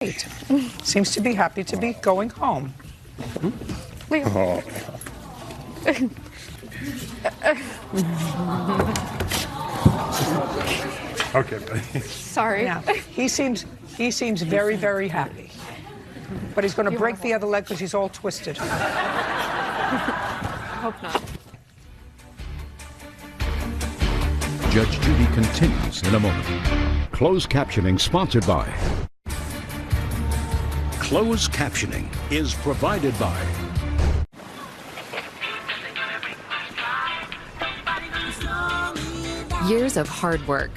Great. Seems to be happy to be going home. Oh. Okay, buddy. Sorry. Yeah, he seems very, very happy. But he's going to break the other leg because he's all twisted. I hope not. Judge Judy continues in a moment. Closed captioning sponsored by. Closed captioning is provided by. Years of hard work.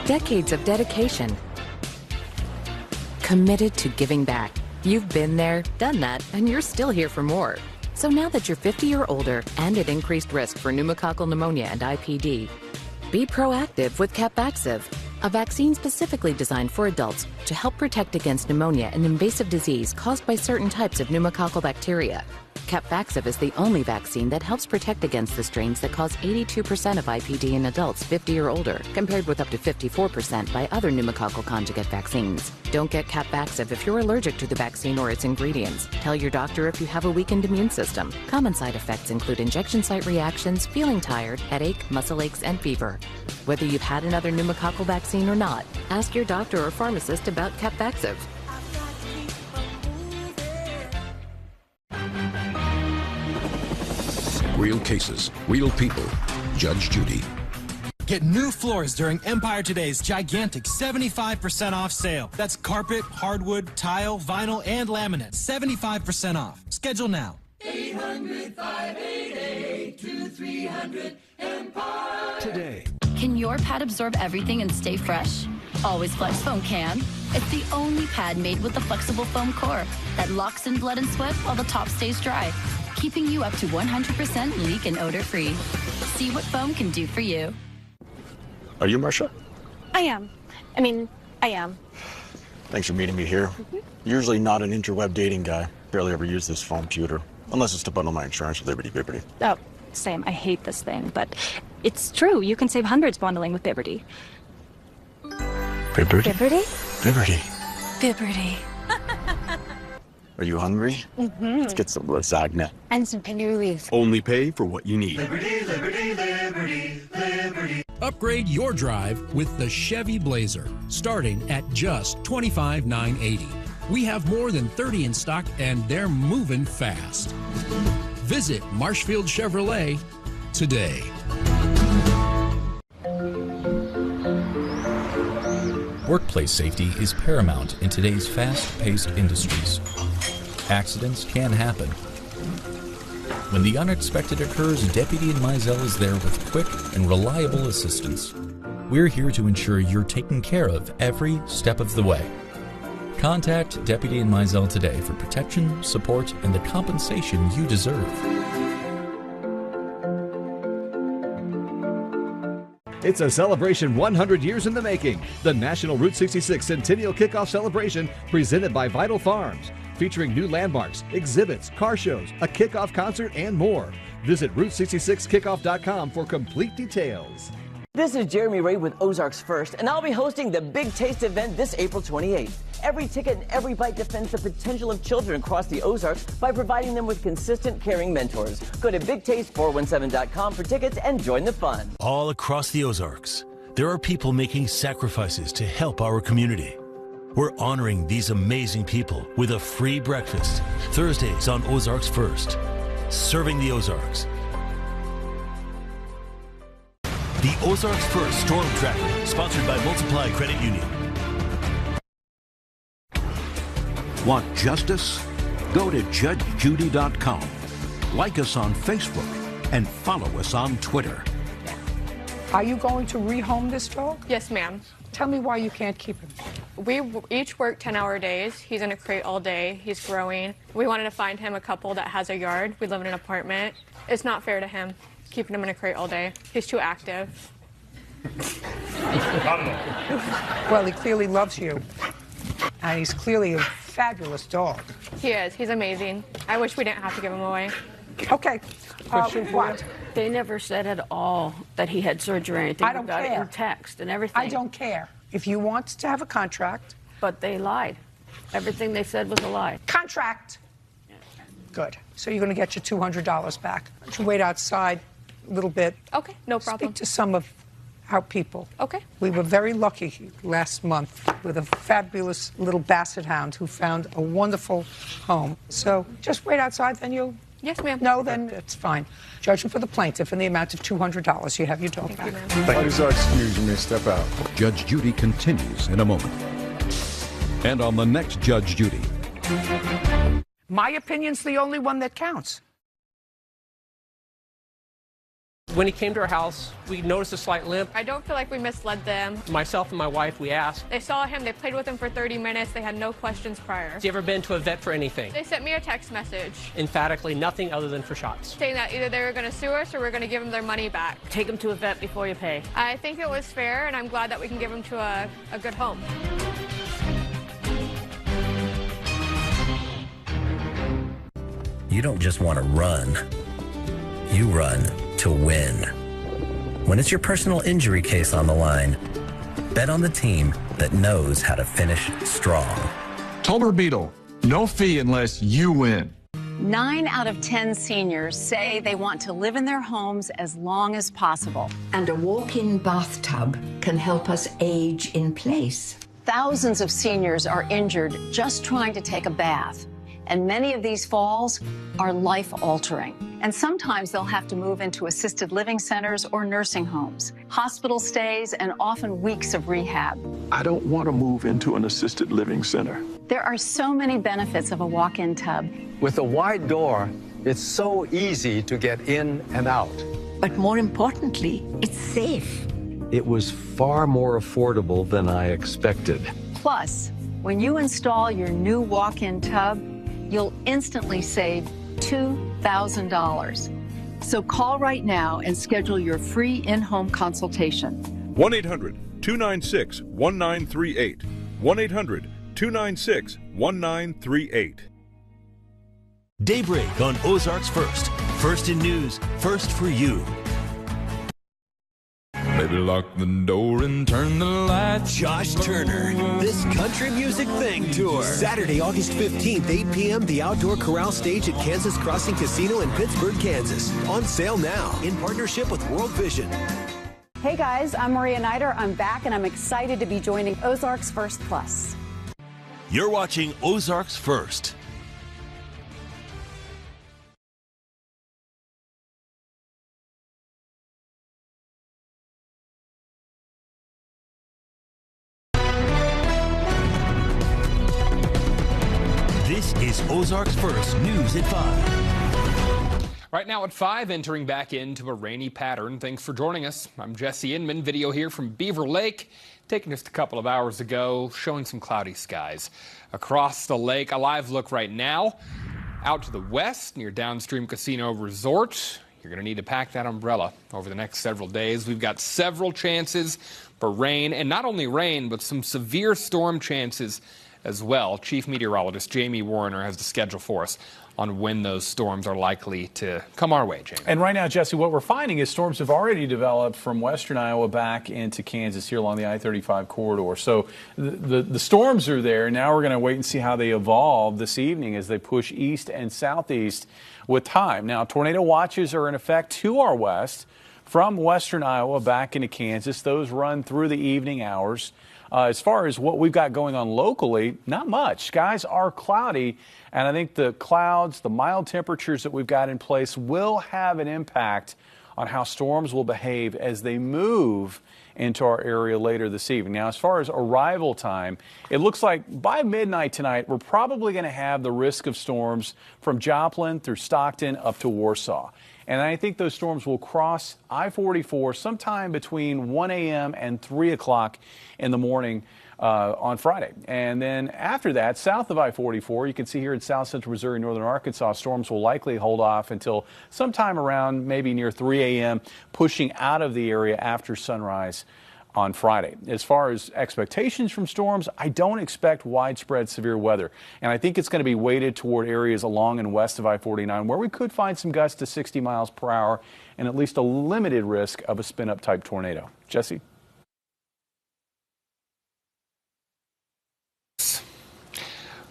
Decades of dedication. Committed to giving back. You've been there, done that, and you're still here for more. So now that you're 50 or older and at increased risk for pneumococcal pneumonia and IPD, be proactive with Capvaxive, a vaccine specifically designed for adults to help protect against pneumonia, an invasive disease caused by certain types of pneumococcal bacteria. Capvaxive is the only vaccine that helps protect against the strains that cause 82% of IPD in adults 50 or older, compared with up to 54% by other pneumococcal conjugate vaccines. Don't get Capvaxive if you're allergic to the vaccine or its ingredients. Tell your doctor if you have a weakened immune system. Common side effects include injection site reactions, feeling tired, headache, muscle aches, and fever. Whether you've had another pneumococcal vaccine or not, ask your doctor or pharmacist about Capvaxive. Real cases, real people. Judge Judy. Get new floors during Empire Today's gigantic 75% off sale. That's carpet, hardwood, tile, vinyl, and laminate. 75% off. Schedule now. 800-588-2300 Empire. Today. Can your pad absorb everything and stay fresh? Always Flex Foam can. It's the only pad made with the flexible foam core that locks in blood and sweat while the top stays dry, keeping you up to 100% leak and odor-free. See what foam can do for you. Are you Marcia? I am. I am. Thanks for meeting me here. Usually not an interweb dating guy. Barely ever use this phone computer. Unless it's to bundle my insurance with Liberty Bibbity. Oh, same. I hate this thing, but it's true. You can save hundreds bundling with Bibbity. Bibbity? Bibbity? Bibbity. Bibbity. Are you hungry? Mm-hmm. Let's get some lasagna. And some cannolis. Only pay for what you need. Liberty, liberty, liberty, liberty. Upgrade your drive with the Chevy Blazer, starting at just $25,980. We have more than 30 in stock, and they're moving fast. Visit Marshfield Chevrolet today. Workplace safety is paramount in today's fast-paced industries. Accidents can happen. When the unexpected occurs, Deputy and Mizell is there with quick and reliable assistance. We're here to ensure you're taken care of every step of the way. Contact Deputy and Mizell today for protection, support, and the compensation you deserve. It's a celebration 100 years in the making. The National Route 66 Centennial Kickoff Celebration presented by Vital Farms, featuring new landmarks, exhibits, car shows, a kickoff concert, and more. Visit Route66Kickoff.com for complete details. This is Jeremy Ray with Ozarks First, and I'll be hosting the Big Taste event this April 28th. Every ticket and every bite defends the potential of children across the Ozarks by providing them with consistent, caring mentors. Go to BigTaste417.com for tickets and join the fun. All across the Ozarks, there are people making sacrifices to help our community. We're honoring these amazing people with a free breakfast, Thursdays on Ozarks First. Serving the Ozarks. The Ozarks First Storm Tracker, sponsored by Multiply Credit Union. Want justice? Go to JudgeJudy.com. Like us on Facebook and follow us on Twitter. Are you going to rehome this dog? Yes, ma'am. Tell me why you can't keep him. We each work 10-hour days. He's in a crate all day. He's growing. We wanted to find him a couple that has a yard. We live in an apartment. It's not fair to him, keeping him in a crate all day. He's too active. Well, he clearly loves you. And he's clearly a fabulous dog. He is. He's amazing. I wish we didn't have to give him away. Okay. Question for what? you. They never said at all that he had surgery or anything. I don't We got care. it in text and everything. I don't care. If you want to have a contract, But they lied. Everything they said was a lie. Contract. Good. So you're going to get your $200 back. Why don't you wait outside a little bit? Okay, no problem. Speak to some of our people. Okay. We were very lucky last month with a fabulous little basset hound who found a wonderful home. So just wait outside, then you'll... Yes, ma'am. No, then it's fine. Judgment for the plaintiff in the amount of $200. You have your dog back. Please excuse me, step out. Judge Judy continues in a moment. And on the next Judge Judy. My opinion's the only one that counts. When he came to our house, we noticed a slight limp. I don't feel like we misled them. Myself and my wife, we asked, They saw him, they played with him for 30 minutes, they had no questions prior. has he ever been to a vet for anything? They sent me a text message Emphatically, nothing other than for shots. saying that either they were going to sue us or we're going to give them their money back. Take them to a vet before you pay. I think it was fair, and I'm glad that we can give them to a good home. You don't just want to run. You run to win. When it's your personal injury case on the line, bet on the team that knows how to finish strong. Tolbert Beetle, no fee unless you win. 9 out of 10 seniors say they want to live in their homes as long as possible. And a walk-in bathtub can help us age in place. Thousands of seniors are injured just trying to take a bath. And many of these falls are life-altering. And sometimes they'll have to move into assisted living centers or nursing homes, hospital stays, and often weeks of rehab. I don't want to move into an assisted living center. There are so many benefits of a walk-in tub. With a wide door, it's so easy to get in and out. But more importantly, it's safe. It was far more affordable than I expected. Plus, when you install your new walk-in tub, you'll instantly save $2,000. So call right now and schedule your free in-home consultation. 1-800-296-1938. 1-800-296-1938. Daybreak on Ozarks First. First in news, first for you. Baby, lock the door and turn the lights. Josh Turner, This Country Music Thing Tour. Saturday, August 15th, 8 p.m., the Outdoor Corral Stage at Kansas Crossing Casino in Pittsburgh, Kansas. On sale now in partnership with World Vision. Hey guys, I'm Maria Nider. I'm back and I'm excited to be joining Ozarks First Plus. You're watching Ozarks First. This is Ozarks First News at 5. Right now at 5, entering back into a rainy pattern. Thanks for joining us. I'm Jesse Inman. Video here from Beaver Lake, taken just a couple of hours ago, showing some cloudy skies. Across the lake, a live look right now. Out to the west, near Downstream Casino Resort, you're going to need to pack that umbrella over the next several days. We've got several chances for rain, and not only rain, but some severe storm chances as well. Chief Meteorologist Jamie Warner has the schedule for us on when those storms are likely to come our way, Jamie. And right now, Jesse, what we're finding is storms have already developed from western Iowa back into Kansas here along the I-35 corridor. So the storms are there. Now we're going to wait and see how they evolve this evening as they push east and southeast with time. Now, tornado watches are in effect to our west from western Iowa back into Kansas. Those run through the evening hours. As far as what we've got going on locally, not much. Skies are cloudy, and I think the clouds, the mild temperatures that we've got in place will have an impact on how storms will behave as they move into our area later this evening. Now, as far as arrival time, it looks like by midnight tonight, we're probably going to have the risk of storms from Joplin through Stockton up to Warsaw. And I think those storms will cross I-44 sometime between 1 a.m. and 3 o'clock in the morning on Friday. And then after that, south of I-44, you can see here in south central Missouri, northern Arkansas, storms will likely hold off until sometime around maybe near 3 a.m., pushing out of the area after sunrise on Friday. As far as expectations from storms, I don't expect widespread severe weather. And I think it's going to be weighted toward areas along and west of I-49 where we could find some gusts to 60 miles per hour and at least a limited risk of a spin-up type tornado. Jesse?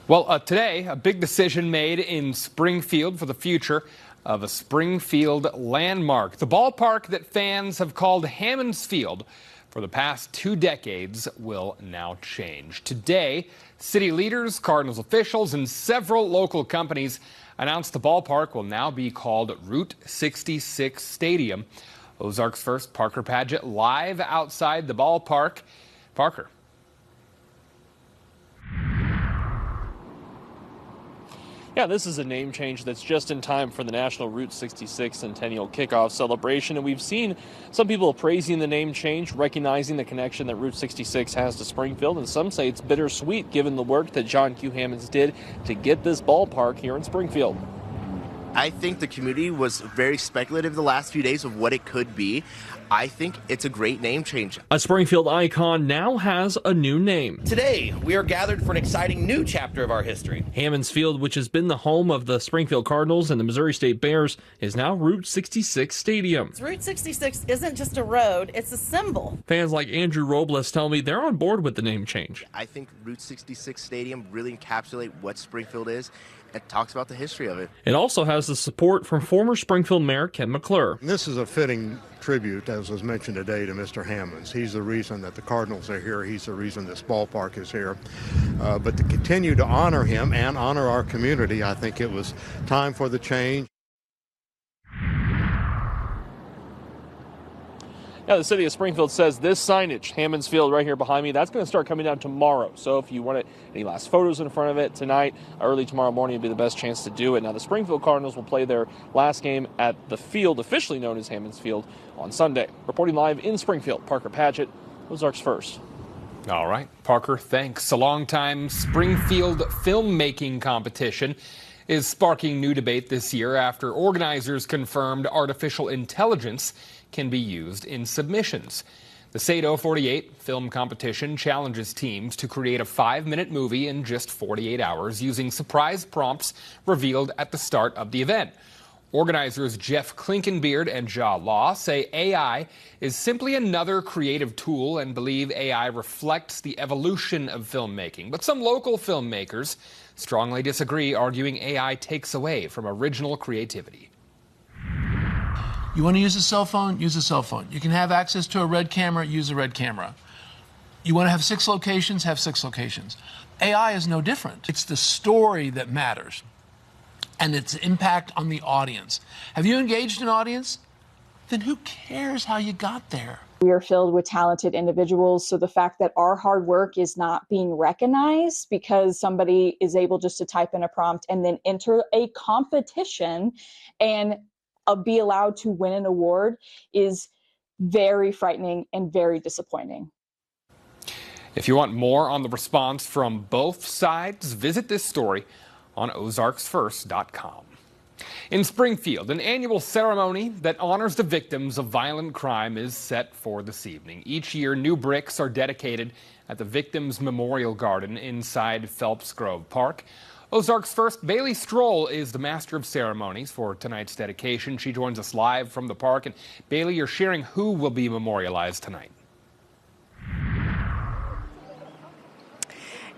Well, today, a big decision made in Springfield for the future of a Springfield landmark. The ballpark that fans have called Hammons Field for the past 2 decades will now change. Today, city leaders, Cardinals officials, and several local companies announced the ballpark will now be called Route 66 Stadium. Ozarks First Parker Padgett live outside the ballpark. Parker. Yeah, this is a name change that's just in time for the National Route 66 Centennial Kickoff celebration, and we've seen some people praising the name change, recognizing the connection that Route 66 has to Springfield, and some say it's bittersweet given the work that John Q. Hammons did to get this ballpark here in Springfield. I think the community was very speculative the last few days of what it could be. I think it's a great name change. A Springfield icon now has a new name. Today, we are gathered for an exciting new chapter of our history. Hammons Field, which has been the home of the Springfield Cardinals and the Missouri State Bears, is now Route 66 Stadium. Route 66 isn't just a road, it's a symbol. Fans like Andrew Robles tell me they're on board with the name change. I think Route 66 Stadium really encapsulates what Springfield is. It talks about the history of it. It also has the support from former Springfield Mayor Ken McClure. This is a fitting tribute, as was mentioned today, to Mr. Hammons. He's the reason that the Cardinals are here. He's the reason this ballpark is here. But to continue to honor him and honor our community, I think it was time for the change. Now, the city of Springfield says this signage, Hammons Field right here behind me, that's going to start coming down tomorrow. So if you want any last photos in front of it tonight, early tomorrow morning would be the best chance to do it. Now, the Springfield Cardinals will play their last game at the field, officially known as Hammons Field, on Sunday. Reporting live in Springfield, Parker Padgett, Ozarks First. All right, Parker, thanks. A long-time Springfield filmmaking competition is sparking new debate this year after organizers confirmed artificial intelligence can be used in submissions. The Sado 48 film competition challenges teams to create a 5-minute movie in just 48 hours using surprise prompts revealed at the start of the event. Organizers Jeff Klinkenbeard and Ja Law say AI is simply another creative tool and believe AI reflects the evolution of filmmaking. But some local filmmakers strongly disagree, arguing AI takes away from original creativity. You want to use a cell phone? Use a cell phone. You can have access to a red camera? Use a red camera. You want to have 6 locations? Have 6 locations. AI is no different. It's the story that matters and its impact on the audience. Have you engaged an audience? Then who cares how you got there? We are filled with talented individuals, so the fact that our hard work is not being recognized because somebody is able just to type in a prompt and then enter a competition and be allowed to win an award is very frightening and very disappointing. If you want more on the response from both sides, visit this story on ozarksfirst.com. In Springfield, an annual ceremony that honors the victims of violent crime is set for this evening. Each year, new bricks are dedicated at the Victims Memorial Garden inside Phelps Grove Park. Ozarks First, Bailey Stroll is the master of ceremonies for tonight's dedication. She joins us live from the park. And Bailey, you're sharing who will be memorialized tonight.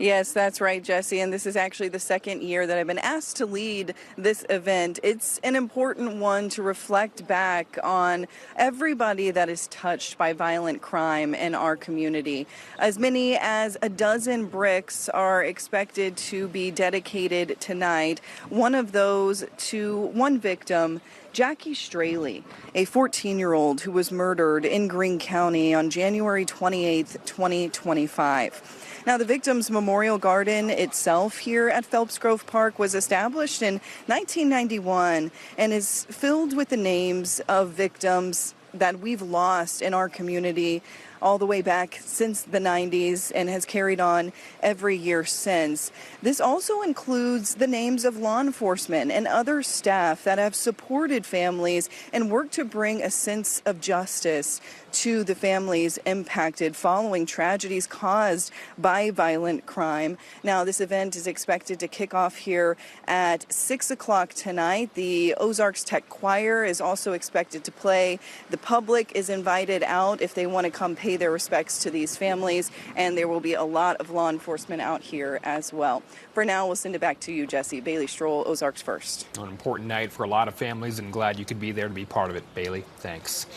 Yes, that's right, Jesse, and this is actually the second year that I've been asked to lead this event. It's an important one to reflect back on everybody that is touched by violent crime in our community. As many as a dozen bricks are expected to be dedicated tonight, one of those to one victim, Jackie Straley, a 14-year-old who was murdered in Greene County on January 28, 2025. Now, the Victims Memorial Garden itself here at Phelps Grove Park was established in 1991 and is filled with the names of victims that we've lost in our community all the way back since the 90s and has carried on every year since. This also includes the names of law enforcement and other staff that have supported families and worked to bring a sense of justice to the families impacted following tragedies caused by violent crime. Now, this event is expected to kick off here at 6 o'clock tonight. The Ozarks Tech Choir is also expected to play. The public is invited out if they want to come pay pay their respects to these families, and there will be a lot of law enforcement out here as well. For now, we'll send it back to you, Jesse. Bailey Stroll, Ozarks First. An important night for a lot of families, and glad you could be there to be part of it, Bailey. Thanks.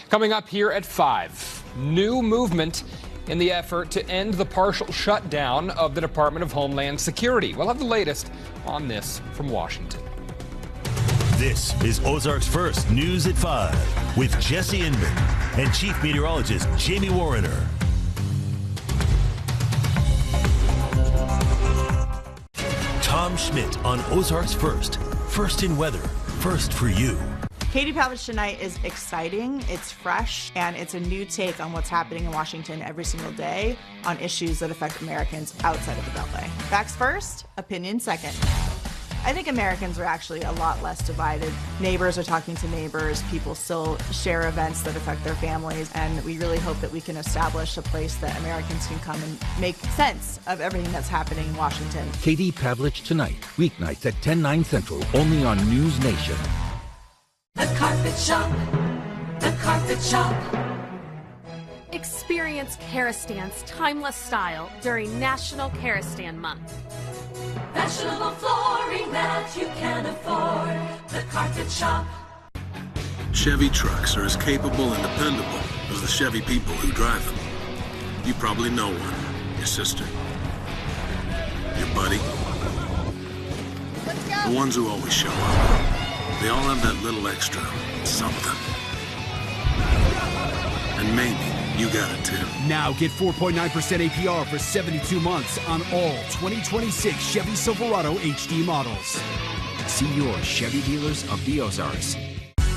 Coming up here at 5, new movement in the effort to end the partial shutdown of the Department of Homeland Security. We'll have the latest on this from Washington. This is Ozarks First News at 5 with Jesse Inman and Chief Meteorologist Jamie Warrener. Tom Schmidt on Ozarks First. First in weather, first for you. Katie Pavlich Tonight is exciting, it's fresh, and it's a new take on what's happening in Washington every single day on issues that affect Americans outside of the Beltway. Facts first, opinion second. I think Americans are actually a lot less divided. Neighbors are talking to neighbors, people still share events that affect their families, and we really hope that we can establish a place that Americans can come and make sense of everything that's happening in Washington. Katie Pavlich Tonight, weeknights at 10, 9 Central, only on News Nation. The Carpet Shop. The Carpet Shop. Experience Karastan's timeless style during National Karastan Month. Fashionable flooring that you can afford. The Carpet Shop. Chevy trucks are as capable and dependable as the Chevy people who drive them. You probably know one. Your sister. Your buddy. The ones who always show up. They all have that little extra something. And maybe you got it too. Now get 4.9% APR for 72 months on all 2026 Chevy Silverado HD models. See your Chevy dealers of the Ozarks.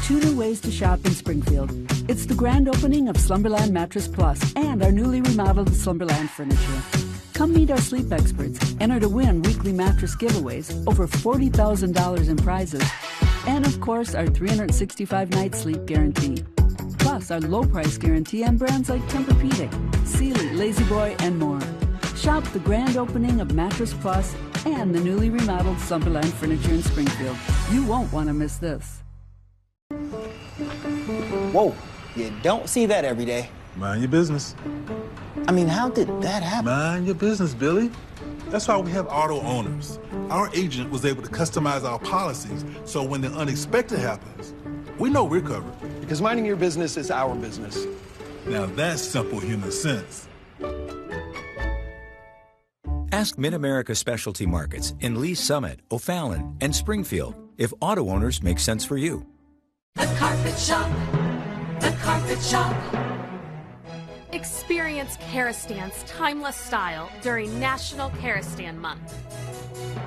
2 new ways to shop in Springfield. It's the grand opening of Slumberland Mattress Plus and our newly remodeled Slumberland furniture. Come meet our sleep experts. Enter to win weekly mattress giveaways, over $40,000 in prizes, and of course our 365-night sleep guarantee. Plus our low price guarantee on brands like Tempur-Pedic, Sealy, Lazy Boy, and more. Shop the grand opening of Mattress Plus and the newly remodeled Slumberland furniture in Springfield. You won't want to miss this. Whoa, you don't see that every day. Mind your business. I mean, how did that happen? Mind your business, Billy. That's why we have auto owners. Our agent was able to customize our policies so when the unexpected happens, we know we're covered. Because minding your business is our business. Now that's simple human sense. Ask Mid-America Specialty Markets in Lee Summit, O'Fallon, and Springfield if auto owners make sense for you. The Carpet Shop. The Carpet Shop. Experience Karastan's timeless style during National Karastan Month.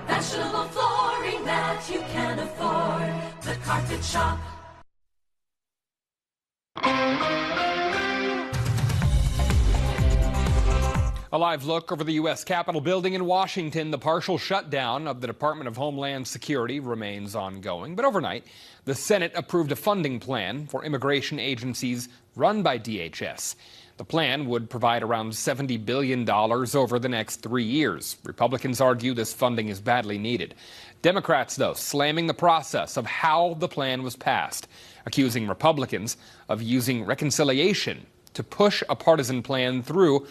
Fashionable flooring that you can afford. The Carpet Shop. A live look over the U.S. Capitol building in Washington. The partial shutdown of the Department of Homeland Security remains ongoing. But overnight, the Senate approved a funding plan for immigration agencies run by DHS. The plan would provide around $70 billion over the next 3 years. Republicans argue this funding is badly needed. Democrats, though, slamming the process of how the plan was passed, accusing Republicans of using reconciliation to push a partisan plan through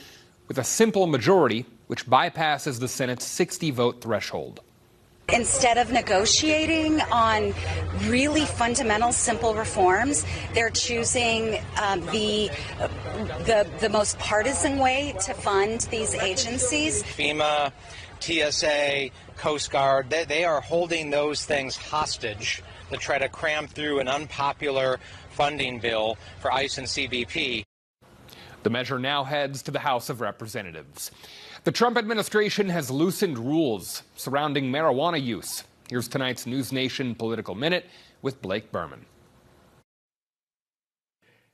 with a simple majority which bypasses the Senate's 60-vote threshold. Instead of negotiating on really fundamental, simple reforms, they're choosing the most partisan way to fund these agencies. FEMA, TSA, Coast Guard, they are holding those things hostage to try to cram through an unpopular funding bill for ICE and CBP. The measure now heads to the House of Representatives. The Trump administration has loosened rules surrounding marijuana use. Here's tonight's News Nation Political Minute with Blake Berman.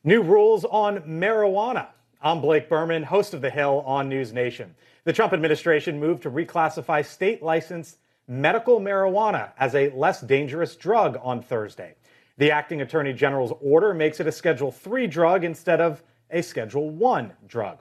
New rules on marijuana. I'm Blake Berman, host of The Hill on News Nation. The Trump administration moved to reclassify state-licensed medical marijuana as a less dangerous drug on Thursday. The acting attorney general's order makes it a Schedule III drug instead of a Schedule I drug.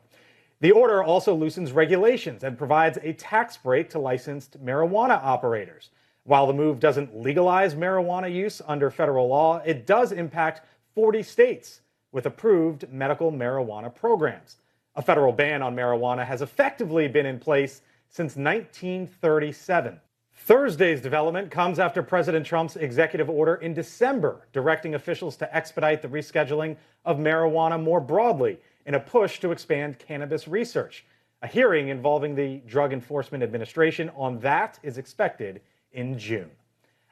The order also loosens regulations and provides a tax break to licensed marijuana operators. While the move doesn't legalize marijuana use under federal law, it does impact 40 states. with approved medical marijuana programs. A federal ban on marijuana has effectively been in place since 1937. Thursday's development comes after President Trump's executive order in December directing officials to expedite the rescheduling of marijuana more broadly in a push to expand cannabis research. A hearing involving the Drug Enforcement Administration on that is expected in June.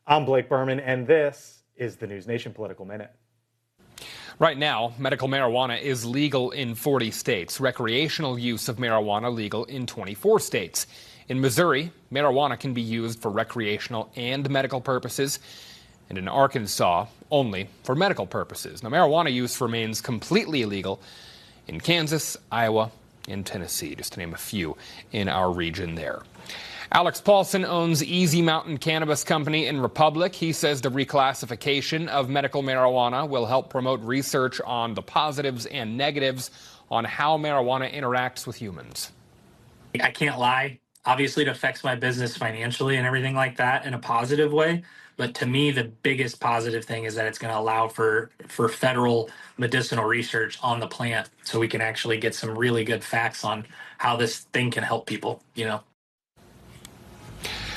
I'm Blake Berman, and this is the News Nation Political Minute. Right now, medical marijuana is legal in 40 states. Recreational use of marijuana legal in 24 states. In Missouri, marijuana can be used for recreational and medical purposes, and in Arkansas, only for medical purposes. Now, marijuana use remains completely illegal in Kansas, Iowa, and Tennessee, just to name a few in our region there. Alex Paulson owns Easy Mountain Cannabis Company in Republic. He says the reclassification of medical marijuana will help promote research on the positives and negatives on how marijuana interacts with humans. I can't lie. Obviously, it affects my business financially and everything like that in a positive way. But to me, the biggest positive thing is that it's going to allow for federal medicinal research on the plant so we can actually get some really good facts on how this thing can help people, you know.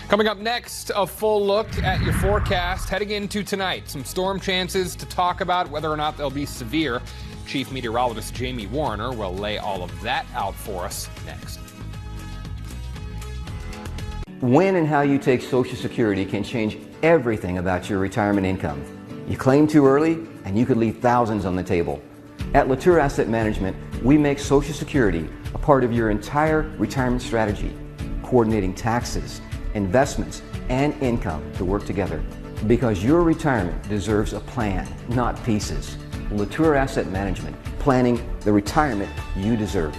Coming up next, a full look at your forecast heading into tonight. Some storm chances to talk about, whether or not they'll be severe. Chief Meteorologist Jamie Warner will lay all of that out for us next. When and how you take Social Security can change everything about your retirement income. You claim too early, and you could leave thousands on the table. At Latour Asset Management, we make Social Security a part of your entire retirement strategy, coordinating taxes, investments, and income to work together. Because your retirement deserves a plan, not pieces. Latour Asset Management, planning the retirement you deserve.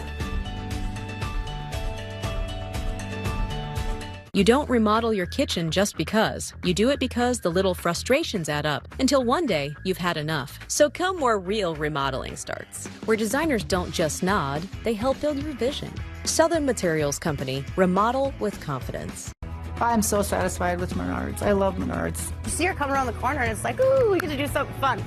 You don't remodel your kitchen just because. You do it because the little frustrations add up until one day you've had enough. So come where real remodeling starts, where designers don't just nod, they help build your vision. Southern Materials Company, remodel with confidence. I'm so satisfied with Menards. I love Menards. You see her come around the corner and it's like, ooh, we get to do something fun.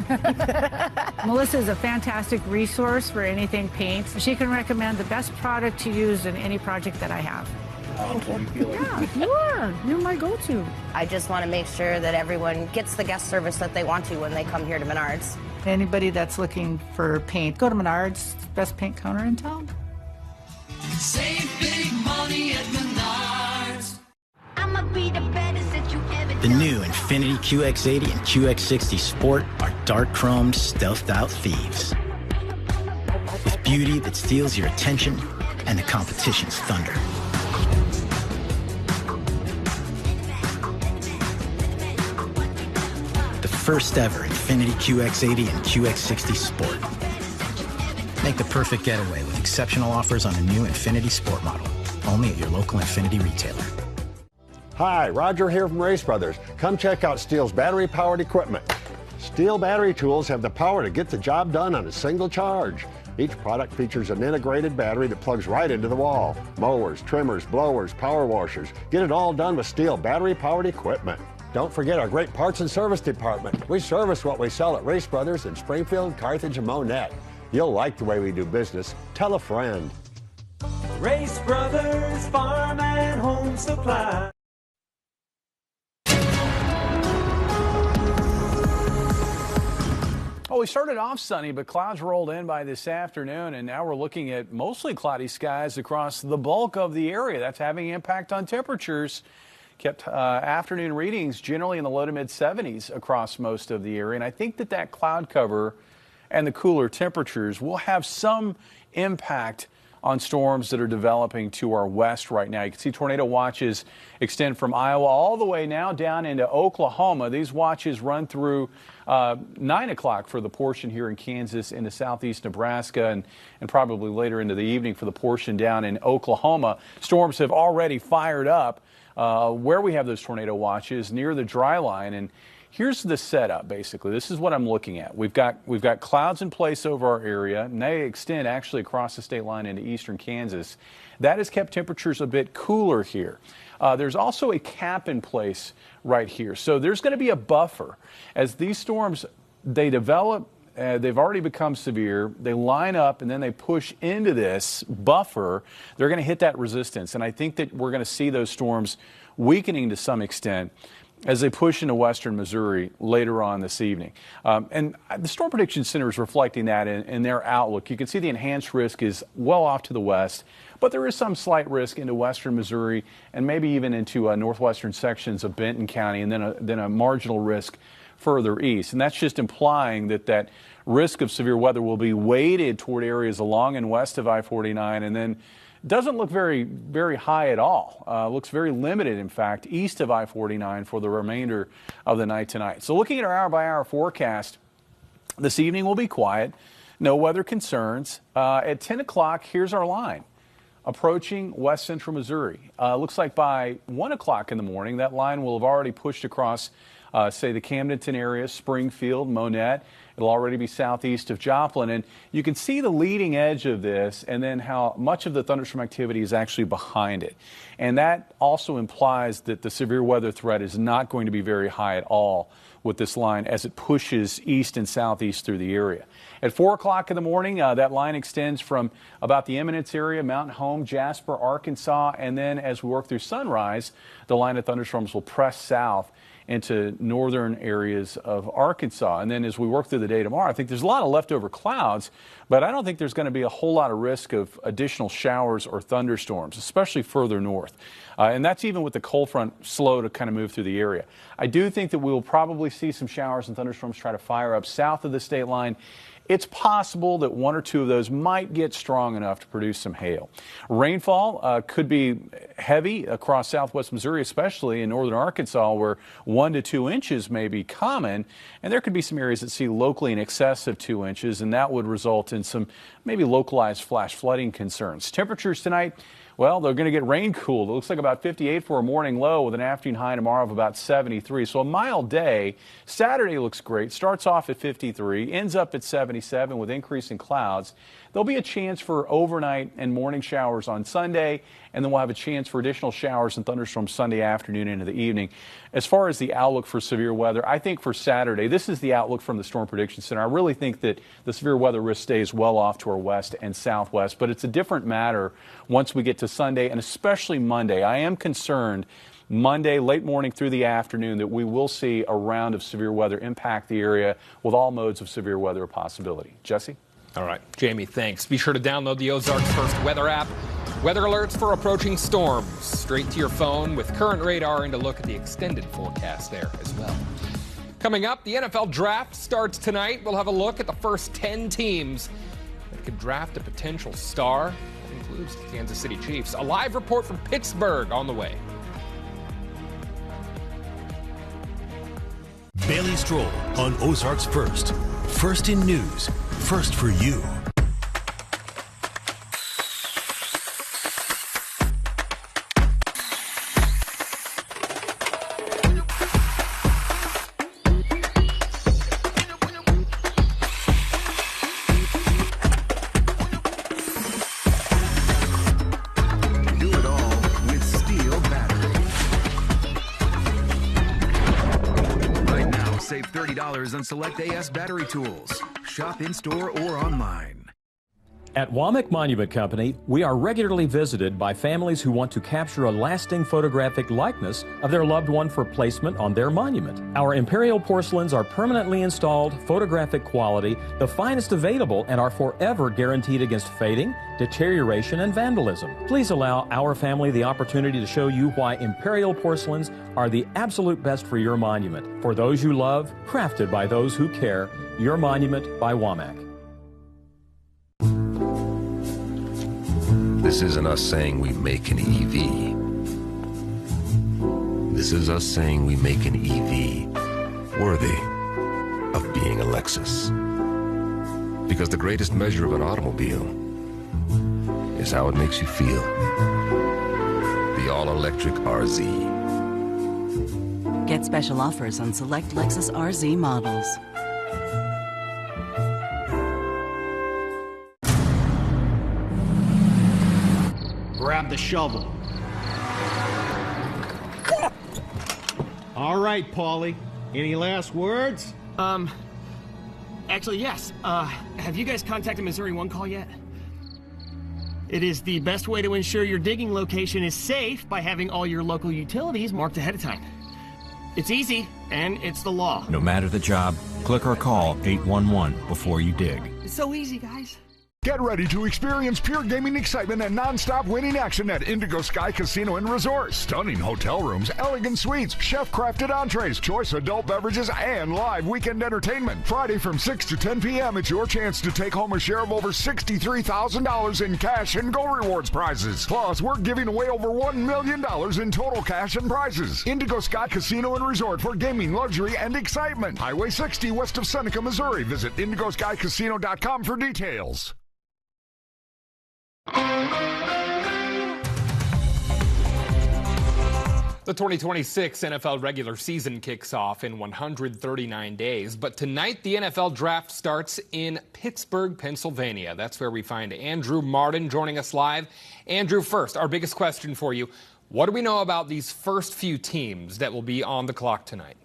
Melissa is a fantastic resource for anything paint. She can recommend the best product to use in any project that I have. Thank you. Yeah, you are. You're my go-to. I just want to make sure that everyone gets the guest service that they want to when they come here to Menards. Anybody that's looking for paint, go to Menards, best paint counter in town. Save big money at Menards. I'ma be the baddest that you ever The new Infiniti QX80 and QX60 Sport are dark chromed, stealthed out thieves. With beauty that steals your attention and the competition's thunder. The first ever Infiniti QX80 and QX60 Sport. Make the perfect getaway with exceptional offers on a new Infiniti Sport model. Only at your local Infiniti retailer. Hi, Roger here from Race Brothers. Come check out Steel's battery-powered equipment. Steel battery tools have the power to get the job done on a single charge. Each product features an integrated battery that plugs right into the wall. Mowers, trimmers, blowers, power washers. Get it all done with Steel battery-powered equipment. Don't forget our great parts and service department. We service what we sell at Race Brothers in Springfield, Carthage, and Monette. You'll like the way we do business. Tell a friend. Race Brothers Farm and Home Supply. Well, we started off sunny, but clouds rolled in by this afternoon, and now we're looking at mostly cloudy skies across the bulk of the area. That's having impact on temperatures. Kept afternoon readings generally in the low to mid 70s across most of the area, and I think that cloud cover and the cooler temperatures will have some impact on storms that are developing to our west right now. You can see tornado watches extend from Iowa all the way now down into Oklahoma. These watches run through 9 o'clock for the portion here in Kansas, into southeast Nebraska, and probably later into the evening for the portion down in Oklahoma. Storms have already fired up where we have those tornado watches near the dry line. And here's the setup, basically. This is what I'm looking at. We've got clouds in place over our area, and they extend actually across the state line into eastern Kansas. That has kept temperatures a bit cooler here. There's also a cap in place right here. So there's going to be a buffer. As these storms, they develop they've already become severe. They line up and then they push into this buffer. They're going to hit that resistance. And I think that we're going to see those storms weakening to some extent as they push into western Missouri later on this evening. And the Storm Prediction Center is reflecting that in their outlook. You can see the enhanced risk is well off to the west, but there is some slight risk into western Missouri and maybe even into northwestern sections of Benton County, and then a marginal risk further east. And that's just implying that risk of severe weather will be weighted toward areas along and west of I-49, and then doesn't look very, very high at all. Looks very limited, in fact, east of I-49 for the remainder of the night tonight. So looking at our hour-by-hour forecast, this evening will be quiet. No weather concerns. At 10 o'clock, here's our line. Approaching west central Missouri. Looks like by 1 o'clock in the morning, that line will have already pushed across, say, the Camdenton area, Springfield, Monette. It'll already be southeast of Joplin. And you can see the leading edge of this and then how much of the thunderstorm activity is actually behind it. And that also implies that the severe weather threat is not going to be very high at all with this line as it pushes east and southeast through the area. At 4 o'clock in the morning, that line extends from about the Eminence area, Mountain Home, Jasper, Arkansas, and then as we work through sunrise, the line of thunderstorms will press south into northern areas of Arkansas. And then as we work through the day tomorrow, I think there's a lot of leftover clouds, but I don't think there's going to be a whole lot of risk of additional showers or thunderstorms, especially further north. And that's even with the cold front slow to kind of move through the area. I do think that we will probably see some showers and thunderstorms try to fire up south of the state line. It's possible that one or two of those might get strong enough to produce some hail. Rainfall could be heavy across southwest Missouri, especially in northern Arkansas, where 1 to 2 inches may be common. And there could be some areas that see locally in excess of 2 inches, and that would result in some maybe localized flash flooding concerns. Temperatures tonight, well, they're going to get rain cooled. It looks like about 58 for a morning low with an afternoon high tomorrow of about 73. So a mild day. Saturday looks great. Starts off at 53, ends up at 77 with increasing clouds. There'll be a chance for overnight and morning showers on Sunday, and then we'll have a chance for additional showers and thunderstorms Sunday afternoon into the evening. As far as the outlook for severe weather, I think for Saturday, this is the outlook from the Storm Prediction Center. I really think that the severe weather risk stays well off to our west and southwest, but it's a different matter once we get to Sunday and especially Monday. I am concerned Monday, late morning through the afternoon, that we will see a round of severe weather impact the area with all modes of severe weather a possibility. Jesse? All right, Jamie, thanks. Be sure to download the Ozarks First weather app. Weather alerts for approaching storms straight to your phone with current radar, and to look at the extended forecast there as well. Coming up, the NFL draft starts tonight. We'll have a look at the first 10 teams that could draft a potential star. That includes the Kansas City Chiefs. A live report from Pittsburgh on the way. Bailey Stroll on Ozarks First. First in news, first for you. On select AS battery tools. Shop in-store or online. At Womack Monument Company, we are regularly visited by families who want to capture a lasting photographic likeness of their loved one for placement on their monument. Our imperial porcelains are permanently installed, photographic quality, the finest available, and are forever guaranteed against fading, deterioration, and vandalism. Please allow our family the opportunity to show you why imperial porcelains are the absolute best for your monument. For those you love, crafted by those who care, your monument by Womack. This isn't us saying we make an EV. This is us saying we make an EV worthy of being a Lexus. Because the greatest measure of an automobile is how it makes you feel. The all-electric RZ. Get special offers on select Lexus RZ models. Grab the shovel. All right, Paulie. Any last words? Actually, yes. Have you guys contacted Missouri One Call yet? It is the best way to ensure your digging location is safe by having all your local utilities marked ahead of time. It's easy, and it's the law. No matter the job, click or call 811 before you dig. It's so easy, guys. Get ready to experience pure gaming excitement and non-stop winning action at Indigo Sky Casino and Resort. Stunning hotel rooms, elegant suites, chef-crafted entrees, choice adult beverages, and live weekend entertainment. Friday from 6 to 10 p.m., it's your chance to take home a share of over $63,000 in cash and Go Rewards prizes. Plus, we're giving away over $1 million in total cash and prizes. Indigo Sky Casino and Resort for gaming, luxury, and excitement. Highway 60 west of Seneca, Missouri. Visit IndigoSkyCasino.com for details. The 2026 NFL regular season kicks off in 139 days, but tonight the NFL draft starts in Pittsburgh, Pennsylvania. That's where we find Andrew Martin joining us live. Andrew, first, our biggest question for you. What do we know about these first few teams that will be on the clock tonight?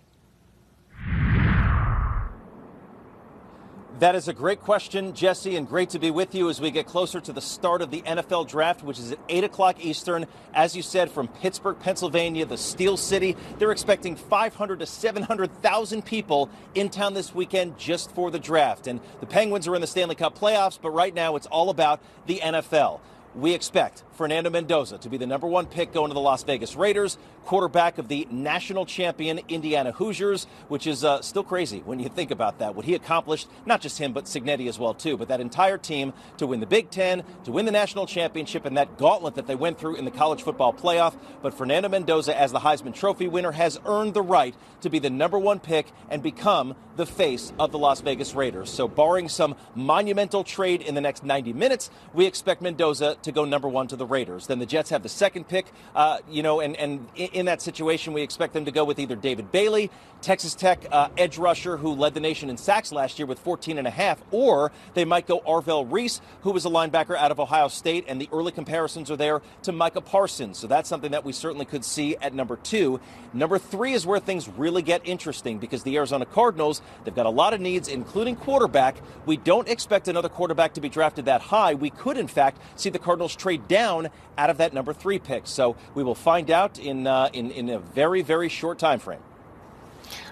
That is a great question, Jesse, and great to be with you as we get closer to the start of the NFL draft, which is at 8 o'clock Eastern. As you said, from Pittsburgh, Pennsylvania, the Steel City. They're expecting 500 to 700,000 people in town this weekend just for the draft. And the Penguins are in the Stanley Cup playoffs, but right now it's all about the NFL. We expect Fernando Mendoza to be the number one pick going to the Las Vegas Raiders, quarterback of the national champion Indiana Hoosiers, which is still crazy when you think about that. What he accomplished, not just him, but Cignetti as well, too. But that entire team to win the Big Ten, to win the national championship, and that gauntlet that they went through in the college football playoff. But Fernando Mendoza, as the Heisman Trophy winner, has earned the right to be the number one pick and become the face of the Las Vegas Raiders. So barring some monumental trade in the next 90 minutes, we expect Mendoza to go number one to the Raiders. Then the Jets have the second pick, and in that situation, we expect them to go with either David Bailey, Texas Tech edge rusher who led the nation in sacks last year with 14.5, or they might go Arvell Reese, who was a linebacker out of Ohio State, and the early comparisons are there to Micah Parsons. So that's something that we certainly could see at number 2. Number 3 is where things really get interesting because the Arizona Cardinals, they've got a lot of needs, including quarterback. We don't expect another quarterback to be drafted that high. We could, in fact, see the Cardinals trade down out of that number 3 pick. So we will find out in a very, very short time frame.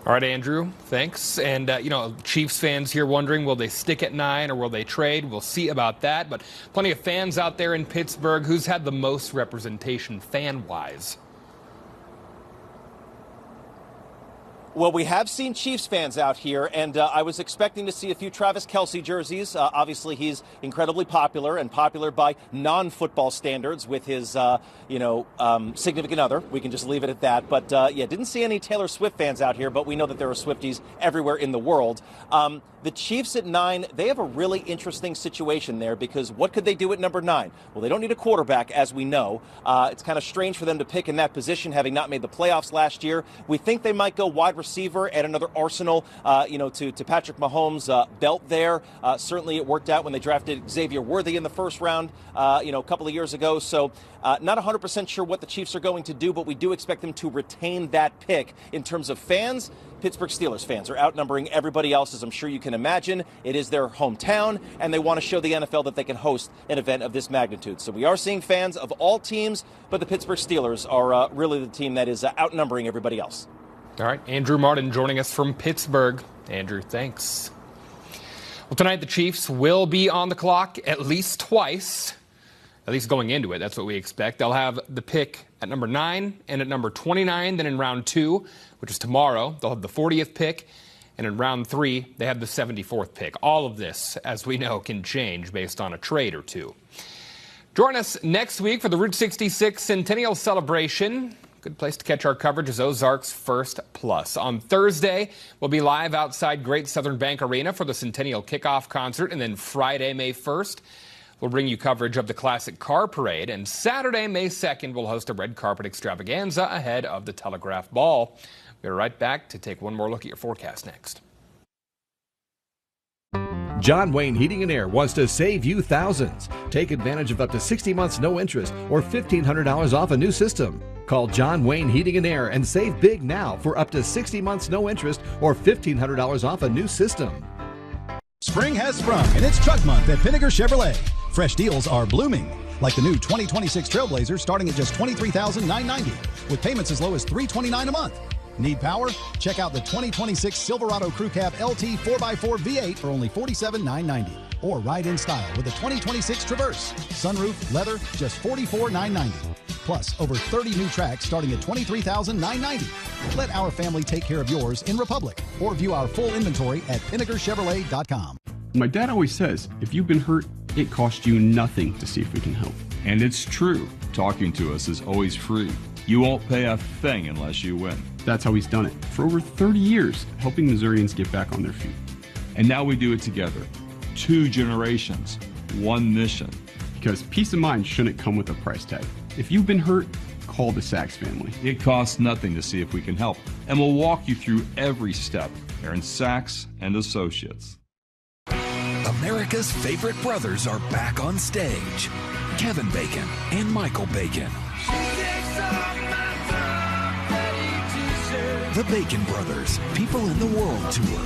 All right, Andrew, thanks. And, Chiefs fans here wondering, will they stick at 9 or will they trade? We'll see about that. But plenty of fans out there in Pittsburgh. Who's had the most representation fan-wise? Well, we have seen Chiefs fans out here, and I was expecting to see a few Travis Kelce jerseys. Obviously, he's incredibly popular and popular by non-football standards with his, significant other. We can just leave it at that. But, didn't see any Taylor Swift fans out here, but we know that there are Swifties everywhere in the world. The Chiefs at 9, they have a really interesting situation there because what could they do at number 9? Well, they don't need a quarterback, as we know. It's kind of strange for them to pick in that position, having not made the playoffs last year. We think they might go wide receiver and another arsenal, to Patrick Mahomes' belt there. Certainly it worked out when they drafted Xavier Worthy in the first round, a couple of years ago. So not 100% sure what the Chiefs are going to do, but we do expect them to retain that pick. In terms of fans, Pittsburgh Steelers fans are outnumbering everybody else, as I'm sure you can imagine. It is their hometown, and they want to show the NFL that they can host an event of this magnitude. So we are seeing fans of all teams, but the Pittsburgh Steelers are really the team that is outnumbering everybody else. All right, Andrew Martin joining us from Pittsburgh. Andrew, thanks. Well, tonight the Chiefs will be on the clock at least twice. At least going into it, that's what we expect. They'll have the pick at number 9 and at number 29. Then in round 2, which is tomorrow, they'll have the 40th pick. And in round 3, they have the 74th pick. All of this, as we know, can change based on a trade or two. Join us next week for the Route 66 Centennial Celebration. Good place to catch our coverage is Ozarks First Plus. On Thursday, we'll be live outside Great Southern Bank Arena for the Centennial Kickoff Concert. And then Friday, May 1st, we'll bring you coverage of the Classic Car Parade. And Saturday, May 2nd, we'll host a red carpet extravaganza ahead of the Telegraph Ball. We're right back to take one more look at your forecast next. John Wayne Heating and Air wants to save you thousands. Take advantage of up to 60 months no interest or $1,500 off a new system. Call John Wayne Heating and Air and save big now for up to 60 months no interest or $1,500 off a new system. Spring has sprung, and it's Truck Month at Pinnaker Chevrolet. Fresh deals are blooming, like the new 2026 Trailblazer starting at just $23,990, with payments as low as $329 a month. Need power? Check out the 2026 Silverado Crew Cab LT 4x4 V8 for only $47,990. Or ride in style with the 2026 Traverse. Sunroof, leather, just $44,990. Plus, over 30 new tracks starting at $23,990. Let our family take care of yours in Republic. Or view our full inventory at PinnakerChevrolet.com. My dad always says, if you've been hurt, it costs you nothing to see if we can help. And it's true. Talking to us is always free. You won't pay a thing unless you win. That's how he's done it for over 30 years, helping Missourians get back on their feet. And now we do it together. 2 generations, 1 mission. Because peace of mind shouldn't come with a price tag. If you've been hurt, call the Sachs family. It costs nothing to see if we can help. And we'll walk you through every step. Aaron Sachs and Associates. America's favorite brothers are back on stage. Kevin Bacon and Michael Bacon. The Bacon Brothers, People in the World Tour.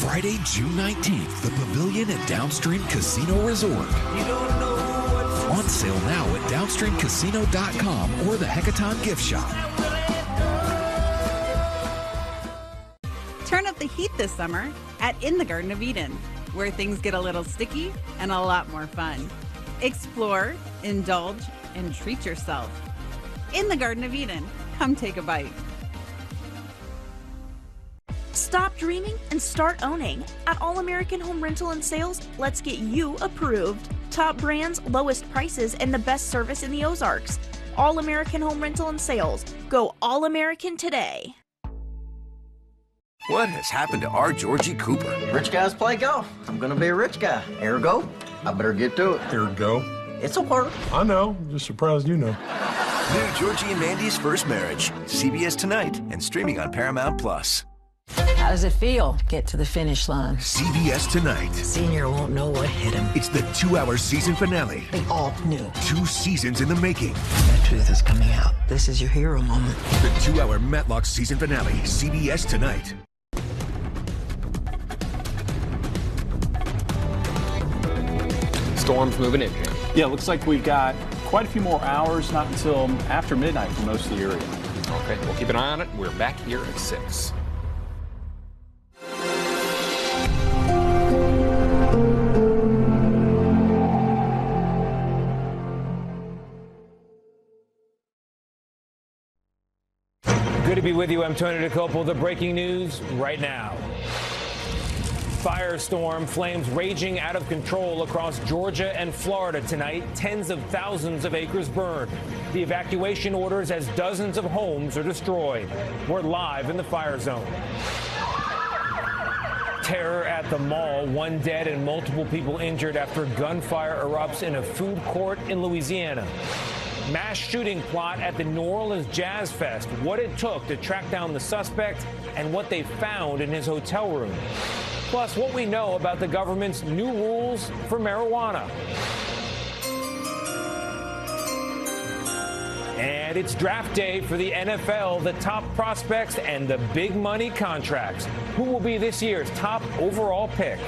Friday, June 19th, the Pavilion at Downstream Casino Resort. On sale now at downstreamcasino.com or the Heckaton gift shop. Turn up the heat this summer at In the Garden of Eden, where things get a little sticky and a lot more fun. Explore, indulge, and treat yourself. In the Garden of Eden, come take a bite. Stop dreaming and start owning. At All American Home Rental and Sales, let's get you approved. Top brands, lowest prices, and the best service in the Ozarks. All American Home Rental and Sales. Go All American today. What has happened to our Georgie Cooper? Rich guys play golf. I'm gonna be a rich guy. Ergo, I better get to it. Ergo? It's a word. I know. Just surprised you know. New Georgie and Mandy's First Marriage. CBS tonight and streaming on Paramount Plus. How does it feel to get to the finish line? CBS tonight. Senior won't know what hit him. It's the 2-hour season finale. They all knew. 2 seasons in the making. The truth is coming out. This is your hero moment. The 2-hour Matlock season finale. CBS tonight. Storm's moving in. Yeah, looks like we've got quite a few more hours, not until after midnight for most of the area. Okay, we'll keep an eye on it. We're back here at 6. Good to be with you. I'm Tony DeCopel. The breaking news right now. Firestorm, flames raging out of control across Georgia and Florida tonight. Tens of thousands of acres burned. The evacuation orders as dozens of homes are destroyed. We're live in the fire zone. Terror at the mall. 1 dead and multiple people injured after gunfire erupts in a food court in Louisiana. Mass shooting plot at the New Orleans Jazz Fest. What it took to track down the suspect and what they found in his hotel room. Plus, what we know about the government's new rules for marijuana. And it's draft day for the NFL, the top prospects and the big money contracts. Who will be this year's top overall pick?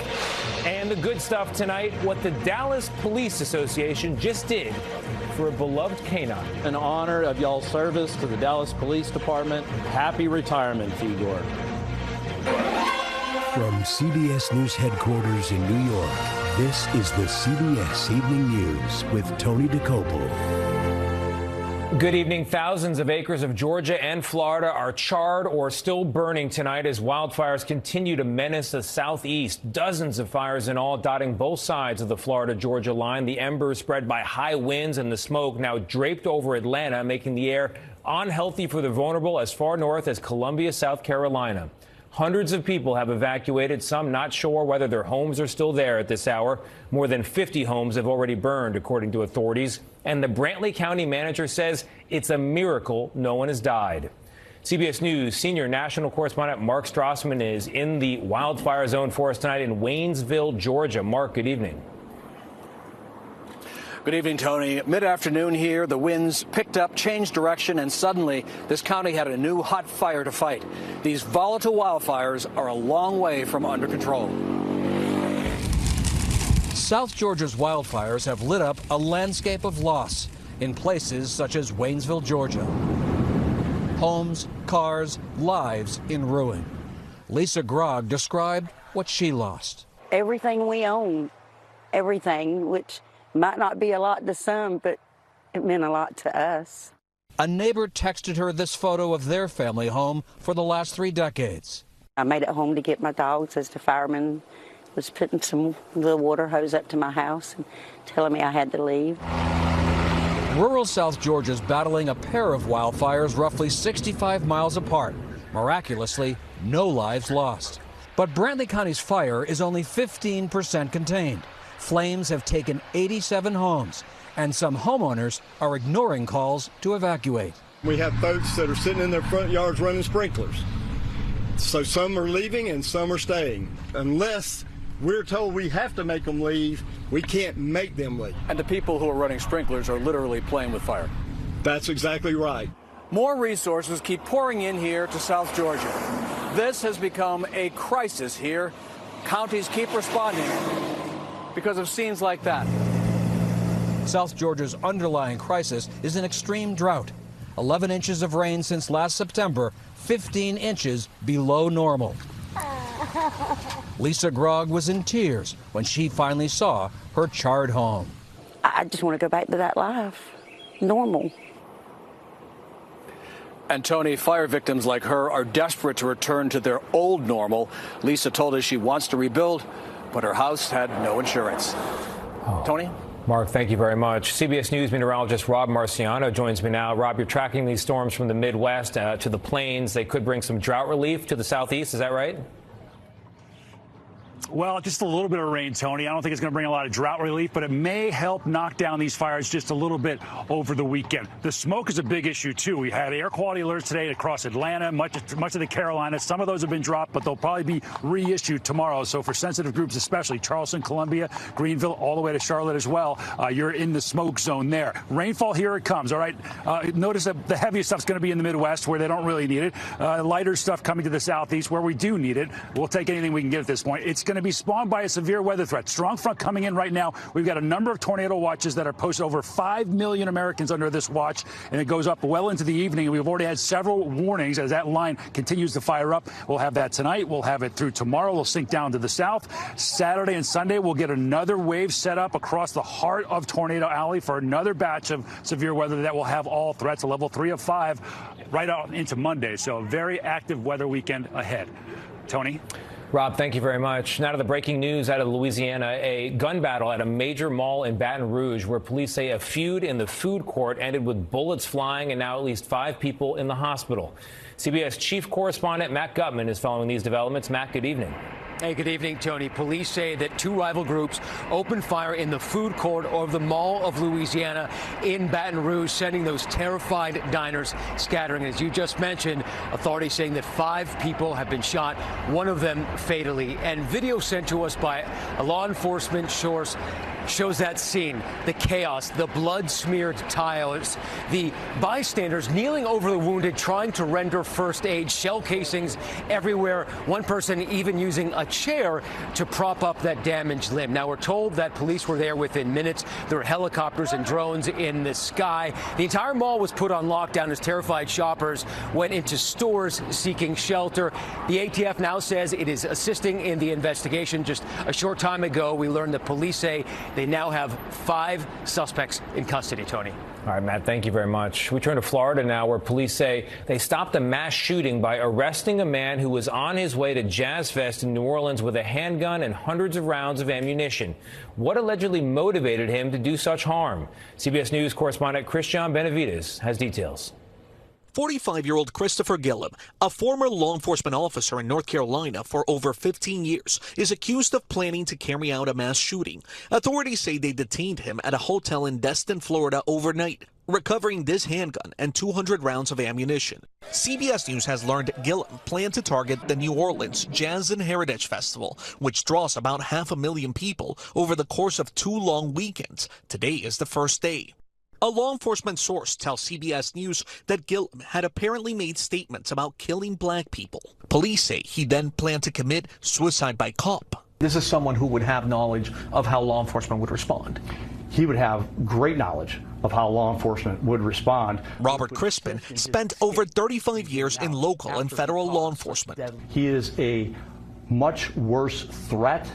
And the good stuff tonight, what the Dallas Police Association just did for a beloved canine. In honor of y'all's service to the Dallas Police Department, happy retirement, Fedor. From CBS News headquarters in New York, this is the CBS Evening News with Tony DeCopel. Good evening. Thousands of acres of Georgia and Florida are charred or still burning tonight as wildfires continue to menace the southeast. Dozens of fires in all dotting both sides of the Florida-Georgia line. The embers spread by high winds and the smoke now draped over Atlanta, making the air unhealthy for the vulnerable as far north as Columbia, South Carolina. Hundreds of people have evacuated, some not sure whether their homes are still there at this hour. More than 50 homes have already burned, according to authorities. And the Brantley County manager says it's a miracle no one has died. CBS News senior national correspondent Mark Strassman is in the wildfire zone for us tonight in Waynesville, Georgia. Mark, good evening. Good evening, Tony. Mid-afternoon here, the winds picked up, changed direction, and suddenly this county had a new hot fire to fight. These volatile wildfires are a long way from under control. South Georgia's wildfires have lit up a landscape of loss in places such as Waynesville, Georgia. Homes, cars, lives in ruin. Lisa Grogg described what she lost. Everything we own, everything, which might not be a lot to some, but it meant a lot to us. A neighbor texted her this photo of their family home for the last 3 decades. I made it home to get my dogs as the fireman was putting some little water hose up to my house and telling me I had to leave. Rural South Georgia is battling a pair of wildfires roughly 65 miles apart. Miraculously, no lives lost. But Brantley County's fire is only 15% contained. Flames have taken 87 homes, and some homeowners are ignoring calls to evacuate. We have folks that are sitting in their front yards running sprinklers. So some are leaving and some are staying. Unless we're told we have to make them leave, we can't make them leave. And the people who are running sprinklers are literally playing with fire. That's exactly right. More resources keep pouring in here to South Georgia. This has become a crisis here. Counties keep responding because of scenes like that. South Georgia's underlying crisis is an extreme drought. 11 inches of rain since last September, 15 inches below normal. Lisa Grogg was in tears when she finally saw her charred home. I just want to go back to that life, normal. And Tony, fire victims like her are desperate to return to their old normal. Lisa told us she wants to rebuild, but her house had no insurance. Tony? Mark, thank you very much. CBS News meteorologist Rob Marciano joins me now. Rob, you're tracking these storms from the Midwest to the plains. They could bring some drought relief to the southeast. Is that right? Well, just a little bit of rain, Tony. I don't think it's going to bring a lot of drought relief, but it may help knock down these fires just a little bit over the weekend. The smoke is a big issue, too. We had air quality alerts today across Atlanta, much of the Carolinas. Some of those have been dropped, but they'll probably be reissued tomorrow. So for sensitive groups, especially Charleston, Columbia, Greenville, all the way to Charlotte as well, you're in the smoke zone there. Rainfall, here it comes, all right? Notice that the heaviest stuff's going to be in the Midwest, where they don't really need it. Lighter stuff coming to the southeast, where we do need it. We'll take anything we can get at this point. It's going to be spawned by a severe weather threat. Strong front coming in right now. We've got a number of tornado watches that are posted. Over 5 million Americans under this watch, and it goes up well into the evening. We've already had several warnings as that line continues to fire up. We'll have that tonight. We'll have it through tomorrow. We'll sink down to the south. Saturday and Sunday, we'll get another wave set up across the heart of Tornado Alley for another batch of severe weather that will have all threats, a level 3 of 5, right out into Monday. So a very active weather weekend ahead. Tony? Rob, thank you very much. Now to the breaking news out of Louisiana. A gun battle at a major mall in Baton Rouge, where police say a feud in the food court ended with bullets flying and now at least 5 people in the hospital. CBS chief correspondent Matt Gutman is following these developments. Matt, good evening. Hey, good evening, Tony. Police say that 2 rival groups opened fire in the food court of the Mall of Louisiana in Baton Rouge, sending those terrified diners scattering. As you just mentioned, authorities saying that 5 people have been shot, one of them fatally. And video sent to us by a law enforcement source shows that scene, the chaos, the blood-smeared tiles, the bystanders kneeling over the wounded, trying to render first aid, shell casings everywhere, one person even using a chair to prop up that damaged limb. Now, we're told that police were there within minutes. There were helicopters and drones in the sky. The entire mall was put on lockdown as terrified shoppers went into stores seeking shelter. The ATF now says it is assisting in the investigation. Just a short time ago, we learned that police say they now have 5 suspects in custody, Tony. All right, Matt, thank you very much. We turn to Florida now, where police say they stopped a mass shooting by arresting a man who was on his way to Jazz Fest in New Orleans with a handgun and hundreds of rounds of ammunition. What allegedly motivated him to do such harm? CBS News correspondent Christian Benavides has details. 45-year-old Christopher Gillum, a former law enforcement officer in North Carolina for over 15 years, is accused of planning to carry out a mass shooting. Authorities say they detained him at a hotel in Destin, Florida overnight. recovering this handgun and 200 rounds of ammunition. CBS News has learned Gillum planned to target the New Orleans Jazz and Heritage Festival, which draws about 500,000 people over the course of 2 long weekends. Today is the first day. A law enforcement source tells CBS News that Gillum had apparently made statements about killing black people. Police say he then planned to commit suicide by cop. This is someone who would have knowledge of how law enforcement would respond. He would have great knowledge of how law enforcement would respond. Robert Crispin spent over 35 years in local and federal law enforcement. He is a much worse threat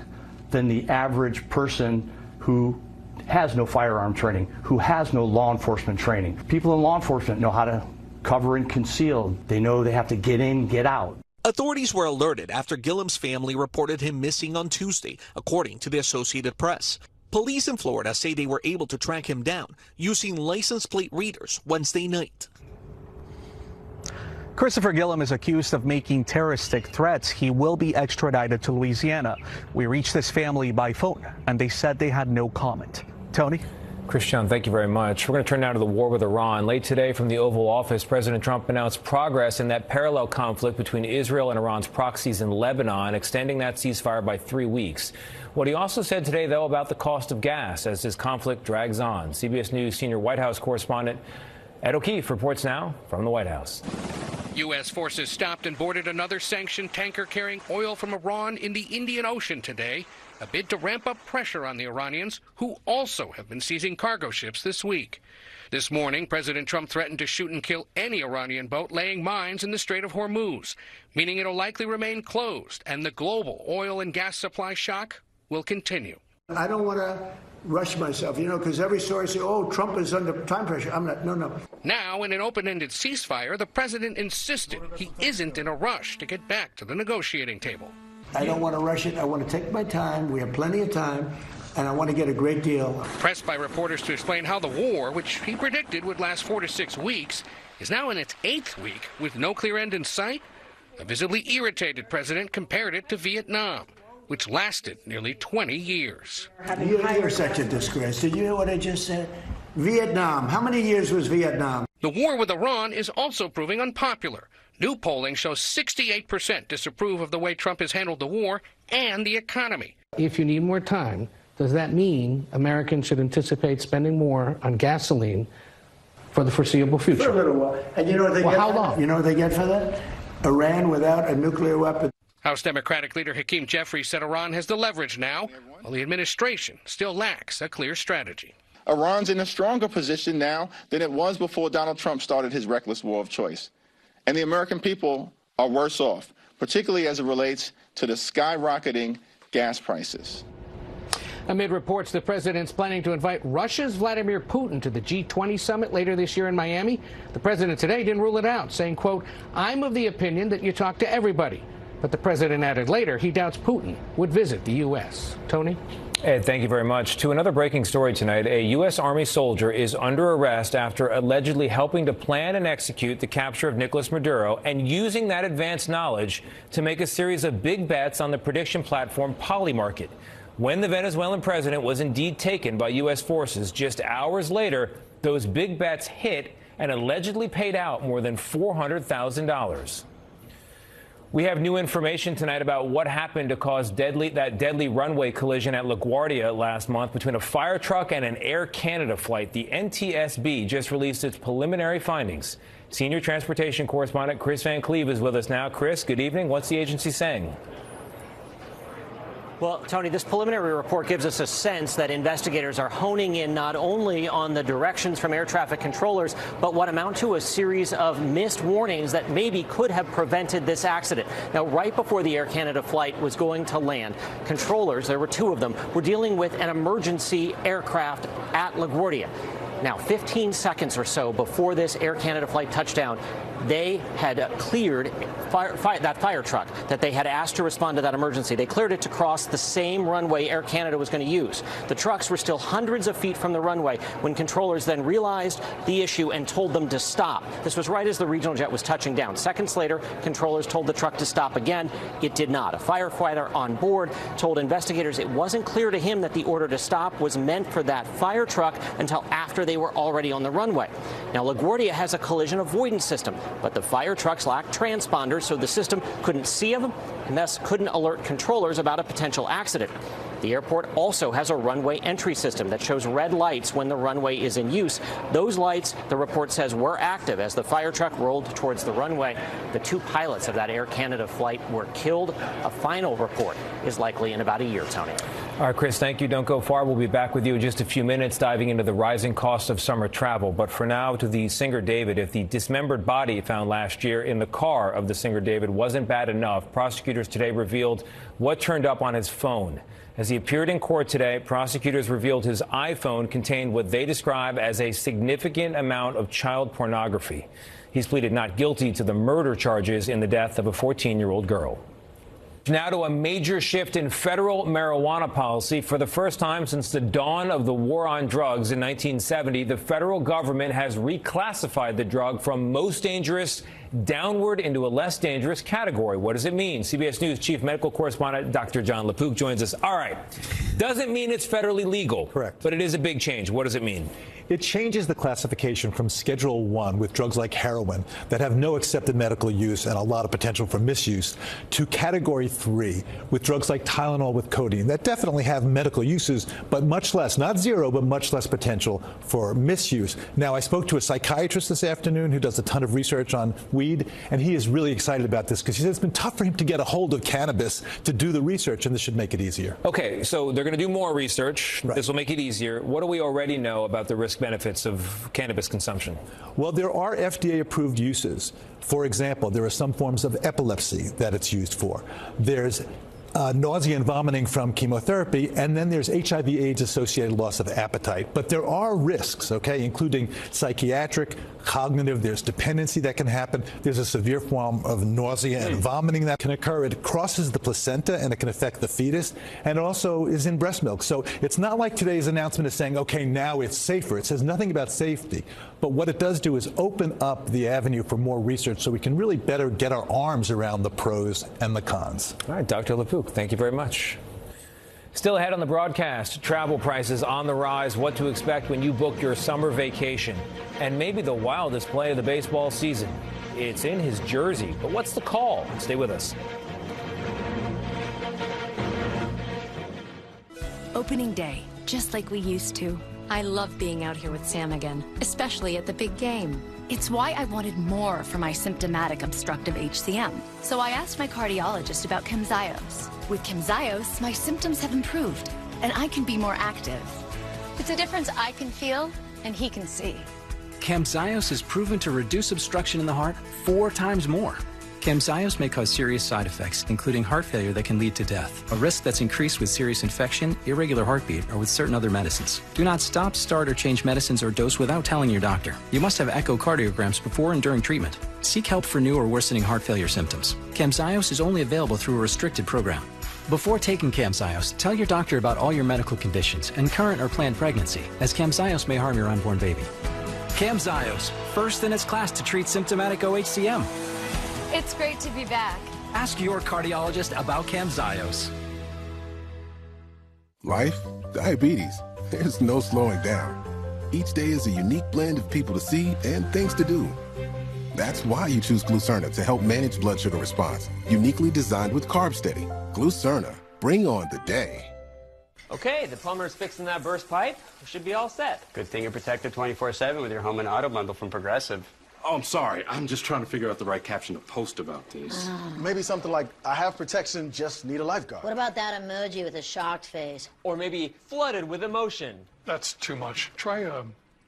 than the average person who has no firearm training, who has no law enforcement training. People in law enforcement know how to cover and conceal. They know they have to get in, get out. Authorities were alerted after Gillum's family reported him missing on Tuesday, according to the Associated Press. Police in Florida say they were able to track him down using license plate readers Wednesday night. Christopher Gillum is accused of making terroristic threats. He will be extradited to Louisiana. We reached his family by phone, and they said they had no comment. Tony? Christian, thank you very much. We're going to turn now to the war with Iran. Late today from the Oval Office, President Trump announced progress in that parallel conflict between Israel and Iran's proxies in Lebanon, extending that ceasefire by 3 weeks. What he also said today, though, about the cost of gas as this conflict drags on. CBS News senior White House correspondent Ed O'Keefe reports now from the White House. U.S. forces stopped and boarded another sanctioned tanker carrying oil from Iran in the Indian Ocean today, a bid to ramp up pressure on the Iranians, who also have been seizing cargo ships this week. This morning, President Trump threatened to shoot and kill any Iranian boat laying mines in the Strait of Hormuz, meaning it'll likely remain closed, and the global oil and gas supply shock will continue. I don't want to rush myself, because every story says, oh, Trump is under time pressure. I'm not, no. Now, in an open-ended ceasefire, the president insisted he isn't in a rush to get back to the negotiating table. I don't want to rush it. I want to take my time. We have plenty of time, and I want to get a great deal. Pressed by reporters to explain how the war, which he predicted would last 4 to 6 weeks, is now in its 8th week with no clear end in sight, a visibly irritated president compared it to Vietnam, which lasted nearly 20 years. You're such a disgrace. Did you hear what I just said? Vietnam. How many years was Vietnam? The war with Iran is also proving unpopular. New polling shows 68% disapprove of the way Trump has handled the war and the economy. If you need more time, does that mean Americans should anticipate spending more on gasoline for the foreseeable future? For a little while. And you know what they get? How long? You know what they get for that? Iran without a nuclear weapon. House Democratic leader Hakeem Jeffries said Iran has the leverage now, while the administration still lacks a clear strategy. Iran's in a stronger position now than it was before Donald Trump started his reckless war of choice. And the American people are worse off, particularly as it relates to the skyrocketing gas prices. Amid reports the president's planning to invite Russia's Vladimir Putin to the G20 summit later this year in Miami, the president today didn't rule it out, saying, quote, I'm of the opinion that you talk to everybody. But the president added later he doubts Putin would visit the U.S. Tony? Ed, thank you very much. To another breaking story tonight, a U.S. Army soldier is under arrest after allegedly helping to plan and execute the capture of Nicolas Maduro and using that advanced knowledge to make a series of big bets on the prediction platform Polymarket. When the Venezuelan president was indeed taken by U.S. forces, just hours later, those big bets hit and allegedly paid out more than $400,000. We have new information tonight about what happened to cause that deadly runway collision at LaGuardia last month between a fire truck and an Air Canada flight. The NTSB just released its preliminary findings. Senior transportation correspondent Chris Van Cleve is with us now. Chris, good evening. What's the agency saying? Well, Tony, this preliminary report gives us a sense that investigators are honing in not only on the directions from air traffic controllers, but what amount to a series of missed warnings that maybe could have prevented this accident. Now, right before the Air Canada flight was going to land, controllers, there were 2 of them, were dealing with an emergency aircraft at LaGuardia. Now, 15 seconds or so before this Air Canada flight touched down, they had cleared that fire truck that they had asked to respond to that emergency. They cleared it to cross the same runway Air Canada was going to use. The trucks were still hundreds of feet from the runway when controllers then realized the issue and told them to stop. This was right as the regional jet was touching down. Seconds later, controllers told the truck to stop again. It did not. A firefighter on board told investigators it wasn't clear to him that the order to stop was meant for that fire truck until after they were already on the runway. Now, LaGuardia has a collision avoidance system, but the fire trucks lacked transponders, so the system couldn't see them and thus couldn't alert controllers about a potential accident. The airport also has a runway entry system that shows red lights when the runway is in use. Those lights, the report says, were active as the fire truck rolled towards the runway. The 2 pilots of that Air Canada flight were killed. A final report is likely in about a year, Tony. All right, Chris, thank you. Don't go far. We'll be back with you in just a few minutes, diving into the rising cost of summer travel. But for now, to the singer David. If the dismembered body found last year in the car of the singer David wasn't bad enough, prosecutors today revealed what turned up on his phone. As he appeared in court today, prosecutors revealed his iPhone contained what they describe as a significant amount of child pornography. He's pleaded not guilty to the murder charges in the death of a 14-year-old girl. Now to a major shift in federal marijuana policy. For the first time since the dawn of the war on drugs in 1970, the federal government has reclassified the drug from most dangerous downward into a less dangerous category. What does it mean? CBS News chief medical correspondent Dr. John LaPook joins us. All right. Doesn't mean it's federally legal. Correct. But it is a big change. What does it mean? It changes the classification from Schedule 1 with drugs like heroin that have no accepted medical use and a lot of potential for misuse to Category 3 with drugs like Tylenol with codeine that definitely have medical uses, but much less, not zero, but much less potential for misuse. Now, I spoke to a psychiatrist this afternoon who does a ton of research on weed, and he is really excited about this because he says it's been tough for him to get a hold of cannabis to do the research, and this should make it easier. Okay, so they're going to do more research. Right. This will make it easier. What do we already know about the risk benefits of cannabis consumption? Well, there are FDA-approved uses. For example, there are some forms of epilepsy that it's used for. There's nausea and vomiting from chemotherapy, and then there's HIV/AIDS-associated loss of appetite. But there are risks, okay, including psychiatric, cognitive, there's dependency that can happen. There's a severe form of nausea and vomiting that can occur. It crosses the placenta, and it can affect the fetus, and it also is in breast milk. So it's not like today's announcement is saying, okay, now it's safer. It says nothing about safety. But what it does do is open up the avenue for more research so we can really better get our arms around the pros and the cons. All right, Dr. LaPook, thank you very much. Still ahead on the broadcast, travel prices on the rise, what to expect when you book your summer vacation, and maybe the wildest play of the baseball season. It's in his jersey, but what's the call? Stay with us. Opening day, just like we used to. I love being out here with Sam again, especially at the big game. It's why I wanted more for my symptomatic obstructive HCM. So I asked my cardiologist about Camzyos. With Camzyos, my symptoms have improved, and I can be more active. It's a difference I can feel and he can see. Camzyos is proven to reduce obstruction in the heart 4 times more. Camzyos may cause serious side effects, including heart failure that can lead to death, a risk that's increased with serious infection, irregular heartbeat, or with certain other medicines. Do not stop, start, or change medicines or dose without telling your doctor. You must have echocardiograms before and during treatment. Seek help for new or worsening heart failure symptoms. Camzyos is only available through a restricted program. Before taking Camzyos, tell your doctor about all your medical conditions and current or planned pregnancy, as Camzyos may harm your unborn baby. Camzyos, first in its class to treat symptomatic OHCM. It's great to be back. Ask your cardiologist about Camzyos. Life, diabetes, there's no slowing down. Each day is a unique blend of people to see and things to do. That's why you choose Glucerna to help manage blood sugar response. Uniquely designed with Carb Steady. Glucerna, bring on the day. Okay, the plumber's fixing that burst pipe. We should be all set. Good thing you're protected 24/7 with your home and auto bundle from Progressive. Oh, I'm sorry. I'm just trying to figure out the right caption to post about this. Maybe something like, I have protection, just need a lifeguard. What about that emoji with a shocked face? Or maybe flooded with emotion. That's too much. Try,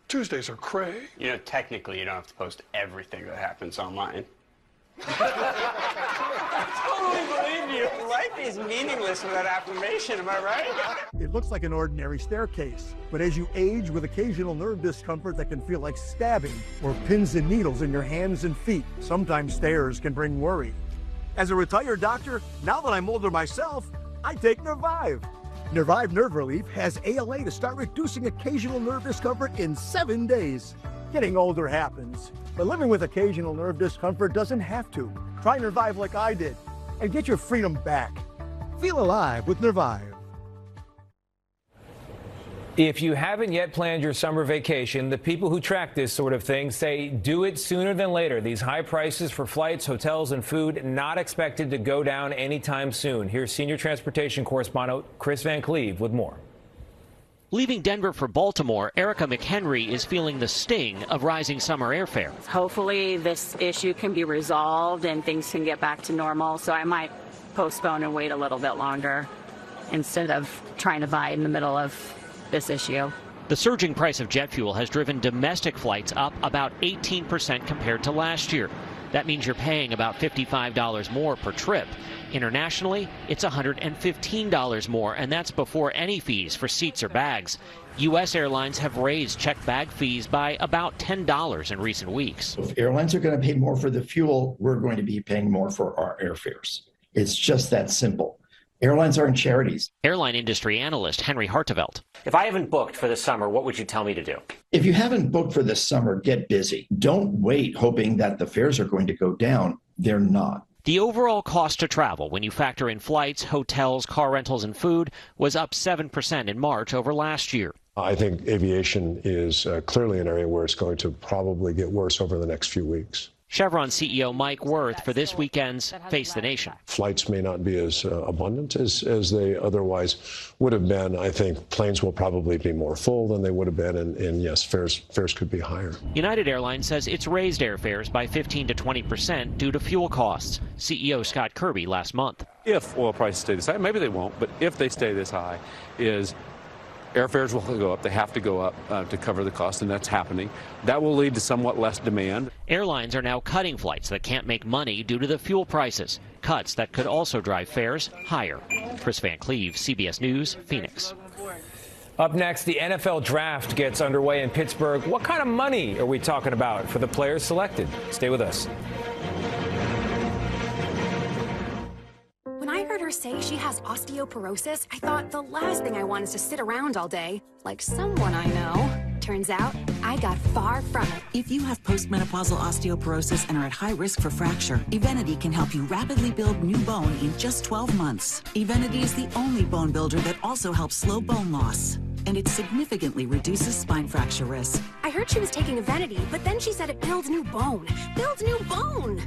Tuesdays are cray. You know, technically, you don't have to post everything that happens online. Totally believe you. Life is meaningless without affirmation, am I right? It looks like an ordinary staircase, but as you age with occasional nerve discomfort that can feel like stabbing or pins and needles in your hands and feet, sometimes stairs can bring worry. As a retired doctor, now that I'm older myself, I take Nervive. Nervive Nerve Relief has ALA to start reducing occasional nerve discomfort in 7 days. Getting older happens, but living with occasional nerve discomfort doesn't have to. Try Nervive like I did and get your freedom back. Feel alive with Nervive. If you haven't yet planned your summer vacation, the people who track this sort of thing say do it sooner than later. These high prices for flights, hotels, and food not expected to go down anytime soon. Here's senior transportation correspondent Chris Van Cleve with more. Leaving Denver for Baltimore, Erica McHenry is feeling the sting of rising summer airfare. Hopefully this issue can be resolved and things can get back to normal, so I might postpone and wait a little bit longer instead of trying to buy in the middle of this issue. The surging price of jet fuel has driven domestic flights up about 18% compared to last year. That means you're paying about $55 more per trip. Internationally, it's $115 more, and that's before any fees for seats or bags. U.S. airlines have raised checked bag fees by about $10 in recent weeks. If airlines are going to pay more for the fuel, we're going to be paying more for our airfares. It's just that simple. Airlines aren't charities. Airline industry analyst Henry Hartevelt. If I haven't booked for the summer, what would you tell me to do? If you haven't booked for this summer, get busy. Don't wait hoping that the fares are going to go down. They're not. The overall cost to travel, when you factor in flights, hotels, car rentals, and food, was up 7% in March over last year. I think aviation is clearly an area where it's going to probably get worse over the next few weeks. Chevron CEO Mike Wirth for this weekend's Face the Nation. Flights may not be as abundant as they otherwise would have been. I think planes will probably be more full than they would have been, and yes, fares could be higher. United Airlines says it's raised airfares by 15 to 20% due to fuel costs. CEO Scott Kirby last month. If oil prices stay this high, maybe they won't, but if they stay this high, airfares will go up. They have to go up to cover the cost, and that's happening. That will lead to somewhat less demand. Airlines are now cutting flights that can't make money due to the fuel prices, cuts that could also drive fares higher. Chris Van Cleve, CBS News, Phoenix. Up next, the NFL draft gets underway in Pittsburgh. What kind of money are we talking about for the players selected? Stay with us. When I heard her say she has osteoporosis, I thought the last thing I want is to sit around all day, like someone I know. Turns out, I got far from it. If you have postmenopausal osteoporosis and are at high risk for fracture, Evenity can help you rapidly build new bone in just 12 months. Evenity is the only bone builder that also helps slow bone loss, and it significantly reduces spine fracture risk. I heard she was taking Evenity, but then she said it builds new bone. Builds new bone!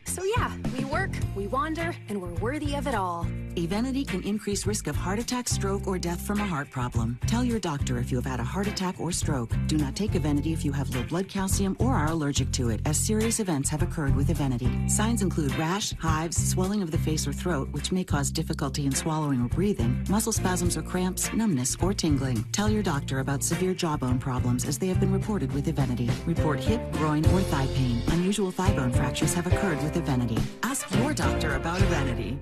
So yeah, we work, we wander, and we're worthy of it all. Evenity can increase risk of heart attack, stroke, or death from a heart problem. Tell your doctor if you have had a heart attack or stroke. Do not take Evenity if you have low blood calcium or are allergic to it, as serious events have occurred with Evenity. Signs include rash, hives, swelling of the face or throat, which may cause difficulty in swallowing or breathing, muscle spasms or cramps, numbness, or tingling. Tell your doctor about severe jawbone problems, as they have been reported with Evenity. Report hip, groin, or thigh pain. Unusual thigh bone fractures have occurred with Evenity. Ask your doctor about Evenity.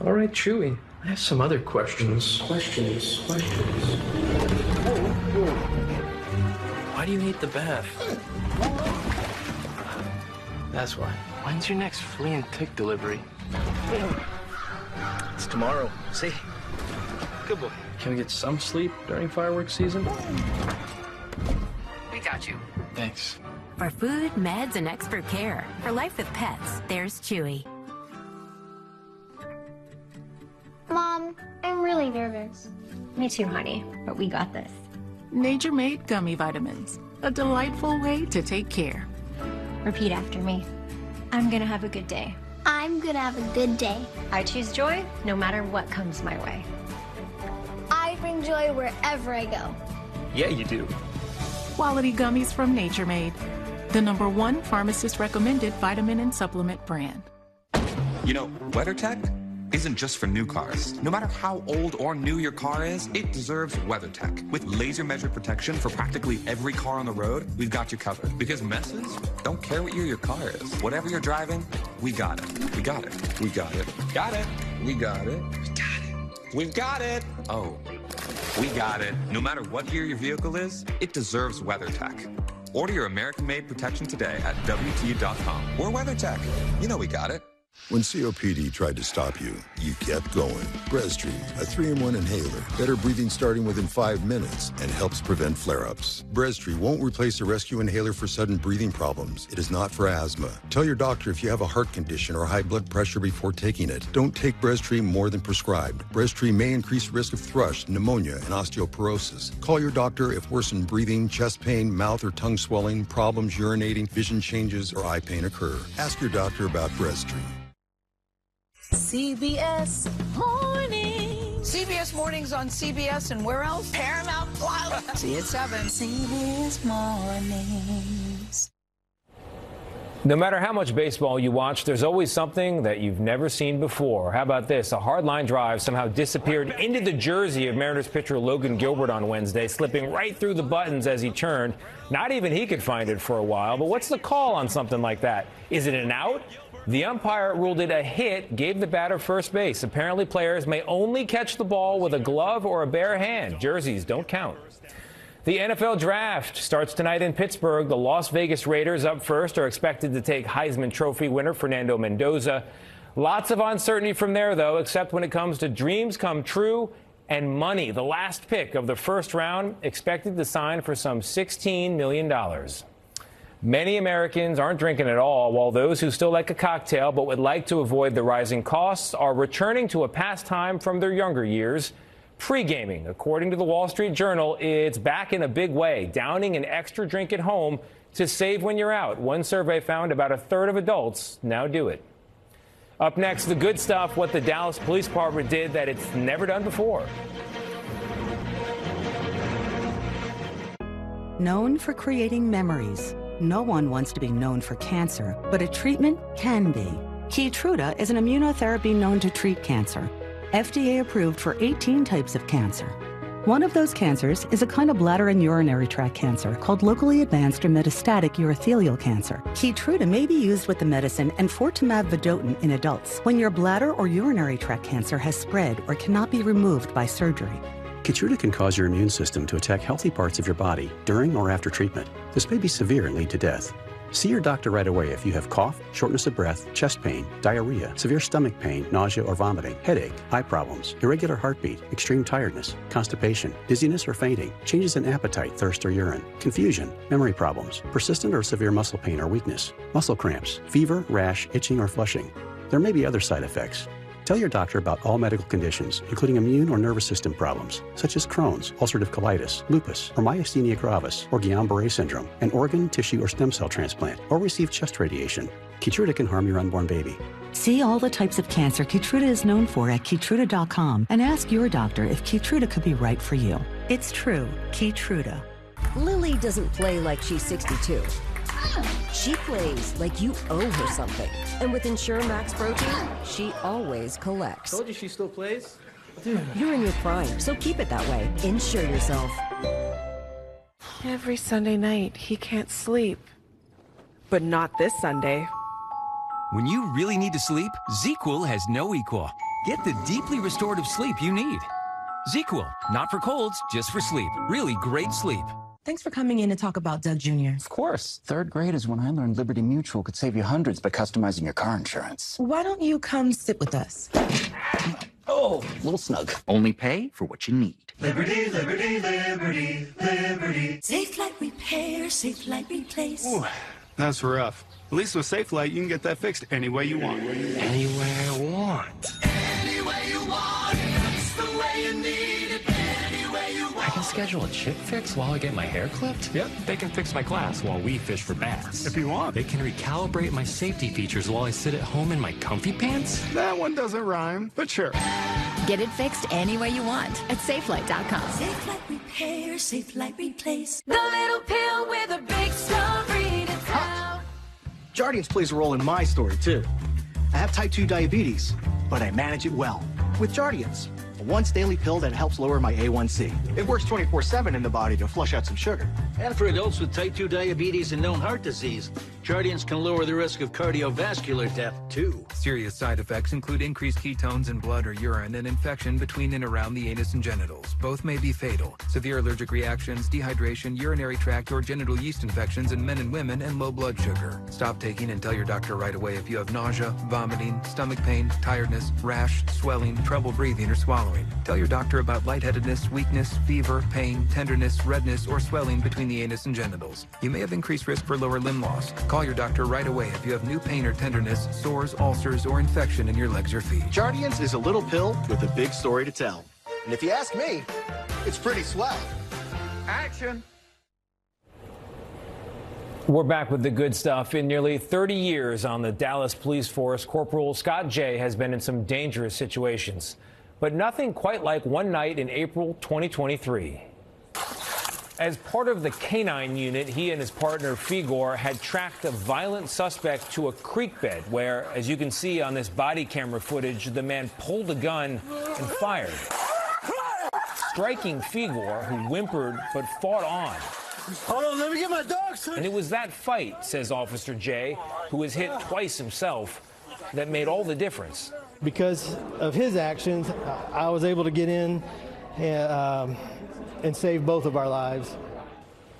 All right, Chewy. I have some other questions. Why do you hate the bath? That's why. When's your next flea and tick delivery? It's tomorrow. See? Good boy. Can we get some sleep during fireworks season? We got you. Thanks. For food, meds, and expert care. For life with pets, there's Chewy. Mom, I'm really nervous. Me too, honey, but we got this. Nature Made Gummy Vitamins. A delightful way to take care. Repeat after me. I'm gonna have a good day. I'm gonna have a good day. I choose joy no matter what comes my way. I bring joy wherever I go. Yeah, you do. Quality gummies from Nature Made. The #1 pharmacist recommended vitamin and supplement brand. You know, WeatherTech, isn't just for new cars. No matter how old or new your car is, it deserves WeatherTech. With laser-measured protection for practically every car on the road, we've got you covered. Because messes don't care what year your car is. Whatever you're driving, we got it. We got it. We got it. Got it. We got it. We got it. We've got it. Oh, we got it. No matter what year your vehicle is, it deserves WeatherTech. Order your American-made protection today at WT.com. We're WeatherTech. You know we got it. When COPD tried to stop you, you kept going. Breztri, a 3-in-1 inhaler. Better breathing starting within 5 minutes and helps prevent flare-ups. Breztri won't replace a rescue inhaler for sudden breathing problems. It is not for asthma. Tell your doctor if you have a heart condition or high blood pressure before taking it. Don't take Breztri more than prescribed. Breztri may increase risk of thrush, pneumonia, and osteoporosis. Call your doctor if worsened breathing, chest pain, mouth or tongue swelling, problems urinating, vision changes, or eye pain occur. Ask your doctor about Breztri. CBS Mornings. CBS Mornings on CBS and where else? Paramount Plus. See you at 7. CBS Mornings. No matter how much baseball you watch, there's always something that you've never seen before. How about this? A hard-line drive somehow disappeared into the jersey of Mariners pitcher Logan Gilbert on Wednesday, slipping right through the buttons as he turned. Not even he could find it for a while. But what's the call on something like that? Is it an out? The umpire ruled it a hit, gave the batter first base. Apparently, players may only catch the ball with a glove or a bare hand. Jerseys don't count. The NFL Draft starts tonight in Pittsburgh. The Las Vegas Raiders, up first, are expected to take Heisman Trophy winner Fernando Mendoza. Lots of uncertainty from there, though, except when it comes to dreams come true and money. The last pick of the first round expected to sign for some $16 million. Many Americans aren't drinking at all, while those who still like a cocktail but would like to avoid the rising costs are returning to a pastime from their younger years, pre-gaming. According to the Wall Street Journal, it's back in a big way, downing an extra drink at home to save when you're out. One survey found about a third of adults now do it. Up next, the good stuff, what the Dallas Police Department did that it's never done before. Known for creating memories. No one wants to be known for cancer, but a treatment can be. Keytruda is an immunotherapy known to treat cancer. FDA approved for 18 types of cancer. One of those cancers is a kind of bladder and urinary tract cancer called locally advanced or metastatic urothelial cancer. Keytruda may be used with the medicine enfortumab vedotin in adults when your bladder or urinary tract cancer has spread or cannot be removed by surgery. Keytruda can cause your immune system to attack healthy parts of your body during or after treatment. This may be severe and lead to death. See your doctor right away if you have cough, shortness of breath, chest pain, diarrhea, severe stomach pain, nausea or vomiting, headache, eye problems, irregular heartbeat, extreme tiredness, constipation, dizziness or fainting, changes in appetite, thirst or urine, confusion, memory problems, persistent or severe muscle pain or weakness, muscle cramps, fever, rash, itching or flushing. There may be other side effects. Tell your doctor about all medical conditions, including immune or nervous system problems, such as Crohn's, ulcerative colitis, lupus, or myasthenia gravis, or Guillain-Barré syndrome, an organ, tissue, or stem cell transplant, or receive chest radiation. Keytruda can harm your unborn baby. See all the types of cancer Keytruda is known for at Keytruda.com and ask your doctor if Keytruda could be right for you. It's true, Keytruda. Lily doesn't play like she's 62. She plays like you owe her something. And with Ensure Max Protein, she always collects. Told you she still plays? You're in your prime, so keep it that way. Insure yourself. Every Sunday night, he can't sleep. But not this Sunday. When you really need to sleep, ZzzQuil has no equal. Get the deeply restorative sleep you need. ZzzQuil, not for colds, just for sleep. Really great sleep. Thanks for coming in to talk about Doug Jr. Of course. Third grade is when I learned Liberty Mutual could save you hundreds by customizing your car insurance. Why don't you come sit with us? Oh, a little snug. Only pay for what you need. Liberty, liberty, liberty, liberty. Safe Light Repair, Safe Light Replace. Ooh, that's rough. At least with Safe Light, you can get that fixed any way you want. Anywhere I want. Any way you want, that's the way you need it. Any way you want. I can schedule a chip fix while I get my hair clipped? Yep. They can fix my glass while we fish for bass. If you want. They can recalibrate my safety features while I sit at home in my comfy pants? That one doesn't rhyme, but sure. Get it fixed any way you want at SafeLight.com. Safe Light Repair, Safe Light Replace. The little pill with a big story to tell. Jardiance plays a role in my story, too. I have type 2 diabetes. but I manage it well with Jardiance, a once-daily pill that helps lower my A1C. It works 24/7 in the body to flush out some sugar. And for adults with type 2 diabetes and known heart disease, Jardiance can lower the risk of cardiovascular death, too. Serious side effects include increased ketones in blood or urine and infection between and around the anus and genitals. Both may be fatal. Severe allergic reactions, dehydration, urinary tract or genital yeast infections in men and women, and low blood sugar. Stop taking and tell your doctor right away if you have nausea, vomiting, stomach pain, tiredness, rash, swelling, trouble breathing or swallowing. Tell your doctor about lightheadedness, weakness, fever, pain, tenderness, redness, or swelling between the anus and genitals. You may have increased risk for lower limb loss. Call your doctor right away if you have new pain or tenderness, sores, ulcers, or infection in your legs or feet. Jardiance is a little pill with a big story to tell. And if you ask me, it's pretty swell. Action! We're back with the good stuff. In nearly 30 years on the Dallas police force, Corporal Scott Jay has been in some dangerous situations, but nothing quite like one night in April 2023. As part of the K-9 unit, he and his partner Figor had tracked a violent suspect to a creek bed where, as you can see on this body camera footage, the man pulled a gun and fired, striking Figor, who whimpered but fought on. Hold on, let me get my dog, son. And it was that fight, says Officer Jay, who was hit twice himself, that made all the difference. Because of his actions, I was able to get in and save both of our lives.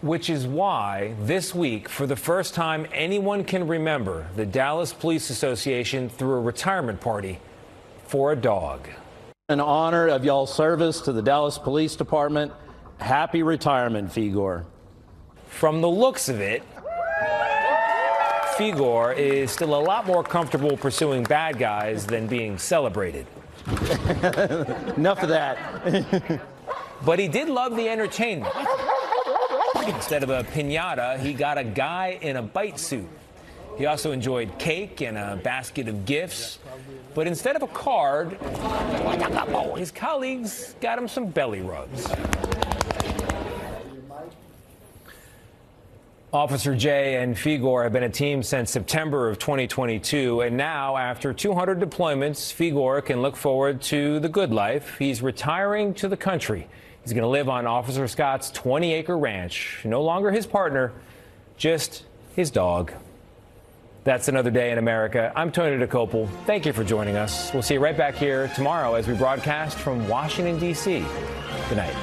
Which is why this week, for the first time anyone can remember, the Dallas Police Association threw a retirement party for a dog. In honor of y'all's service to the Dallas Police Department, happy retirement, Figor. From the looks of it, Figor is still a lot more comfortable pursuing bad guys than being celebrated. Enough of that. But he did love the entertainment. Instead of a piñata, he got a guy in a bite suit. He also enjoyed cake and a basket of gifts. But instead of a card, his colleagues got him some belly rubs. Officer Jay and Figor have been a team since September of 2022, and now, after 200 deployments, Figor can look forward to the good life. He's retiring to the country. He's going to live on Officer Scott's 20-acre ranch. No longer his partner, just his dog. That's another day in America. I'm Tony DeCopel. Thank you for joining us. We'll see you right back here tomorrow as we broadcast from Washington, D.C. Good night.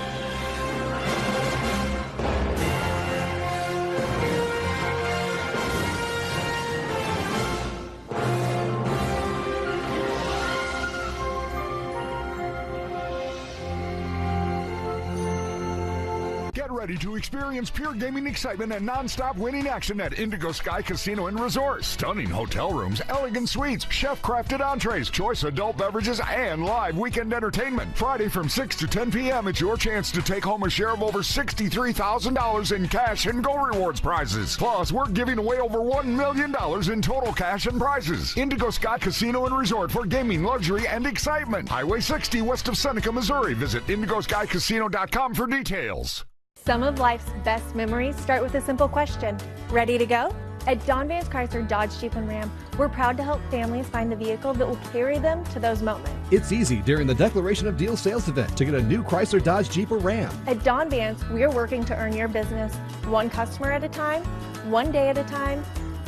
Ready to experience pure gaming excitement and non-stop winning action at Indigo Sky Casino and Resort. Stunning hotel rooms, elegant suites, chef-crafted entrees, choice adult beverages, and live weekend entertainment. Friday from 6 to 10 p.m. it's your chance to take home a share of over $63,000 in cash and Go Rewards prizes. Plus, we're giving away over $1 million in total cash and prizes. Indigo Sky Casino and Resort for gaming, luxury, and excitement. Highway 60 west of Seneca, Missouri. Visit IndigoSkyCasino.com for details. Some of life's best memories start with a simple question. Ready to go? At Don Vance Chrysler Dodge Jeep and Ram, we're proud to help families find the vehicle that will carry them to those moments. It's easy during the Declaration of Deal sales event to get a new Chrysler Dodge Jeep or Ram. At Don Vance, we are working to earn your business one customer at a time, one day at a time,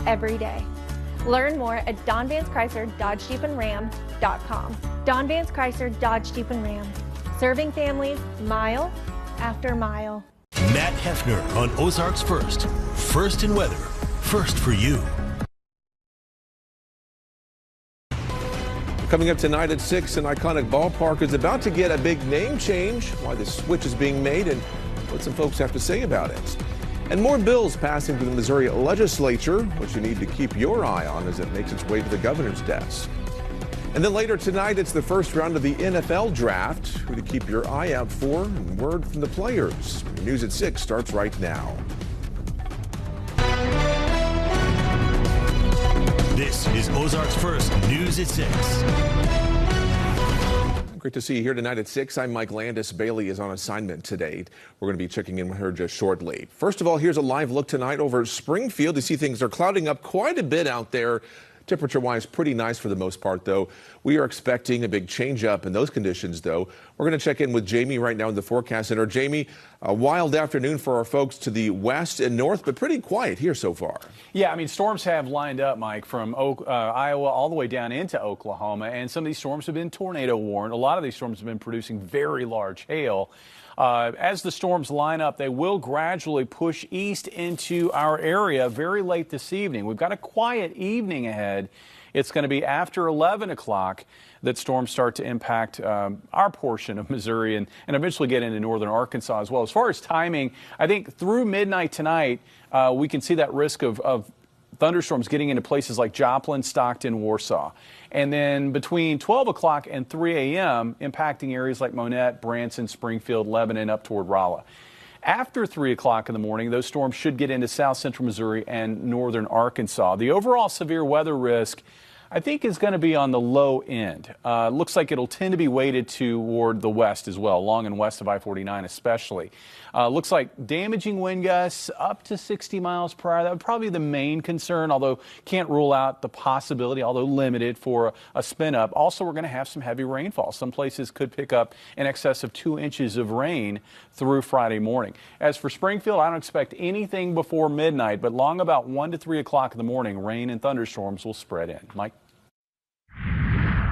every day. Learn more at Don Vance Chrysler Dodge Jeep and Ram.com. Don Vance Chrysler Dodge Jeep and Ram, serving families mile after mile. Matt Hefner on Ozarks First. First in weather. First for you. Coming up tonight at 6, an iconic ballpark is about to get a big name change. Why the switch is being made and what some folks have to say about it. And more bills passing through the Missouri legislature, which you need to keep your eye on as it makes its way to the governor's desk. And then later tonight, it's the first round of the NFL draft. Who to keep your eye out for and word from the players. News at 6 starts right now. This is Ozarks First News at 6. Great to see you here tonight at 6. I'm Mike Landis. Bailey is on assignment today. We're going to be checking in with her just shortly. First of all, here's a live look tonight over Springfield. You see things are clouding up quite a bit out there. Temperature-wise, pretty nice for the most part, though. We are expecting a big change-up in those conditions, though. We're going to check in with Jamie right now in the Forecast Center. Jamie, a wild afternoon for our folks to the west and north, but pretty quiet here so far. Yeah, I mean, storms have lined up, Mike, from Iowa all the way down into Oklahoma, and some of these storms have been tornado warned. A lot of these storms have been producing very large hail. As the storms line up, they will gradually push east into our area very late this evening. We've got a quiet evening ahead. It's going to be after 11 o'clock that storms start to impact our portion of Missouri and eventually get into northern Arkansas as well. As far as timing, I think through midnight tonight, we can see that risk of thunderstorms getting into places like Joplin, Stockton, Warsaw. And then between 12 o'clock and 3 a.m., impacting areas like Monette, Branson, Springfield, Lebanon, up toward Rolla. After 3 o'clock in the morning, those storms should get into south central Missouri and northern Arkansas. The overall severe weather risk, I think, is going to be on the low end. Looks like it'll tend to be weighted toward the west as well, along and west of I-49 especially. Looks like damaging wind gusts up to 60 miles per hour. That would probably be the main concern, although can't rule out the possibility, although limited, for a spin up. Also, we're going to have some heavy rainfall. Some places could pick up in excess of 2 inches of rain through Friday morning. As for Springfield, I don't expect anything before midnight, but long about 1 to 3 o'clock in the morning, rain and thunderstorms will spread in. Mike?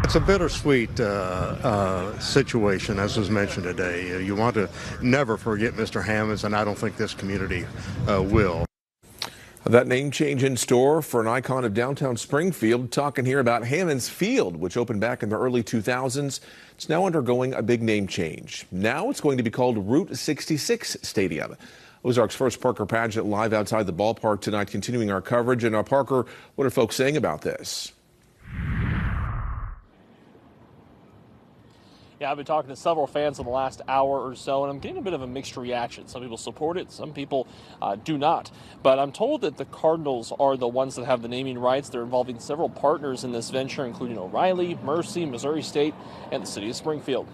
It's a bittersweet situation, as was mentioned today. You want to never forget Mr. Hammonds, and I don't think this community will. That name change in store for an icon of downtown Springfield. Talking here about Hammonds Field, which opened back in the early 2000s. It's now undergoing a big name change. Now it's going to be called Route 66 Stadium. Ozark's first Parker Pageant live outside the ballpark tonight, continuing our coverage. And Parker, what are folks saying about this? Yeah, I've been talking to several fans in the last hour or so, and I'm getting a bit of a mixed reaction. Some people support it, some people do not. But I'm told that the Cardinals are the ones that have the naming rights. They're involving several partners in this venture, including O'Reilly, Mercy, Missouri State, and the city of Springfield.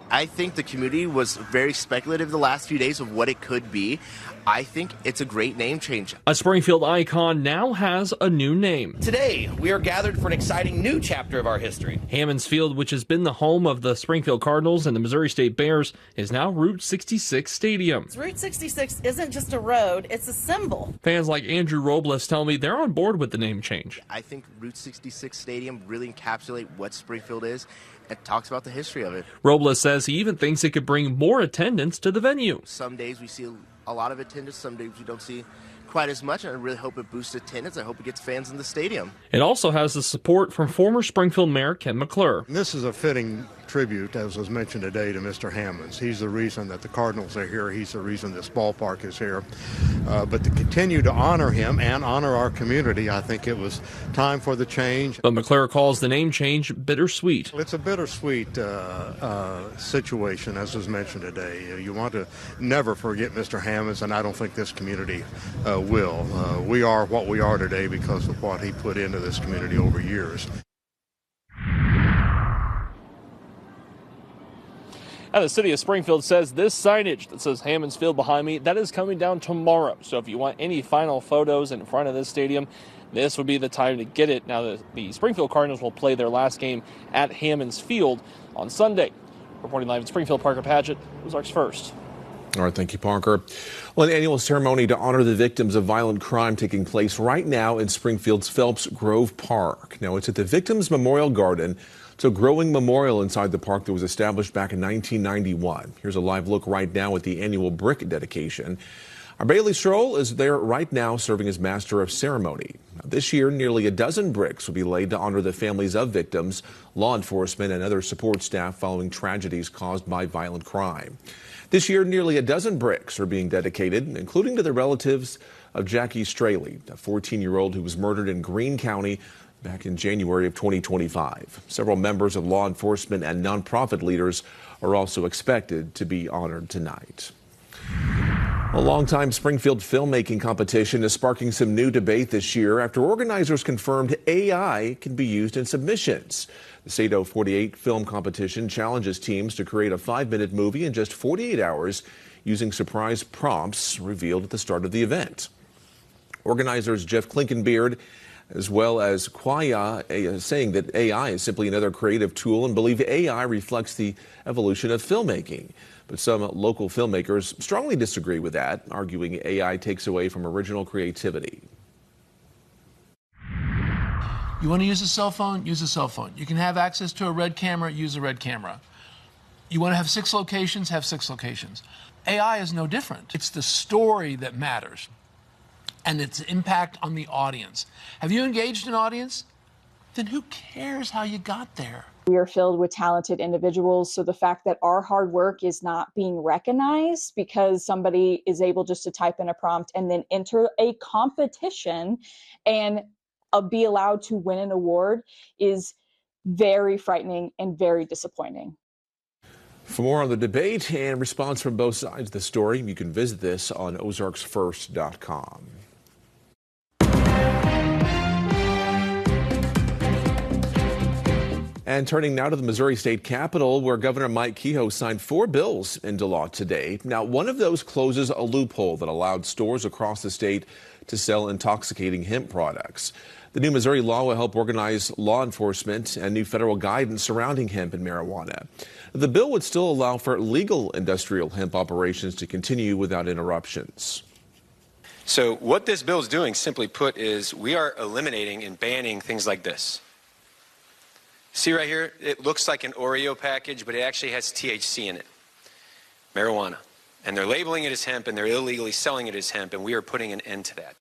I think the community was very speculative the last few days of what it could be. I think it's a great name change. A Springfield icon now has a new name. Today, we are gathered for an exciting new chapter of our history. Hammonds Field, which has been the home of the Springfield Cardinals and the Missouri State Bears, is now Route 66 Stadium. Route 66 isn't just a road, it's a symbol. Fans like Andrew Robles tell me they're on board with the name change. I think Route 66 Stadium really encapsulates what Springfield is. It talks about the history of it. Robles says he even thinks it could bring more attendance to the venue. Some days we see a lot of attendance, some days we don't see quite as much, and I really hope it boosts attendance. I hope it gets fans in the stadium. It also has the support from former Springfield Mayor Ken McClure. This is a fitting tribute, as was mentioned today, to Mr. Hammonds. He's the reason that the Cardinals are here. He's the reason this ballpark is here. But to continue to honor him and honor our community, I think it was time for the change. But McClure calls the name change bittersweet. It's a bittersweet situation, as was mentioned today. You want to never forget Mr. Hammonds, and I don't think this community will. We are what we are today because of what he put into this community over years. And the city of Springfield says this signage that says Hammonds Field behind me, that is coming down tomorrow. So if you want any final photos in front of this stadium, this would be the time to get it. Now the Springfield Cardinals will play their last game at Hammonds Field on Sunday. Reporting live in Springfield, Parker Pageant, Ozarks First. All right, thank you, Parker. Well, an annual ceremony to honor the victims of violent crime taking place right now in Springfield's Phelps Grove Park. Now, it's at the Victims Memorial Garden. It's a growing memorial inside the park that was established back in 1991. Here's a live look right now at the annual brick dedication. Our Bailey Stroll is there right now serving as master of ceremony. Now, this year, nearly a dozen bricks will be laid to honor the families of victims, law enforcement, and other support staff following tragedies caused by violent crime. This year, nearly a dozen bricks are being dedicated, including to the relatives of Jackie Straley, a 14-year-old who was murdered in Greene County back in January of 2025. Several members of law enforcement and nonprofit leaders are also expected to be honored tonight. A longtime Springfield filmmaking competition is sparking some new debate this year after organizers confirmed AI can be used in submissions. The Sado 48 film competition challenges teams to create a 5-minute movie in just 48 hours using surprise prompts revealed at the start of the event. Organizers Jeff Klinkenbeard as well as Kwaya saying that AI is simply another creative tool and believe AI reflects the evolution of filmmaking. But some local filmmakers strongly disagree with that, arguing AI takes away from original creativity. You want to use a cell phone? Use a cell phone. You can have access to a red camera? Use a red camera. You want to have 6 locations? Have 6 locations. AI is no different. It's the story that matters and its impact on the audience. Have you engaged an audience? Then who cares how you got there? We are filled with talented individuals, so the fact that our hard work is not being recognized because somebody is able just to type in a prompt and then enter a competition and be allowed to win an award is very frightening and very disappointing. For more on the debate and response from both sides of the story, you can visit this on ozarksfirst.com. And turning now to the Missouri State Capitol, where Governor Mike Kehoe signed 4 bills into law today. Now, one of those closes a loophole that allowed stores across the state to sell intoxicating hemp products. The new Missouri law will help organize law enforcement and new federal guidance surrounding hemp and marijuana. The bill would still allow for legal industrial hemp operations to continue without interruptions. So what this bill is doing, simply put, is we are eliminating and banning things like this. See right here, it looks like an Oreo package, but it actually has THC in it, marijuana. And they're labeling it as hemp, and they're illegally selling it as hemp, and we are putting an end to that.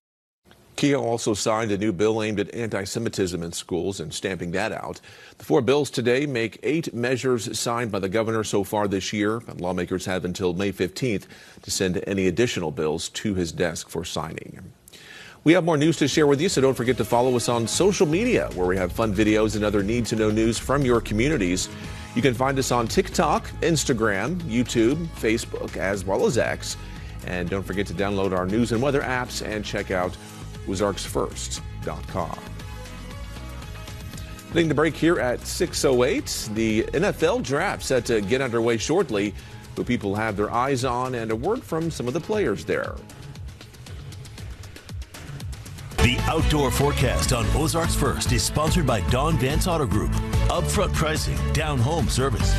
Kehoe also signed a new bill aimed at anti-Semitism in schools and stamping that out. The 4 bills today make 8 measures signed by the governor so far this year, and lawmakers have until May 15th to send any additional bills to his desk for signing. We have more news to share with you, so don't forget to follow us on social media, where we have fun videos and other need-to-know news from your communities. You can find us on TikTok, Instagram, YouTube, Facebook, as well as X. And don't forget to download our news and weather apps and check out ozarksfirst.com. Heading to break here at 6:08. The NFL draft set to get underway shortly, who people have their eyes on, and a word from some of the players there. The outdoor forecast on Ozarks First is sponsored by Don Vance Auto Group. Upfront pricing, down home service.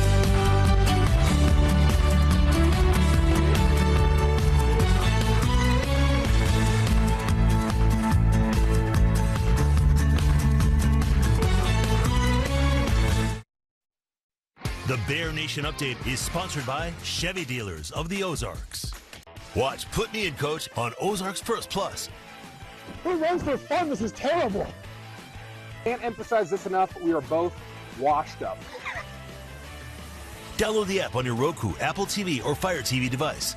The Bear Nation Update is sponsored by Chevy Dealers of the Ozarks. Watch Put Me in Coach on Ozarks First Plus. Who runs for fun? This is terrible. Can't emphasize this enough. We are both washed up. Download the app on your Roku, Apple TV, or Fire TV device.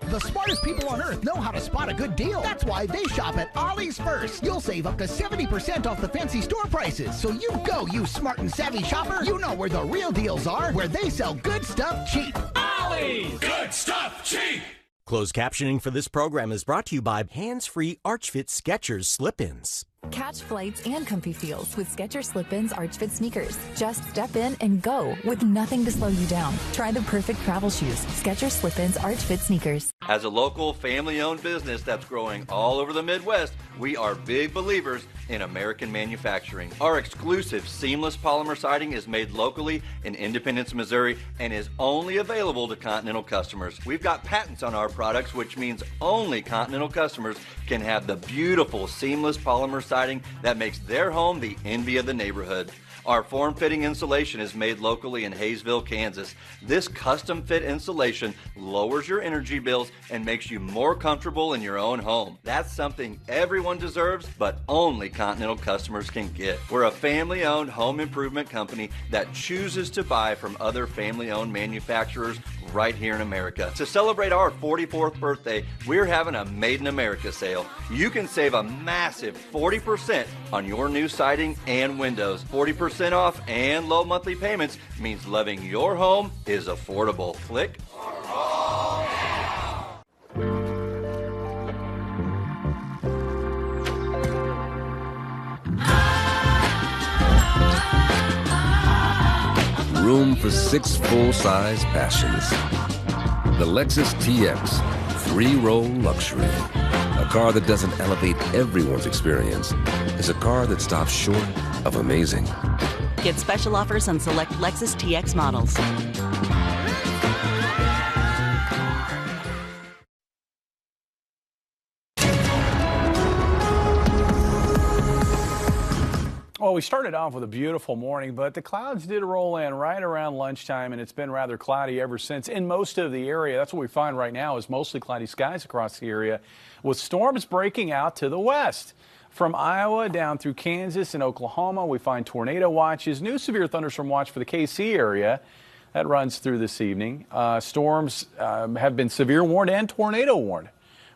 The smartest people on earth know how to spot a good deal. That's why they shop at Ollie's First. You'll save up to 70% off the fancy store prices. So you go, you smart and savvy shopper. You know where the real deals are, where they sell good stuff cheap. Ollie's! Good stuff cheap! Closed captioning for this program is brought to you by hands-free ArchFit Skechers Slip-ins. Catch flights and comfy feels with Skechers Slip-ins ArchFit sneakers. Just step in and go with nothing to slow you down. Try the perfect travel shoes. Skechers Slip-ins ArchFit sneakers. As a local family-owned business that's growing all over the Midwest, we are big believers in American manufacturing. Our exclusive seamless polymer siding is made locally in Independence, Missouri, and is only available to Continental customers. We've got patents on our products, which means only Continental customers can have the beautiful seamless polymer siding that makes their home the envy of the neighborhood. Our form-fitting insulation is made locally in Hayesville, Kansas. This custom-fit insulation lowers your energy bills and makes you more comfortable in your own home. That's something everyone deserves, but only Continental customers can get. We're a family-owned home improvement company that chooses to buy from other family-owned manufacturers right here in America. To celebrate our 44th birthday, we're having a Made in America sale. You can save a massive 40% on your new siding and windows. 40% off and low monthly payments means loving your home is affordable. Click. Room for 6 full-size passions. The Lexus TX, 3-row luxury. A A car that doesn't elevate everyone's experience is a car that stops short of amazing. Get special offers on select Lexus TX models. Well, we started off with a beautiful morning, but the clouds did roll in right around lunchtime, and it's been rather cloudy ever since in most of the area. That's what we find right now is mostly cloudy skies across the area, with storms breaking out to the west. From Iowa down through Kansas and Oklahoma, we find tornado watches, new severe thunderstorm watch for the KC area. That runs through this evening. Storms have been severe warned and tornado warned.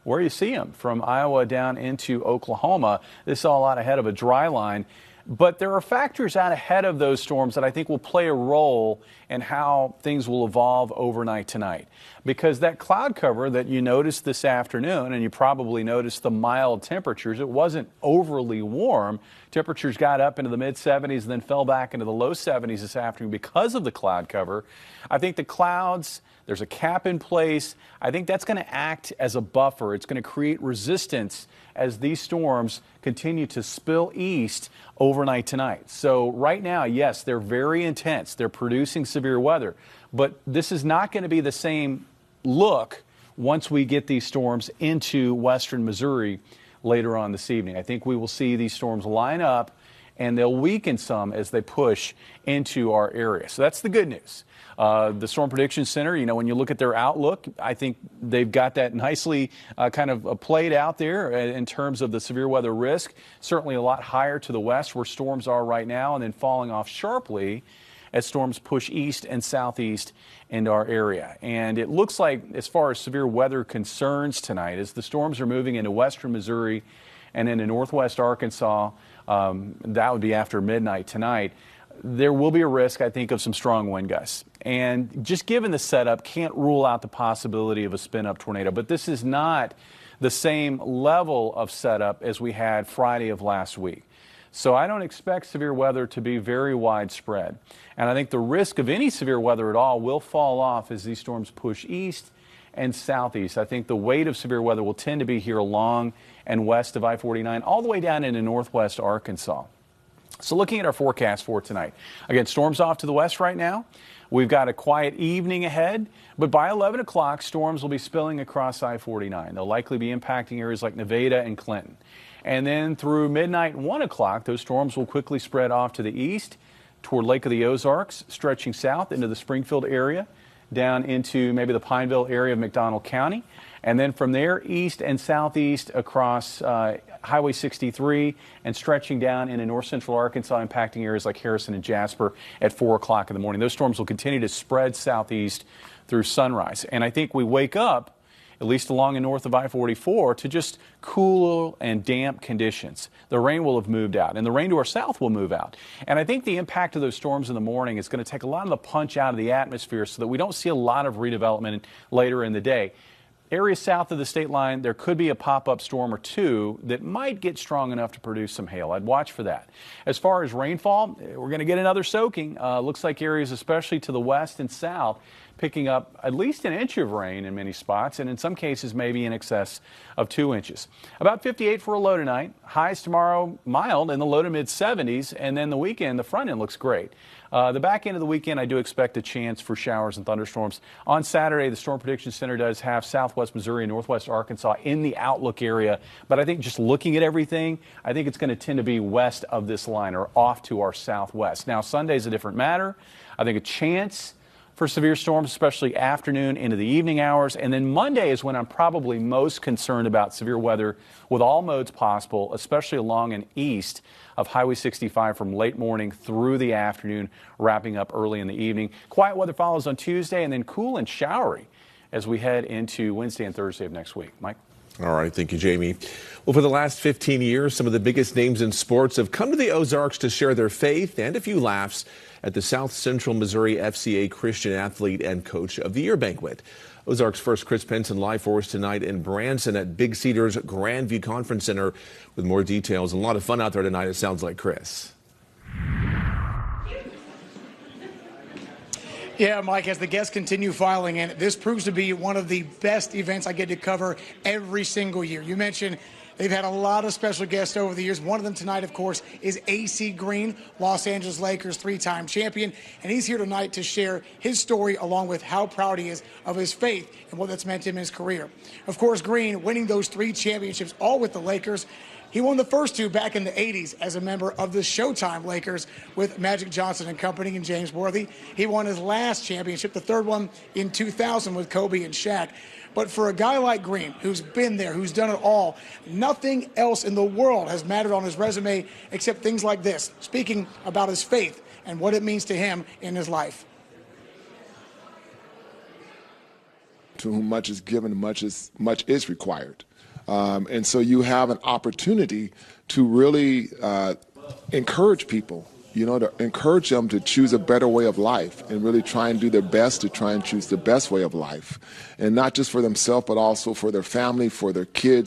Where you see them, from Iowa down into Oklahoma, this is all out ahead of a dry line. But there are factors out ahead of those storms that I think will play a role in how things will evolve overnight tonight. Because that cloud cover that you noticed this afternoon, and you probably noticed the mild temperatures, it wasn't overly warm. Temperatures got up into the mid-70s and then fell back into the low 70s this afternoon because of the cloud cover. I think the clouds, there's a cap in place. I think that's going to act as a buffer. It's going to create resistance as these storms continue to spill east overnight tonight. So right now, yes, they're very intense. They're producing severe weather. But this is not going to be the same look once we get these storms into western Missouri later on this evening. I think we will see these storms line up, and they'll weaken some as they push into our area. So that's the good news. The Storm Prediction Center, you know, when you look at their outlook, I think they've got that nicely kind of played out there in terms of the severe weather risk. Certainly a lot higher to the west where storms are right now, and then falling off sharply as storms push east and southeast into our area. And it looks like, as far as severe weather concerns tonight, as the storms are moving into western Missouri and into northwest Arkansas, that would be after midnight tonight, there will be a risk, I think, of some strong wind gusts. And just given the setup, can't rule out the possibility of a spin-up tornado. But this is not the same level of setup as we had Friday of last week. So I don't expect severe weather to be very widespread. And I think the risk of any severe weather at all will fall off as these storms push east and southeast. I think the weight of severe weather will tend to be here along and west of I-49, all the way down into northwest Arkansas. So looking at our forecast for tonight, again, storms off to the west right now. We've got a quiet evening ahead, but by 11 o'clock, storms will be spilling across I-49. They'll likely be impacting areas like Nevada and Clinton. And then through midnight, 1 o'clock, those storms will quickly spread off to the east toward Lake of the Ozarks, stretching south into the Springfield area, down into maybe the Pineville area of McDonald County. And then from there, east and southeast across Highway 63 and stretching down into north central Arkansas, impacting areas like Harrison and Jasper at 4 o'clock in the morning. Those storms will continue to spread southeast through sunrise. And I think we wake up, at least along and north of I-44, to just cool and damp conditions. The rain will have moved out, and the rain to our south will move out. And I think the impact of those storms in the morning is going to take a lot of the punch out of the atmosphere so that we don't see a lot of redevelopment later in the day. Areas south of the state line, there could be a pop-up storm or two that might get strong enough to produce some hail. I'd watch for that. As far as rainfall, we're going to get another soaking. Looks like areas especially to the west and south picking up at least an inch of rain in many spots, and in some cases maybe in excess of 2 inches. About 58 for a low tonight. Highs tomorrow mild in the low to mid 70s, and then the weekend, the front end looks great. The back end of the weekend, I do expect a chance for showers and thunderstorms. On Saturday, the Storm Prediction Center does have southwest Missouri and northwest Arkansas in the outlook area. But I think just looking at everything, I think it's going to tend to be west of this line or off to our southwest. Now, Sunday's a different matter. I think a chance for severe storms, especially afternoon into the evening hours. And then Monday is when I'm probably most concerned about severe weather with all modes possible, especially along and east of Highway 65 from late morning through the afternoon, wrapping up early in the evening. Quiet weather follows on Tuesday, and then cool and showery as we head into Wednesday and Thursday of next week. Mike? All right. Thank you, Jamie. Well, for the last 15 years, some of the biggest names in sports have come to the Ozarks to share their faith and a few laughs at the South Central Missouri FCA Christian Athlete and Coach of the Year banquet. Ozarks first Chris Penson live for us tonight in Branson at Big Cedar's Grandview Conference Center with more details. A lot of fun out there tonight, it sounds like, Chris. Yeah, Mike, as the guests continue filing in, this proves to be one of the best events I get to cover every single year. You mentioned they've had a lot of special guests over the years. One of them tonight, of course, is AC Green, Los Angeles Lakers three-time champion. And he's here tonight to share his story along with how proud he is of his faith and what that's meant to him in his career. Of course, Green winning those 3 championships, all with the Lakers. He won the first 2 back in the 80s as a member of the Showtime Lakers with Magic Johnson and company and James Worthy. He won his last championship, the 3rd one in 2000 with Kobe and Shaq. But for a guy like Green, who's been there, who's done it all, nothing else in the world has mattered on his resume except things like this, speaking about his faith and what it means to him in his life. To whom much is given, much is required. And so you have an opportunity to really encourage people, to encourage them to choose a better way of life and really try and do their best to try and choose the best way of life. And not just for themselves, but also for their family, for their kids.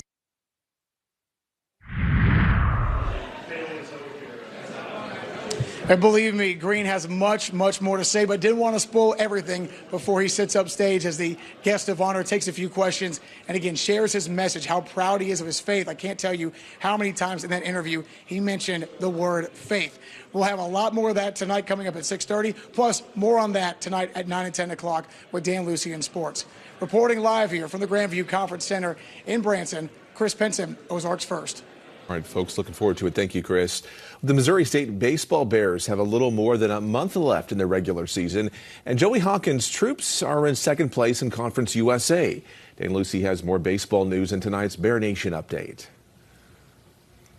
And believe me, Green has much, much more to say, but didn't want to spoil everything before he sits up stage as the guest of honor, takes a few questions, and again, shares his message, how proud he is of his faith. I can't tell you how many times in that interview he mentioned the word faith. We'll have a lot more of that tonight coming up at 6:30, plus more on that tonight at 9 and 10 o'clock with Dan Lucy in Sports. Reporting live here from the Grandview Conference Center in Branson, Chris Penson, Ozarks First. All right, folks, looking forward to it. Thank you, Chris. The Missouri State baseball Bears have a little more than a month left in their regular season, and Joey Hawkins' troops are in 2nd place in Conference USA. Dan Lucy has more baseball news in tonight's Bear Nation update.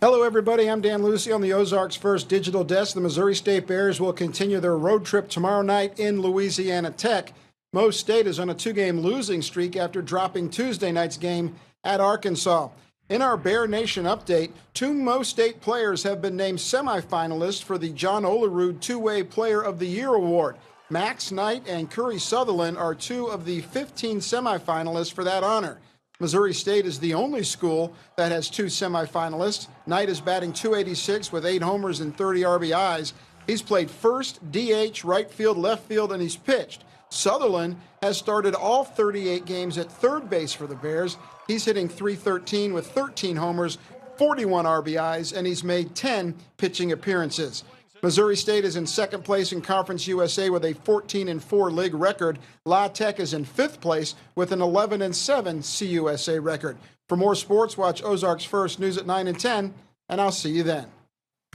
Hello, everybody. I'm Dan Lucy on the Ozarks First digital desk. The Missouri State Bears will continue their road trip tomorrow night in Louisiana Tech. Mo State is on a 2-game losing streak after dropping Tuesday night's game at Arkansas. In our Bear Nation update, 2 Mo State players have been named semifinalists for the John Olerud Two-Way Player of the Year award. Max Knight and Curry Sutherland are 2 of the 15 semifinalists for that honor. Missouri State is the only school that has 2 semifinalists. Knight is batting .286 with 8 homers and 30 RBIs. He's played first, DH, right field, left field, and he's pitched. Sutherland has started all 38 games at third base for the Bears. He's hitting .313 with 13 homers, 41 RBIs, and he's made 10 pitching appearances. Missouri State is in 2nd place in Conference USA with a 14-4 league record. La Tech is in 5th place with an 11-7 CUSA record. For more sports, watch Ozarks First News at 9 and 10, and I'll see you then.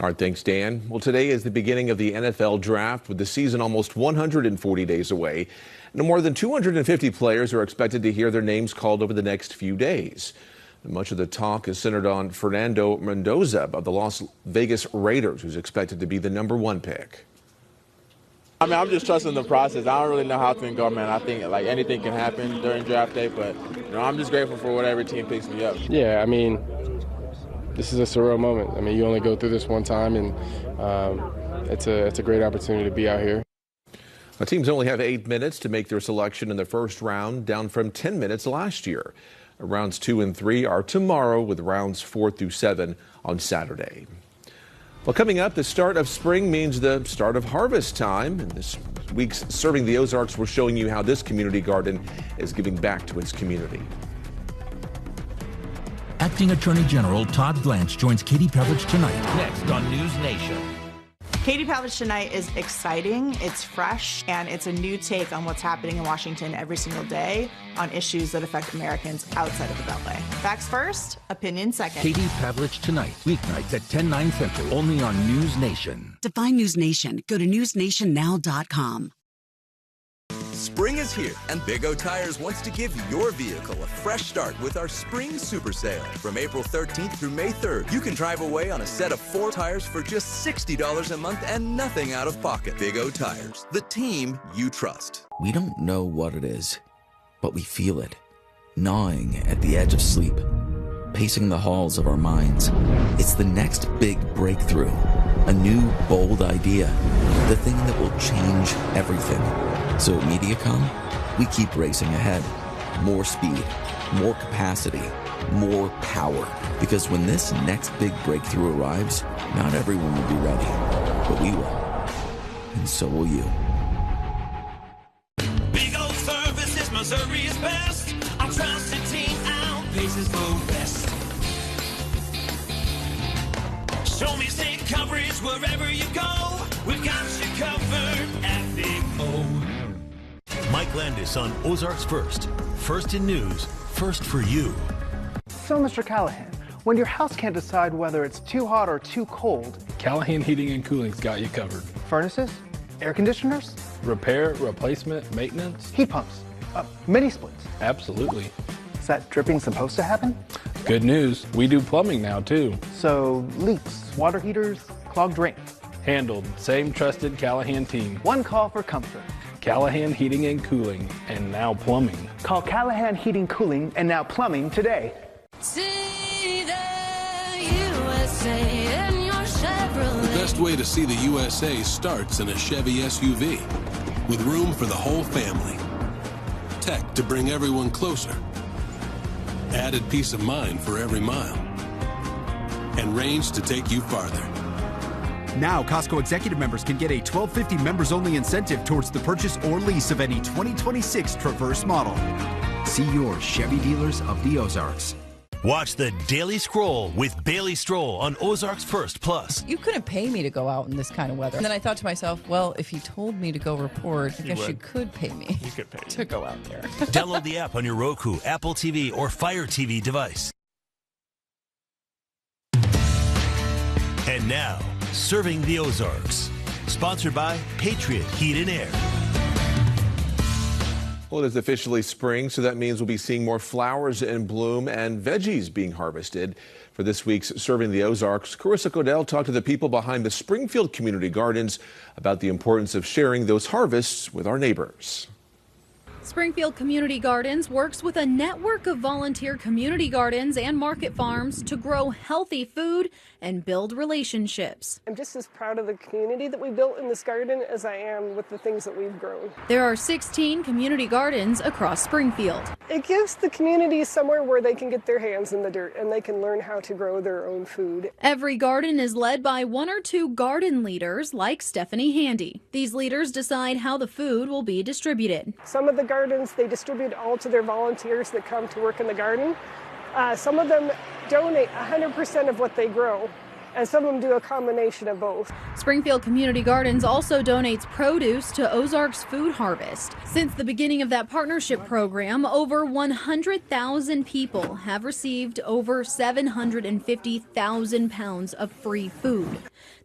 All right, thanks, Dan. Well, today is the beginning of the NFL draft, with the season almost 140 days away. And more than 250 players are expected to hear their names called over the next few days. And much of the talk is centered on Fernando Mendoza of the Las Vegas Raiders, who's expected to be the #1 pick. I'm just trusting the process. I don't really know how things go, man. I think anything can happen during draft day, but I'm just grateful for whatever team picks me up. Yeah, this is a surreal moment. You only go through this one time, and it's a great opportunity to be out here. The teams only have 8 minutes to make their selection in the first round, down from 10 minutes last year. Rounds 2 and 3 are tomorrow, with rounds 4 through 7 on Saturday. Well, coming up, the start of spring means the start of harvest time. And this week's Serving the Ozarks, we're showing you how this community garden is giving back to its community. Acting Attorney General Todd Blanche joins Katie Pavlich tonight. Next on News Nation. Katie Pavlich tonight is exciting, it's fresh, and it's a new take on what's happening in Washington every single day on issues that affect Americans outside of the Beltway. Facts first, opinion second. Katie Pavlich tonight, weeknights at 10, 9 Central, only on News Nation. To find News Nation, go to newsnationnow.com. Spring is here, and Big O Tires wants to give your vehicle a fresh start with our Spring Super Sale. From April 13th through May 3rd, you can drive away on a set of 4 tires for just $60 a month and nothing out of pocket. Big O Tires, the team you trust. We don't know what it is, but we feel it, gnawing at the edge of sleep, pacing the halls of our minds. It's the next big breakthrough, a new, bold idea, the thing that will change everything. So at MediaCom, we keep racing ahead. More speed, more capacity, more power. Because when this next big breakthrough arrives, not everyone will be ready, but we will. And so will you. Missouri is best. Our trusted team outpaces the rest. Show me state coverage wherever you go. We've got you covered at Big O. Mike Landis on Ozarks First. First in news, first for you. So, Mr. Callahan, when your house can't decide whether it's too hot or too cold, Callahan Heating and Cooling's got you covered. Furnaces? Air conditioners? Repair, replacement, maintenance. Heat pumps? Mini splits? Absolutely. Is that dripping supposed to happen? Good news, we do plumbing now too. So, leaks, water heaters, clogged drains. Handled, same trusted Callahan team. One call for comfort. Callahan Heating and Cooling, and now plumbing. Call Callahan Heating, Cooling, and now plumbing today. See the USA in your Chevrolet. The best way to see the USA starts in a Chevy SUV with room for the whole family. Tech to bring everyone closer. Added peace of mind for every mile. And range to take you farther. Now, Costco executive members can get a $12.50 members-only incentive towards the purchase or lease of any 2026 Traverse model. See your Chevy dealers of the Ozarks. Watch the Daily Scroll with Bailey Stroll on Ozarks First Plus. You couldn't pay me to go out in this kind of weather. And then I thought to myself, well, if you told me to go report, I guess you could pay me to go out there. Download the app on your Roku, Apple TV, or Fire TV device. And now, serving the Ozarks. Sponsored by Patriot Heat and Air. Well, it is officially spring, so that means we'll be seeing more flowers in bloom and veggies being harvested. For this week's Serving the Ozarks, Carissa Codell talked to the people behind the Springfield Community Gardens about the importance of sharing those harvests with our neighbors. Springfield Community Gardens works with a network of volunteer community gardens and market farms to grow healthy food and build relationships. I'm just as proud of the community that we built in this garden as I am with the things that we've grown. There are 16 community gardens across Springfield. It gives the community somewhere where they can get their hands in the dirt and they can learn how to grow their own food. Every garden is led by 1 or 2 garden leaders like Stephanie Handy. These leaders decide how the food will be distributed. Some of the gardens, they distribute all to their volunteers that come to work in the garden. Some of them donate 100% of what they grow, and some of them do a combination of both. Springfield Community Gardens also donates produce to Ozarks Food Harvest. Since the beginning of that partnership program, over 100,000 people have received over 750,000 pounds of free food.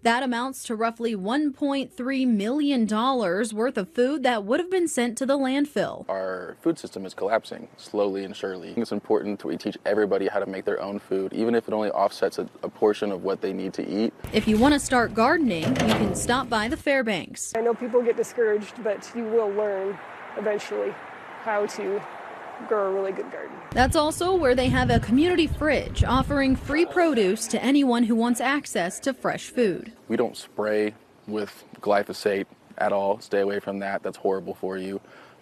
That amounts to roughly $1.3 million worth of food that would have been sent to the landfill. Our food system is collapsing slowly and surely. It's important that we teach everybody how to make their own food, even if it only offsets a portion of what they need to eat. If you want to start gardening, you can stop by the Fairbanks. I know people get discouraged, but you will learn eventually how to grow a really good garden. That's also where they have a community fridge offering free produce to anyone who wants access to fresh food. We don't spray with glyphosate at all. Stay away from that. That's horrible for you.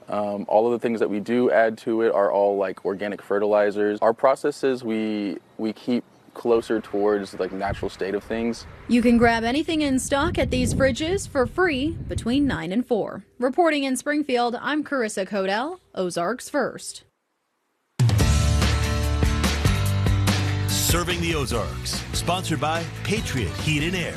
All of the things that we do add to it are all like organic fertilizers. Our processes we keep closer towards like natural state of things. You can grab anything in stock at these fridges for free between 9 and 4. Reporting in Springfield, I'm Carissa Codell, Ozarks First. Serving the Ozarks. Sponsored by Patriot Heat and Air.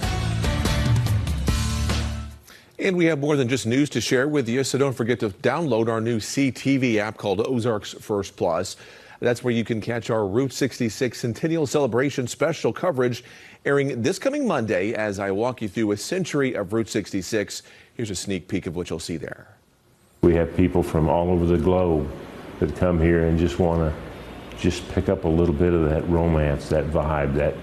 And we have more than just news to share with you, so don't forget to download our new CTV app called Ozarks First Plus. That's where you can catch our Route 66 Centennial Celebration special coverage airing this coming Monday as I walk you through a century of Route 66. Here's a sneak peek of what you'll see there. We have people from all over the globe that come here and just want to just pick up a little bit of that romance, that vibe,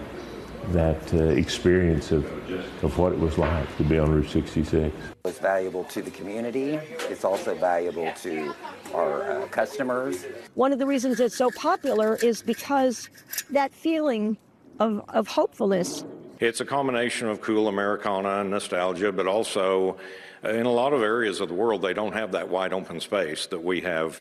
that experience of what it was like to be on Route 66. It's valuable to the community. It's also valuable to our customers. One of the reasons it's so popular is because that feeling of hopefulness. It's a combination of cool Americana and nostalgia, but also in a lot of areas of the world, they don't have that wide open space that we have.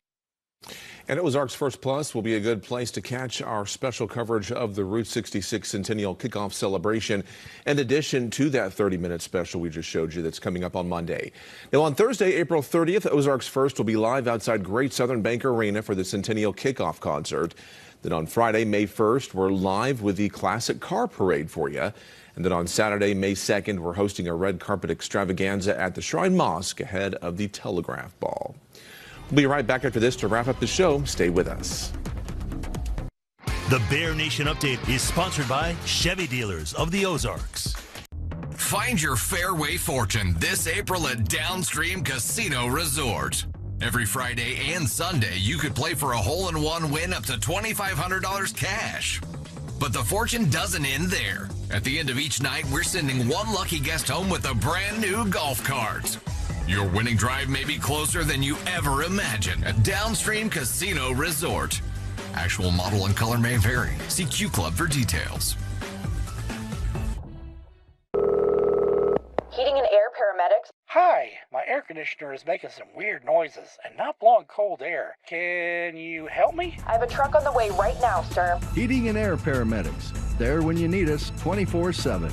And Ozarks First Plus will be a good place to catch our special coverage of the Route 66 Centennial Kickoff Celebration, in addition to that 30-minute special we just showed you that's coming up on Monday. Now, on Thursday, April 30th, Ozarks First will be live outside Great Southern Bank Arena for the Centennial Kickoff Concert. Then on Friday, May 1st, we're live with the Classic Car Parade for you. And then on Saturday, May 2nd, we're hosting a red carpet extravaganza at the Shrine Mosque ahead of the Telegraph Ball. We'll be right back after this to wrap up the show. Stay with us. The Bear Nation Update is sponsored by Chevy Dealers of the Ozarks. Find your fairway fortune this April at Downstream Casino Resort. Every Friday and Sunday, you could play for a hole-in-one win up to $2,500 cash. But the fortune doesn't end there. At the end of each night, we're sending one lucky guest home with a brand new golf cart. Your winning drive may be closer than you ever imagined at Downstream Casino Resort. Actual model and color may vary. See Q Club for details. Heating and air paramedics. Hi, my air conditioner is making some weird noises and not blowing cold air. Can you help me? I have a truck on the way right now, sir. Heating and air paramedics. There when you need us 24/7.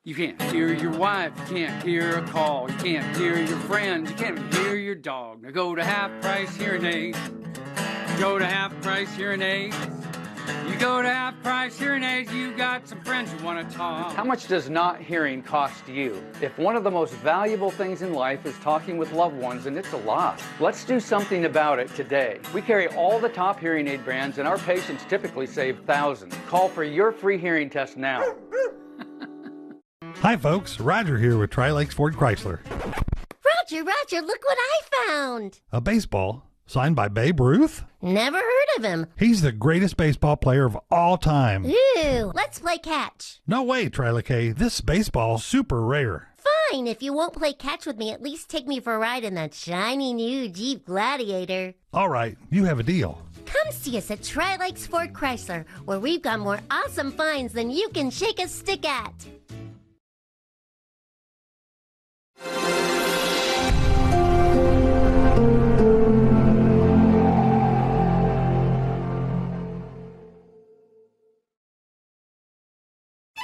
You can't hear your wife, you can't hear a call, you can't hear your friends, you can't even hear your dog. Now go to Half Price Hearing Aids. Go to Half Price Hearing Aids. You go to Half Price Hearing Aids, you got some friends you want to talk. How much does not hearing cost you? If one of the most valuable things in life is talking with loved ones, and it's a lot, let's do something about it today. We carry all the top hearing aid brands, and our patients typically save thousands. Call for your free hearing test now. Hi folks, Roger here with Tri-Lakes Ford Chrysler. Roger, look what I found. A baseball signed by Babe Ruth? Never heard of him. He's the greatest baseball player of all time. Ooh, let's play catch. No way, Tri-Lake, this baseball's super rare. Fine, if you won't play catch with me, at least take me for a ride in that shiny new Jeep Gladiator. All right, you have a deal. Come see us at Tri-Lakes Ford Chrysler, where we've got more awesome finds than you can shake a stick at.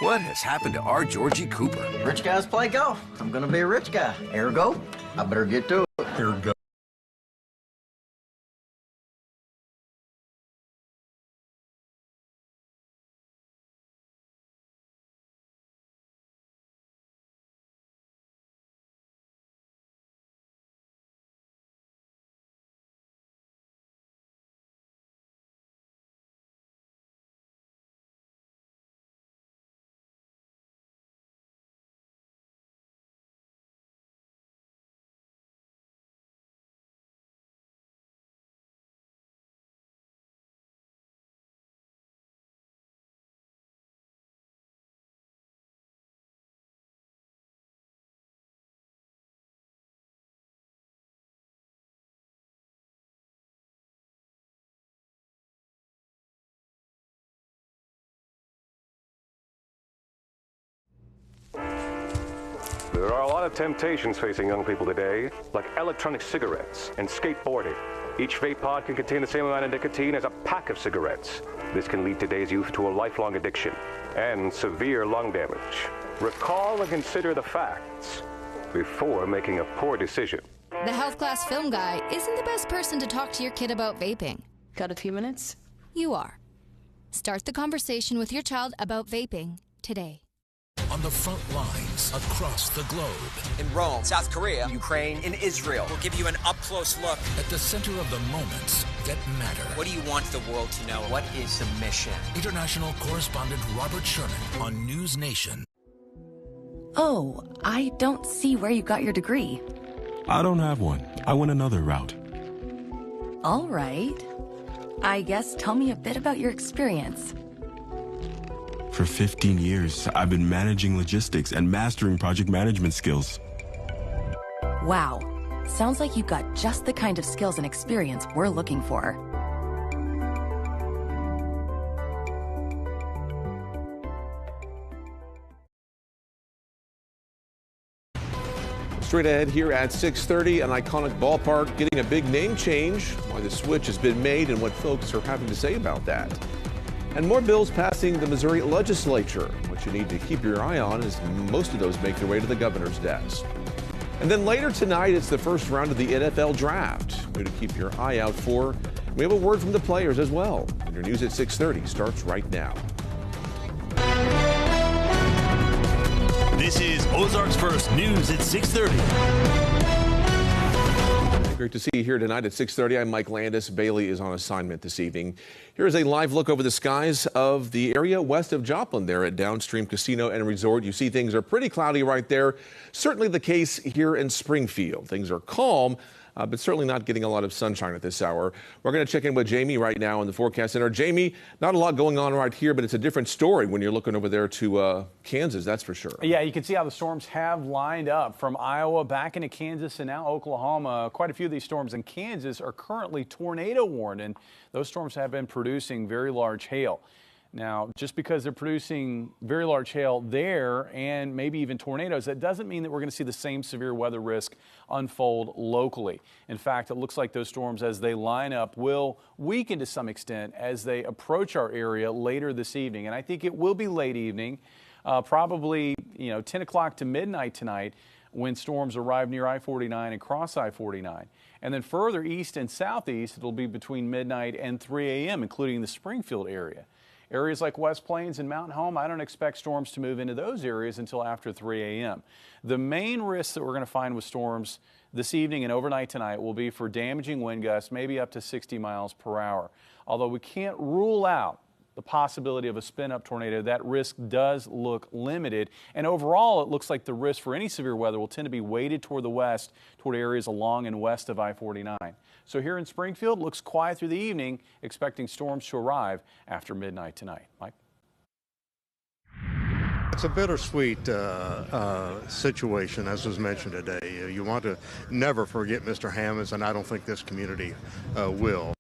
What has happened to our Georgie Cooper? Rich guys play golf. I'm gonna be a rich guy. Ergo, I better get to it. Ergo. There are a lot of temptations facing young people today, like electronic cigarettes and skateboarding. Each vape pod can contain the same amount of nicotine as a pack of cigarettes. This can lead today's youth to a lifelong addiction and severe lung damage. Recall and consider the facts before making a poor decision. The health class film guy isn't the best person to talk to your kid about vaping. Got a few minutes? You are. Start the conversation with your child about vaping today. On the front lines across the globe. In Rome, South Korea, Ukraine, and Israel. We'll give you an up-close look. At the center of the moments that matter. What do you want the world to know? What is the mission? International correspondent Robert Sherman on News Nation. Oh, I don't see where you got your degree. I don't have one. I went another route. All right. I guess tell me a bit about your experience. For 15 years, I've been managing logistics and mastering project management skills. Wow. Sounds like you've got just the kind of skills and experience we're looking for. Straight ahead here at 6:30, an iconic ballpark getting a big name change, why the switch has been made and what folks are having to say about that. And more bills passing the Missouri legislature, what you need to keep your eye on as most of those make their way to the governor's desk. And then later tonight, it's the first round of the NFL draft. Way to keep your eye out for. We have a word from the players as well. And your news at 6:30 starts right now. This is Ozarks First News at 6:30. Great to see you here tonight at 6:30. I'm Mike Landis. Bailey is on assignment this evening. Here's a live look over the skies of the area west of Joplin there at Downstream Casino and Resort. You see things are pretty cloudy right there. Certainly the case here in Springfield. Things are calm, but certainly not getting a lot of sunshine at this hour. We're going to check in with Jamie right now in the forecast center. Jamie, not a lot going on right here, but it's a different story when you're looking over there to Kansas, that's for sure. Yeah, you can see how the storms have lined up from Iowa back into Kansas and now Oklahoma. Quite a few of these storms in Kansas are currently tornado warned, and those storms have been producing very large hail. Now, just because they're producing very large hail there and maybe even tornadoes, that doesn't mean that we're going to see the same severe weather risk unfold locally. In fact, it looks like those storms, as they line up, will weaken to some extent as they approach our area later this evening. And I think it will be late evening, probably 10 o'clock to midnight tonight, when storms arrive near I-49 and cross I-49. And then further east and southeast, it'll be between midnight and 3 a.m., including the Springfield area. Areas like West Plains and Mountain Home, I don't expect storms to move into those areas until after 3 a.m. The main risk that we're going to find with storms this evening and overnight tonight will be for damaging wind gusts, maybe up to 60 miles per hour. Although we can't rule out the possibility of a spin-up tornado, that risk does look limited. And overall, it looks like the risk for any severe weather will tend to be weighted toward the west, toward areas along and west of I-49. So here in Springfield, it looks quiet through the evening, expecting storms to arrive after midnight tonight. Mike? It's a bittersweet situation, as was mentioned today. You want to never forget Mr. Hammonds, and I don't think this community will.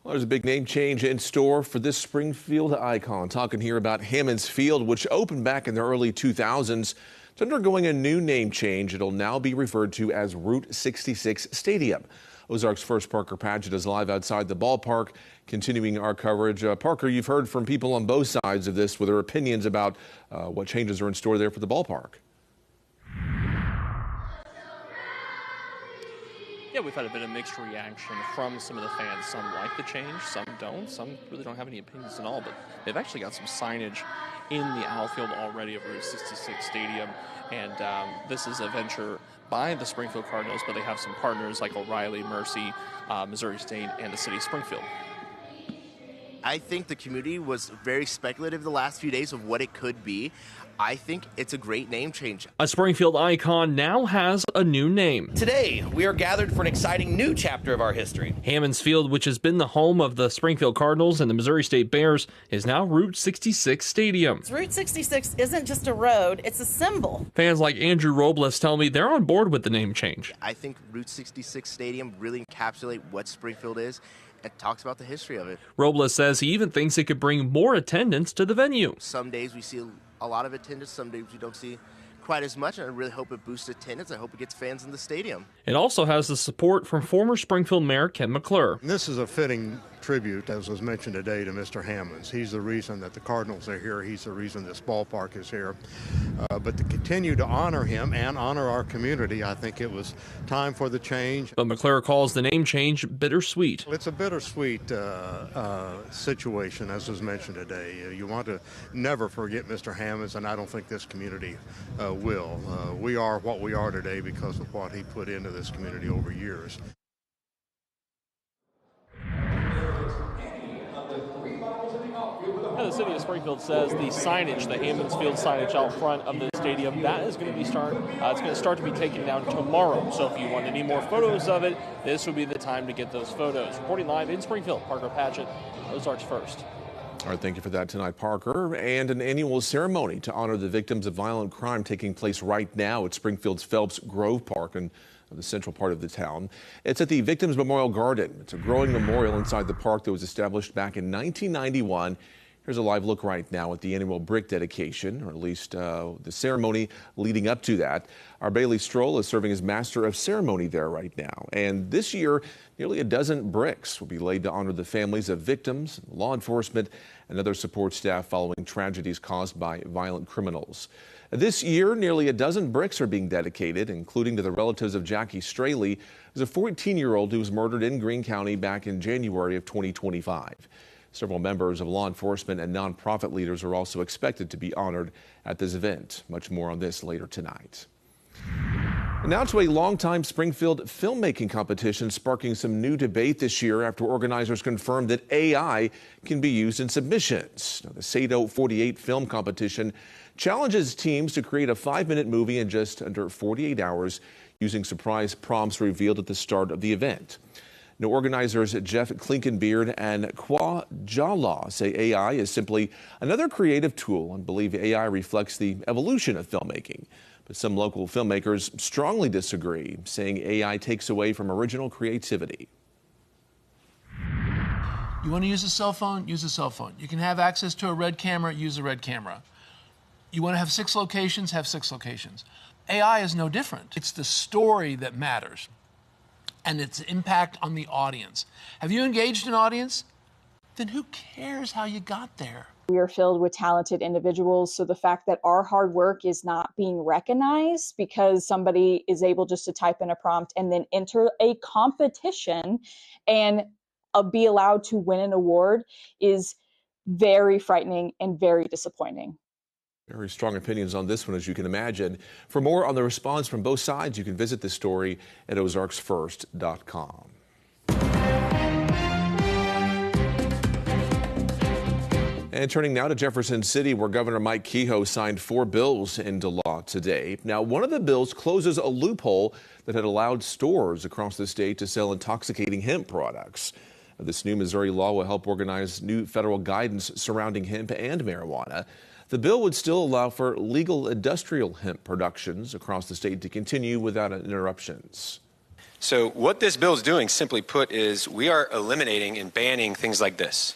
Well, there's a big name change in store for this Springfield icon. Talking here about Hammonds Field, which opened back in the early 2000s. It's undergoing a new name change. It'll now be referred to as Route 66 Stadium. Ozarks' first Parker Padgett is live outside the ballpark, continuing our coverage. Parker, you've heard from people on both sides of this with their opinions about what changes are in store there for the ballpark. Yeah, we've had a bit of mixed reaction from some of the fans. Some like the change, some don't. Some really don't have any opinions at all, but they've actually got some signage in the outfield already of Route 66 Stadium, and this is a venture by the Springfield Cardinals, but they have some partners like O'Reilly, Mercy, Missouri State, and the city of Springfield. I think the community was very speculative the last few days of what it could be. I think it's a great name change. A Springfield icon now has a new name. Today, we are gathered for an exciting new chapter of our history. Hammonds Field, which has been the home of the Springfield Cardinals and the Missouri State Bears, is now Route 66 Stadium. Route 66 isn't just a road, it's a symbol. Fans like Andrew Robles tell me they're on board with the name change. I think Route 66 Stadium really encapsulates what Springfield is. It talks about the history of it. Robles says he even thinks it could bring more attendance to the venue. Some days we see a lot of attendance, some days we don't see quite as much, and I really hope it boosts attendance. I hope it gets fans in the stadium. It also has the support from former Springfield Mayor Ken McClure. This is a fitting tribute, as was mentioned today, to Mr. Hammonds. He's the reason that the Cardinals are here. He's the reason this ballpark is here. But to continue to honor him and honor our community, I think it was time for the change. But McClure calls the name change bittersweet. It's a bittersweet situation, as was mentioned today. You want to never forget Mr. Hammonds, and I don't think this community will. We are what we are today because of what he put into this community over years. The city of Springfield says the signage, the Hammonds Field signage out front of the stadium, that is going to be it's going to start to be taken down tomorrow. So if you want any more photos of it, this would be the time to get those photos. Reporting live in Springfield, Parker Padgett, Ozarks First. All right, thank you for that tonight, Parker. And an annual ceremony to honor the victims of violent crime taking place right now at Springfield's Phelps Grove Park in the central part of the town. It's at the Victims Memorial Garden. It's a growing memorial inside the park that was established back in 1991. Here's a live look right now at the annual brick dedication, or at least the ceremony leading up to that. Our Bailey Stroll is serving as master of ceremony there right now. And this year, nearly a dozen bricks will be laid to honor the families of victims, law enforcement, and other support staff following tragedies caused by violent criminals. This year, nearly a dozen bricks are being dedicated, including to the relatives of Jackie Straley, who's a 14-year-old who was murdered in Greene County back in January of 2025. Several members of law enforcement and nonprofit leaders are also expected to be honored at this event. Much more on this later tonight. And now to a longtime Springfield filmmaking competition sparking some new debate this year after organizers confirmed that AI can be used in submissions. Now, the Sado 48 film competition challenges teams to create a 5-minute movie in just under 48 hours using surprise prompts revealed at the start of the event. Now, organizers Jeff Klinkenbeard and Kwa Jala say AI is simply another creative tool and believe AI reflects the evolution of filmmaking. But some local filmmakers strongly disagree, saying AI takes away from original creativity. You want to use a cell phone? Use a cell phone. You can have access to a red camera? Use a red camera. You want to have 6 locations? Have 6 locations. AI is no different. It's the story that matters and its impact on the audience. Have you engaged an audience? Then who cares how you got there? We are filled with talented individuals, so the fact that our hard work is not being recognized because somebody is able just to type in a prompt and then enter a competition and be allowed to win an award is very frightening and very disappointing. Very strong opinions on this one, as you can imagine. For more on the response from both sides, you can visit this story at ozarksfirst.com. And turning now to Jefferson City, where Governor Mike Kehoe signed 4 bills into law today. Now, one of the bills closes a loophole that had allowed stores across the state to sell intoxicating hemp products. This new Missouri law will help organize new federal guidance surrounding hemp and marijuana. The bill would still allow for legal industrial hemp productions across the state to continue without interruptions. So what this bill is doing, simply put, is we are eliminating and banning things like this.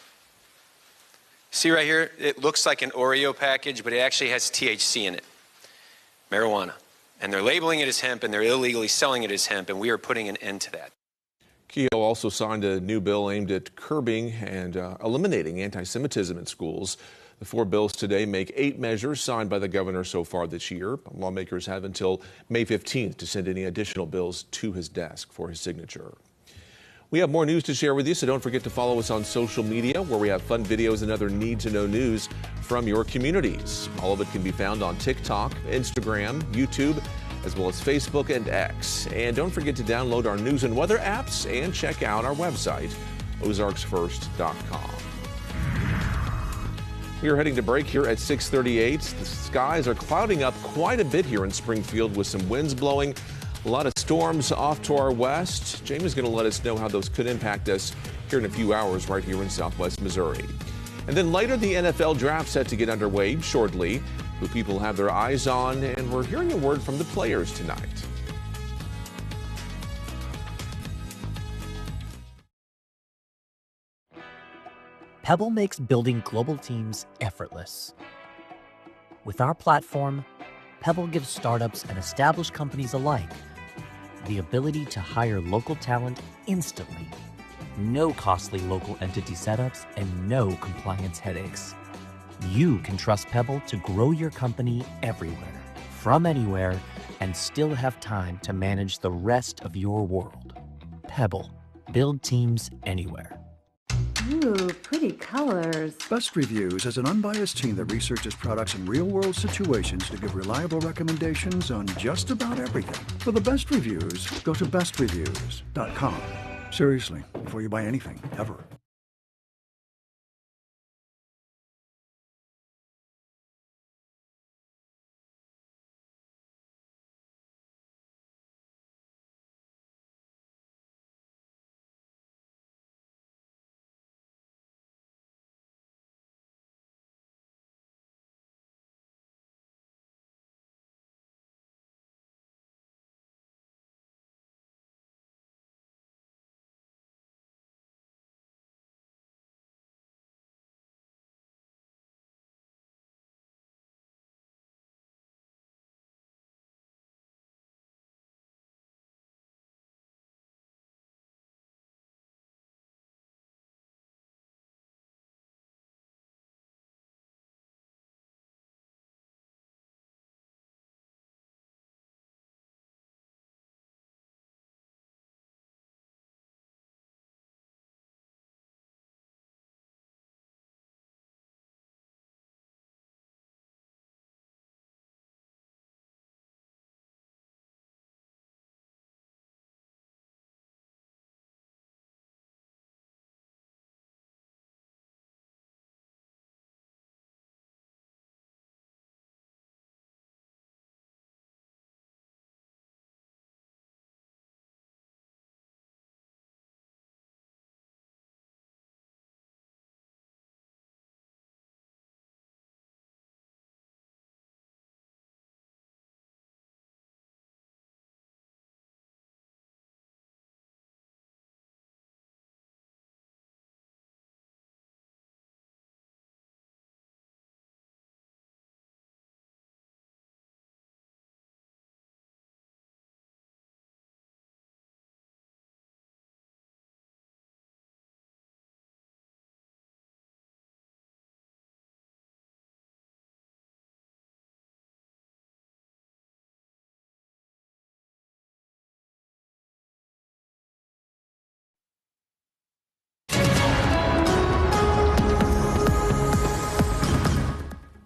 See right here, it looks like an Oreo package, but it actually has THC in it, marijuana. And they're labeling it as hemp, and they're illegally selling it as hemp, and we are putting an end to that. Kehoe also signed a new bill aimed at curbing and eliminating anti-Semitism in schools. The 4 bills today make 8 measures signed by the governor so far this year. Lawmakers have until May 15th to send any additional bills to his desk for his signature. We have more news to share with you, so don't forget to follow us on social media, where we have fun videos and other need-to-know news from your communities. All of it can be found on TikTok, Instagram, YouTube, as well as Facebook and X. And don't forget to download our news and weather apps and check out our website, ozarksfirst.com. We are heading to break here at 6:38. The skies are clouding up quite a bit here in Springfield with some winds blowing. A lot of storms off to our west. Jamie's going to let us know how those could impact us here in a few hours right here in southwest Missouri. And then later, the NFL draft set to get underway shortly. Who people have their eyes on, and we're hearing a word from the players tonight. Pebble makes building global teams effortless. With our platform, Pebble gives startups and established companies alike the ability to hire local talent instantly. No costly local entity setups and no compliance headaches. You can trust Pebble to grow your company everywhere, from anywhere, and still have time to manage the rest of your world. Pebble. Build teams anywhere. Ooh, pretty colors. Best Reviews is an unbiased team that researches products in real-world situations to give reliable recommendations on just about everything. For the best reviews, go to bestreviews.com. Seriously, before you buy anything, ever.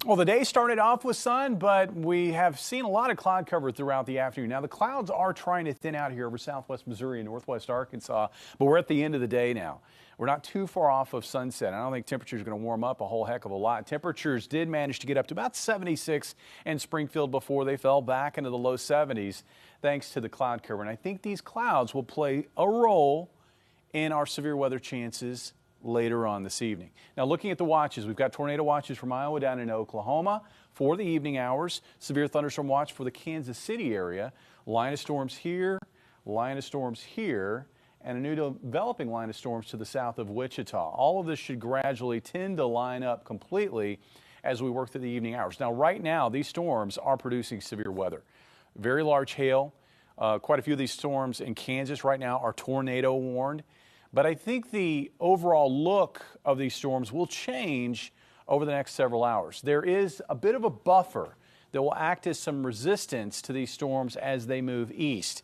Well, the day started off with sun, but we have seen a lot of cloud cover throughout the afternoon. Now, the clouds are trying to thin out here over southwest Missouri and northwest Arkansas, but we're at the end of the day now. We're not too far off of sunset. I don't think temperatures are going to warm up a whole heck of a lot. Temperatures did manage to get up to about 76 in Springfield before they fell back into the low 70s thanks to the cloud cover. And I think these clouds will play a role in our severe weather chances later on this evening. Now, looking at the watches, we've got tornado watches from Iowa down into Oklahoma for the evening hours. Severe thunderstorm watch for the Kansas City area. Line of storms here, line of storms here, and a new developing line of storms to the south of Wichita. All of this should gradually tend to line up completely as we work through the evening hours. Now, right now, these storms are producing severe weather. Very large hail. Quite a few of these storms in Kansas right now are tornado warned. But I think the overall look of these storms will change over the next several hours. There is a bit of a buffer that will act as some resistance to these storms as they move east.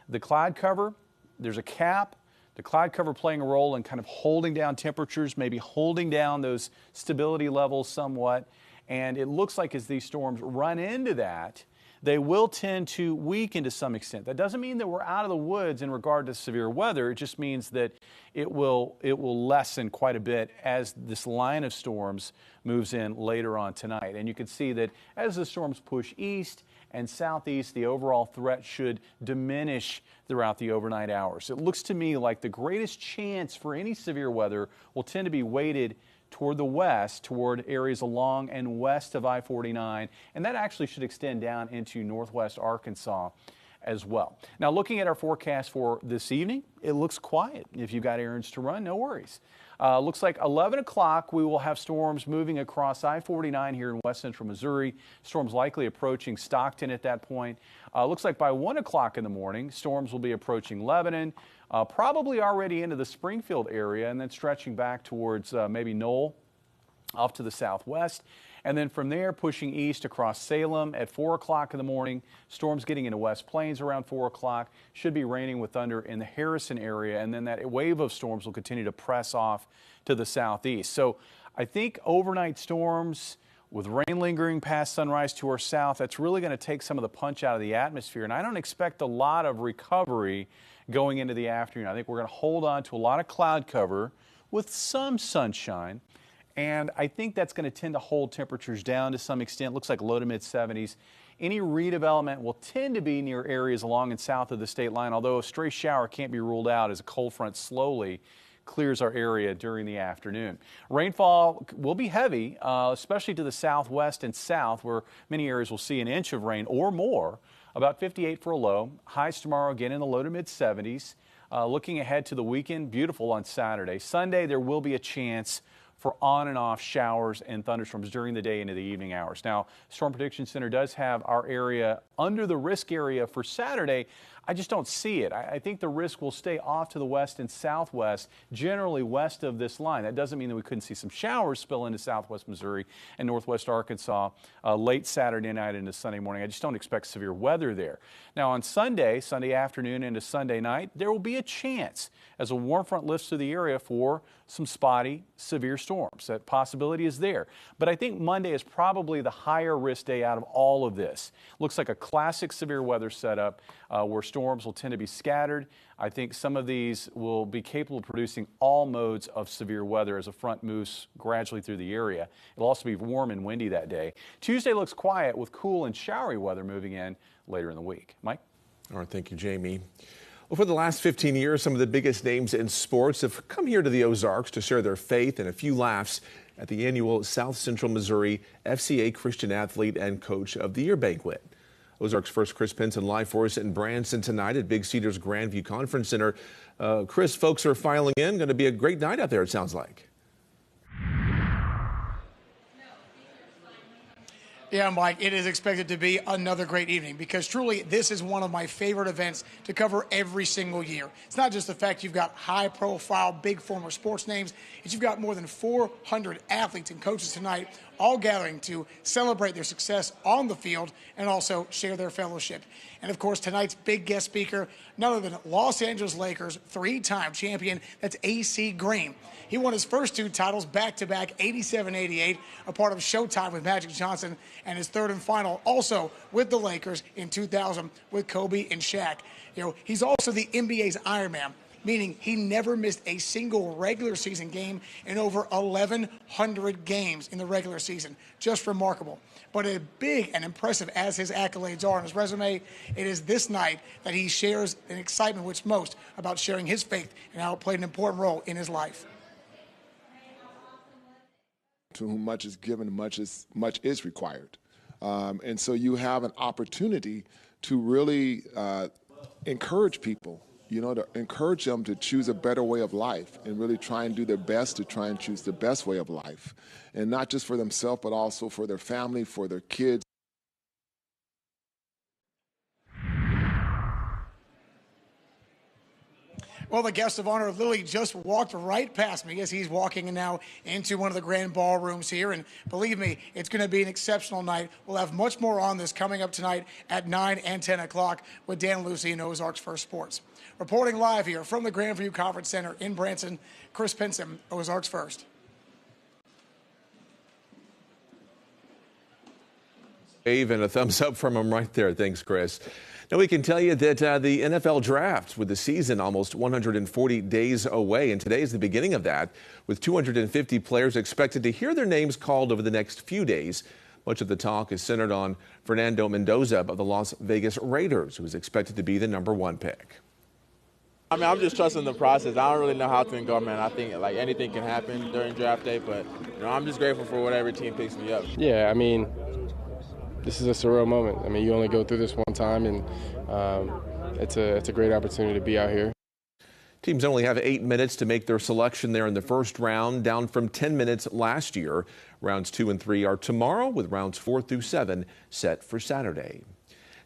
The cloud cover, there's a cap. The cloud cover playing a role in kind of holding down temperatures, maybe holding down those stability levels somewhat. And it looks like as these storms run into that, they will tend to weaken to some extent. That doesn't mean that we're out of the woods in regard to severe weather. It just means that it will lessen quite a bit as this line of storms moves in later on tonight. And you can see that as the storms push east and southeast, the overall threat should diminish throughout the overnight hours. It looks to me like the greatest chance for any severe weather will tend to be weighted toward the west, toward areas along and west of I-49, and that actually should extend down into northwest Arkansas as well. Now, looking at our forecast for this evening, it looks quiet. If you've got errands to run, no worries. Looks like 11 o'clock, we will have storms moving across I-49 here in west central Missouri. Storms likely approaching Stockton at that point. Looks like by 1 o'clock in the morning, storms will be approaching Lebanon, probably already into the Springfield area, and then stretching back towards maybe Knoll off to the southwest. And then from there, pushing east across Salem at 4 o'clock in the morning. Storms getting into West Plains around 4 o'clock. Should be raining with thunder in the Harrison area. And then that wave of storms will continue to press off to the southeast. So I think overnight storms with rain lingering past sunrise to our south, that's really going to take some of the punch out of the atmosphere. And I don't expect a lot of recovery going into the afternoon. I think we're going to hold on to a lot of cloud cover with some sunshine. And I think that's going to tend to hold temperatures down to some extent. Looks like low to mid 70s. Any redevelopment will tend to be near areas along and south of the state line, although a stray shower can't be ruled out as a cold front slowly clears our area during the afternoon. Rainfall will be heavy, especially to the southwest and south, where many areas will see an inch of rain or more. About 58 for a low. Highs tomorrow again in the low to mid 70s. Looking ahead to the weekend, beautiful on Saturday. Sunday, there will be a chance for on and off showers and thunderstorms during the day into the evening hours. Now, Storm Prediction Center does have our area under the risk area for Saturday. I just don't see it. I think the risk will stay off to the west and southwest, generally west of this line. That doesn't mean that we couldn't see some showers spill into southwest Missouri and northwest Arkansas late Saturday night into Sunday morning. I just don't expect severe weather there. Now on Sunday afternoon into Sunday night, there will be a chance as a warm front lifts through the area for some spotty, severe storms. That possibility is there. But I think Monday is probably the higher risk day out of all of this. Looks like a classic severe weather setup where storms will tend to be scattered. I think some of these will be capable of producing all modes of severe weather as a front moves gradually through the area. It'll also be warm and windy that day. Tuesday looks quiet with cool and showery weather moving in later in the week. Mike? All right, thank you, Jamie. Well, for the last 15 years, some of the biggest names in sports have come here to the Ozarks to share their faith and a few laughs at the annual South Central Missouri FCA Christian Athlete and Coach of the Year banquet. Ozarks first Chris Pinson live for us in Branson tonight at Big Cedar's Grandview Conference Center. Chris, folks are filing in. Going to be a great night out there, it sounds like. Yeah, Mike, it is expected to be another great evening because truly this is one of my favorite events to cover every single year. It's not just the fact you've got high-profile, big former sports names. It's you've got more than 400 athletes and coaches tonight, all gathering to celebrate their success on the field and also share their fellowship. And of course, tonight's big guest speaker, none other than Los Angeles Lakers three-time champion, that's AC Green. He won his first two titles back-to-back, 87-88, a part of Showtime with Magic Johnson, and his third and final also with the Lakers in 2000 with Kobe and Shaq. You know, he's also the NBA's Iron Man, meaning he never missed a single regular season game in over 1,100 games in the regular season. Just remarkable. But as big and impressive as his accolades are on his resume, it is this night that he shares an excitement which most about sharing his faith and how it played an important role in his life. To whom much is given, much is required. And so you have an opportunity to really encourage people, you know, to encourage them to choose a better way of life and really try and do their best to try and choose the best way of life. And not just for themselves, but also for their family, for their kids. Well, the guest of honor literally just walked right past me as he's walking now into one of the grand ballrooms here. And believe me, it's going to be an exceptional night. We'll have much more on this coming up tonight at 9 and 10 o'clock with Dan Lucy and Ozarks First Sports. Reporting live here from the Grandview Conference Center in Branson, Chris Pinson, Ozarks First. Wave and a thumbs up from him right there. Thanks, Chris. Now we can tell you that the NFL draft, with the season almost 140 days away, and today is the beginning of that, with 250 players expected to hear their names called over the next few days. Much of the talk is centered on Fernando Mendoza of the Las Vegas Raiders, who is expected to be the #1 pick. I mean, I'm just trusting the process. I don't really know how things go, man. I think like anything can happen during draft day, but you know, I'm just grateful for whatever team picks me up. Yeah, I mean, this is a surreal moment. I mean, you only go through this one time, and it's a great opportunity to be out here. Teams only have 8 minutes to make their selection there in the first round, down from 10 minutes last year. Rounds 2 and 3 are tomorrow, with rounds 4 through 7 set for Saturday.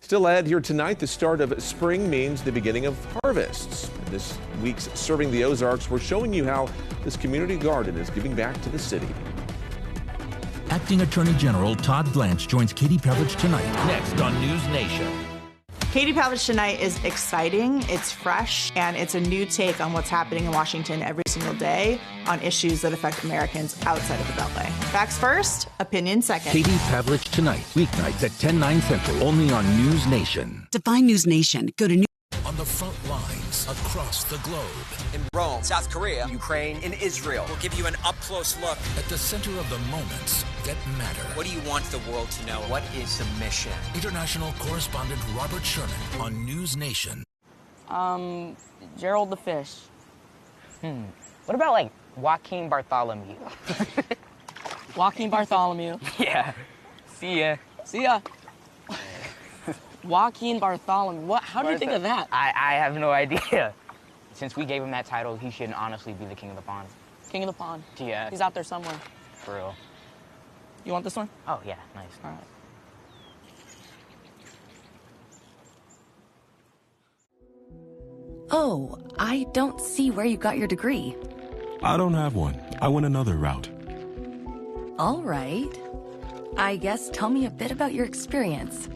Still ahead here tonight, the start of spring means the beginning of harvests. In this week's Serving the Ozarks, we're showing you how this community garden is giving back to the city. Acting Attorney General Todd Blanche joins Katie Pavlich tonight. Next on News Nation. Katie Pavlich tonight is exciting, it's fresh, and it's a new take on what's happening in Washington every single day on issues that affect Americans outside of the Beltway. Facts first, opinion second. Katie Pavlich tonight, weeknights at 10/9 Central, only on News Nation. To find News Nation, go to News. On the front lines across the globe. In Rome, South Korea, Ukraine, and Israel. We'll give you an up-close look. At the center of the moments that matter. What do you want the world to know? What is the mission? International correspondent Robert Sherman on News Nation. Gerald the Fish. What about like Joaquin Bartholomew? Joaquin Bartholomew. Yeah. See ya. See ya. Joaquin Bartholomew. What? How did you think of that? I have no idea. Since we gave him that title, he should honestly be the king of the pond. King of the pond? Yeah. He's out there somewhere. For real. You want this one? Oh, yeah. Nice. All right. Oh, I don't see where you got your degree. I don't have one. I went another route. All right. I guess tell me a bit about your experience.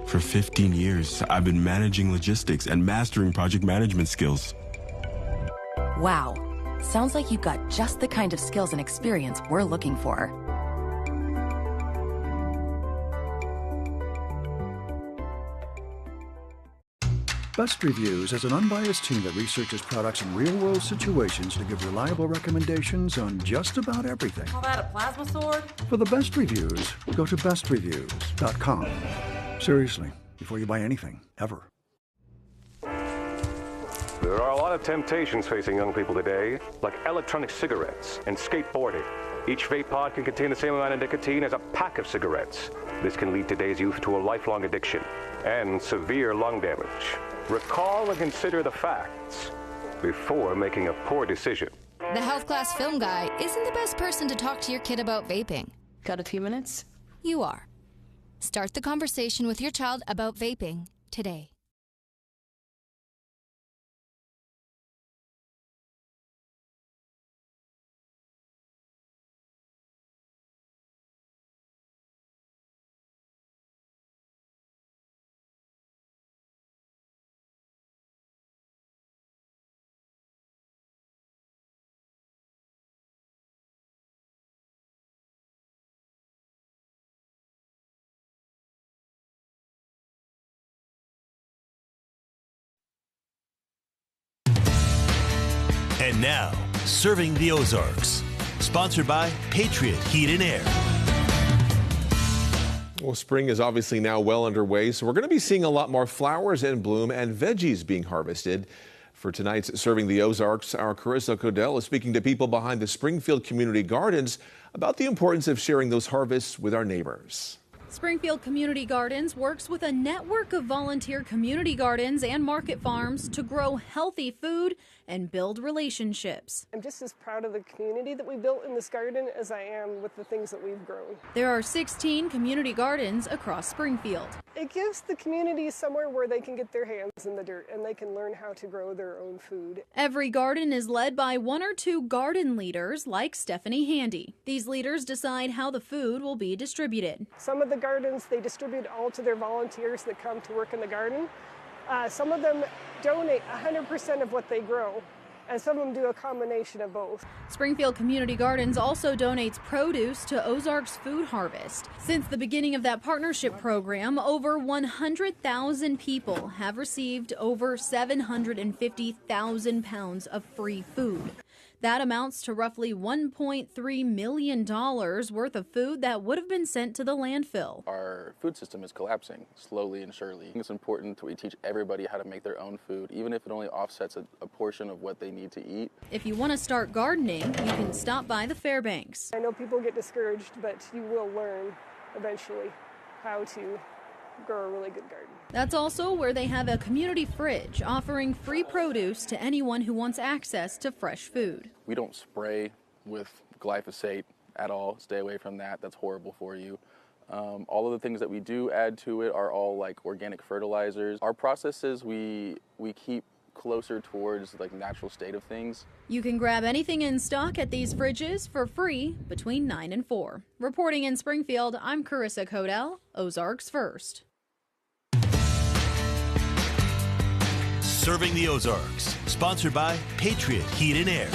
For 15 years, I've been managing logistics and mastering project management skills. Wow. Sounds like you've got just the kind of skills and experience we're looking for. Best Reviews is an unbiased team that researches products in real-world situations to give reliable recommendations on just about everything. Call that a plasma sword? For the best reviews, go to bestreviews.com. Seriously, before you buy anything, ever. There are a lot of temptations facing young people today, like electronic cigarettes and skateboarding. Each vape pod can contain the same amount of nicotine as a pack of cigarettes. This can lead today's youth to a lifelong addiction and severe lung damage. Recall and consider the facts before making a poor decision. The health class film guy isn't the best person to talk to your kid about vaping. Got a few minutes? You are. Start the conversation with your child about vaping today. And now, Serving the Ozarks, sponsored by Patriot Heat and Air. Well, spring is obviously now well underway, so we're going to be seeing a lot more flowers in bloom and veggies being harvested. For tonight's Serving the Ozarks, our Carissa Codell is speaking to people behind the Springfield Community Gardens about the importance of sharing those harvests with our neighbors. Springfield Community Gardens works with a network of volunteer community gardens and market farms to grow healthy food and build relationships. I'm just as proud of the community that we built in this garden as I am with the things that we've grown. There are 16 community gardens across Springfield. It gives the community somewhere where they can get their hands in the dirt and they can learn how to grow their own food. Every garden is led by 1 or 2 garden leaders like Stephanie Handy. These leaders decide how the food will be distributed. Some of the gardens, they distribute all to their volunteers that come to work in the garden. Some of them donate 100% of what they grow, and some of them do a combination of both. Springfield Community Gardens also donates produce to Ozarks Food Harvest. Since the beginning of that partnership program, over 100,000 people have received over 750,000 pounds of free food. That amounts to roughly $1.3 million worth of food that would have been sent to the landfill. Our food system is collapsing slowly and surely. It's important that we teach everybody how to make their own food, even if it only offsets a portion of what they need to eat. If you want to start gardening, you can stop by the Fairbanks. I know people get discouraged, but you will learn eventually how to grow a really good garden. That's also where they have a community fridge offering free produce to anyone who wants access to fresh food. We don't spray with glyphosate at all. Stay away from that. That's horrible for you. All of the things that we do add to it are all like organic fertilizers. Our processes we keep closer towards like natural state of things. You can grab anything in stock at these fridges for free between 9 and 4. Reporting in Springfield, I'm Carissa Codell, Ozarks First. Serving the Ozarks, sponsored by Patriot Heat and Air.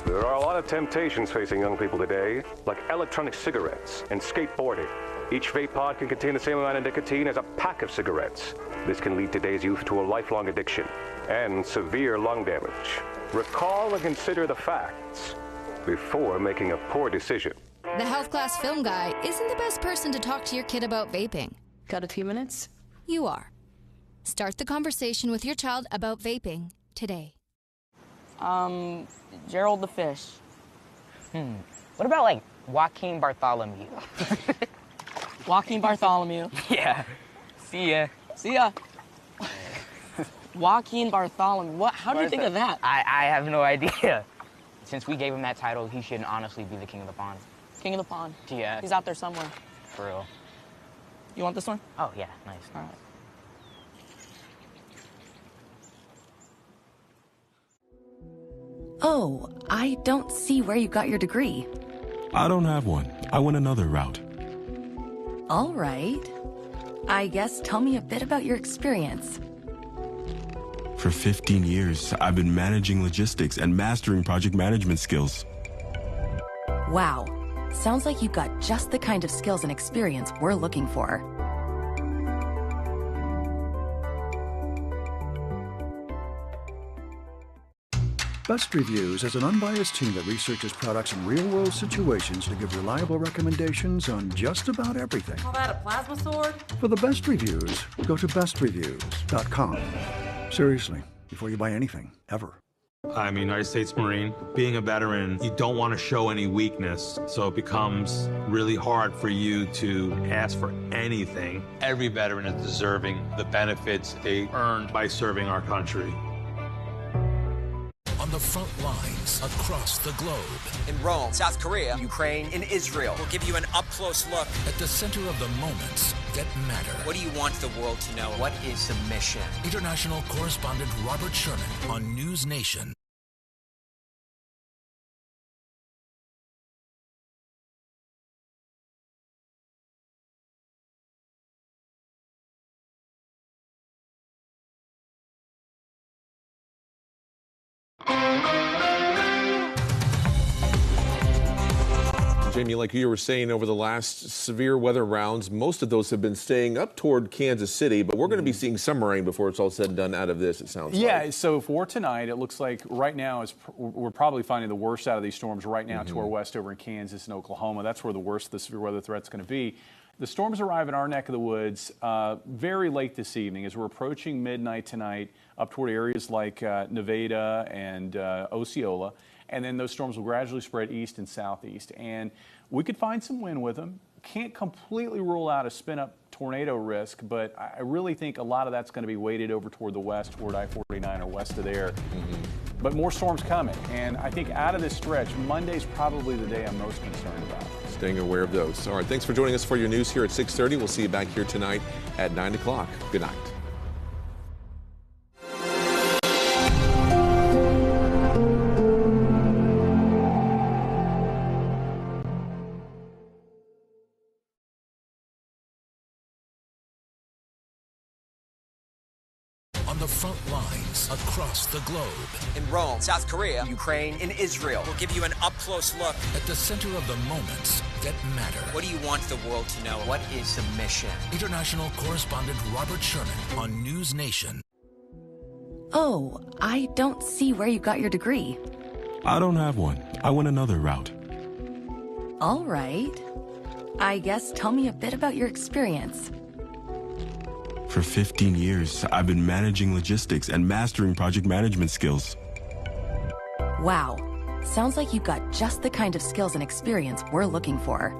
There are a lot of temptations facing young people today, like electronic cigarettes and skateboarding. Each vape pod can contain the same amount of nicotine as a pack of cigarettes. This can lead today's youth to a lifelong addiction and severe lung damage. Recall and consider the facts before making a poor decision. The health class film guy isn't the best person to talk to your kid about vaping. Got a few minutes? You are. Start the conversation with your child about vaping today. Gerald the Fish. What about like Joaquin Bartholomew? Joaquin Bartholomew. Yeah. See ya. See ya. Joaquin Bartholomew. What? How do you think of that? I have no idea. Since we gave him that title, he should honestly be the king of the pond. King of the pond? Yeah. He's out there somewhere. For real. You want this one? Oh, yeah. Nice. All right. Oh, I don't see where you got your degree. I don't have one. I went another route. All right. I guess tell me a bit about your experience. For 15 years, I've been managing logistics and mastering project management skills. Wow. Sounds like you've got just the kind of skills and experience we're looking for. Best Reviews is an unbiased team that researches products in real-world situations to give reliable recommendations on just about everything. Call that a plasma sword? For the best reviews, go to bestreviews.com. Seriously, before you buy anything, ever. I'm a United States Marine. Being a veteran, you don't want to show any weakness, so it becomes really hard for you to ask for anything. Every veteran is deserving the benefits they earned by serving our country. On the front lines across the globe. In Rome, South Korea, Ukraine, and Israel. We'll give you an up-close look. At the center of the moments that matter. What do you want the world to know? What is the mission? International correspondent Robert Sherman on News Nation. Jamie, like you were saying, over the last severe weather rounds, most of those have been staying up toward Kansas City, but we're going to be seeing some rain before it's all said and done out of this, it sounds like. Yeah, so for tonight, it looks like right now we're probably finding the worst out of these storms right now to our west over in Kansas and Oklahoma. That's where the worst of the severe weather threat's going to be. The storms arrive in our neck of the woods very late this evening as we're approaching midnight tonight up toward areas like Nevada and Osceola. And then those storms will gradually spread east and southeast. And we could find some wind with them. Can't completely rule out a spin-up tornado risk, but I really think a lot of that's going to be weighted over toward the west, toward I-49 or west of there. But more storms coming. And I think out of this stretch, Monday's probably the day I'm most concerned about. Staying aware of those. All right, thanks for joining us for your news here at 6:30. We'll see you back here tonight at 9 o'clock. Good night. On the front lines across the globe. In Rome, South Korea, Ukraine, and Israel. We'll give you an up-close look. At the center of the moments that matter. What do you want the world to know? What is the mission? International correspondent Robert Sherman on News Nation. Oh, I don't see where you got your degree. I don't have one. I went another route. All right. I guess tell me a bit about your experience. For 15 years, I've been managing logistics and mastering project management skills. Wow. Sounds like you've got just the kind of skills and experience we're looking for.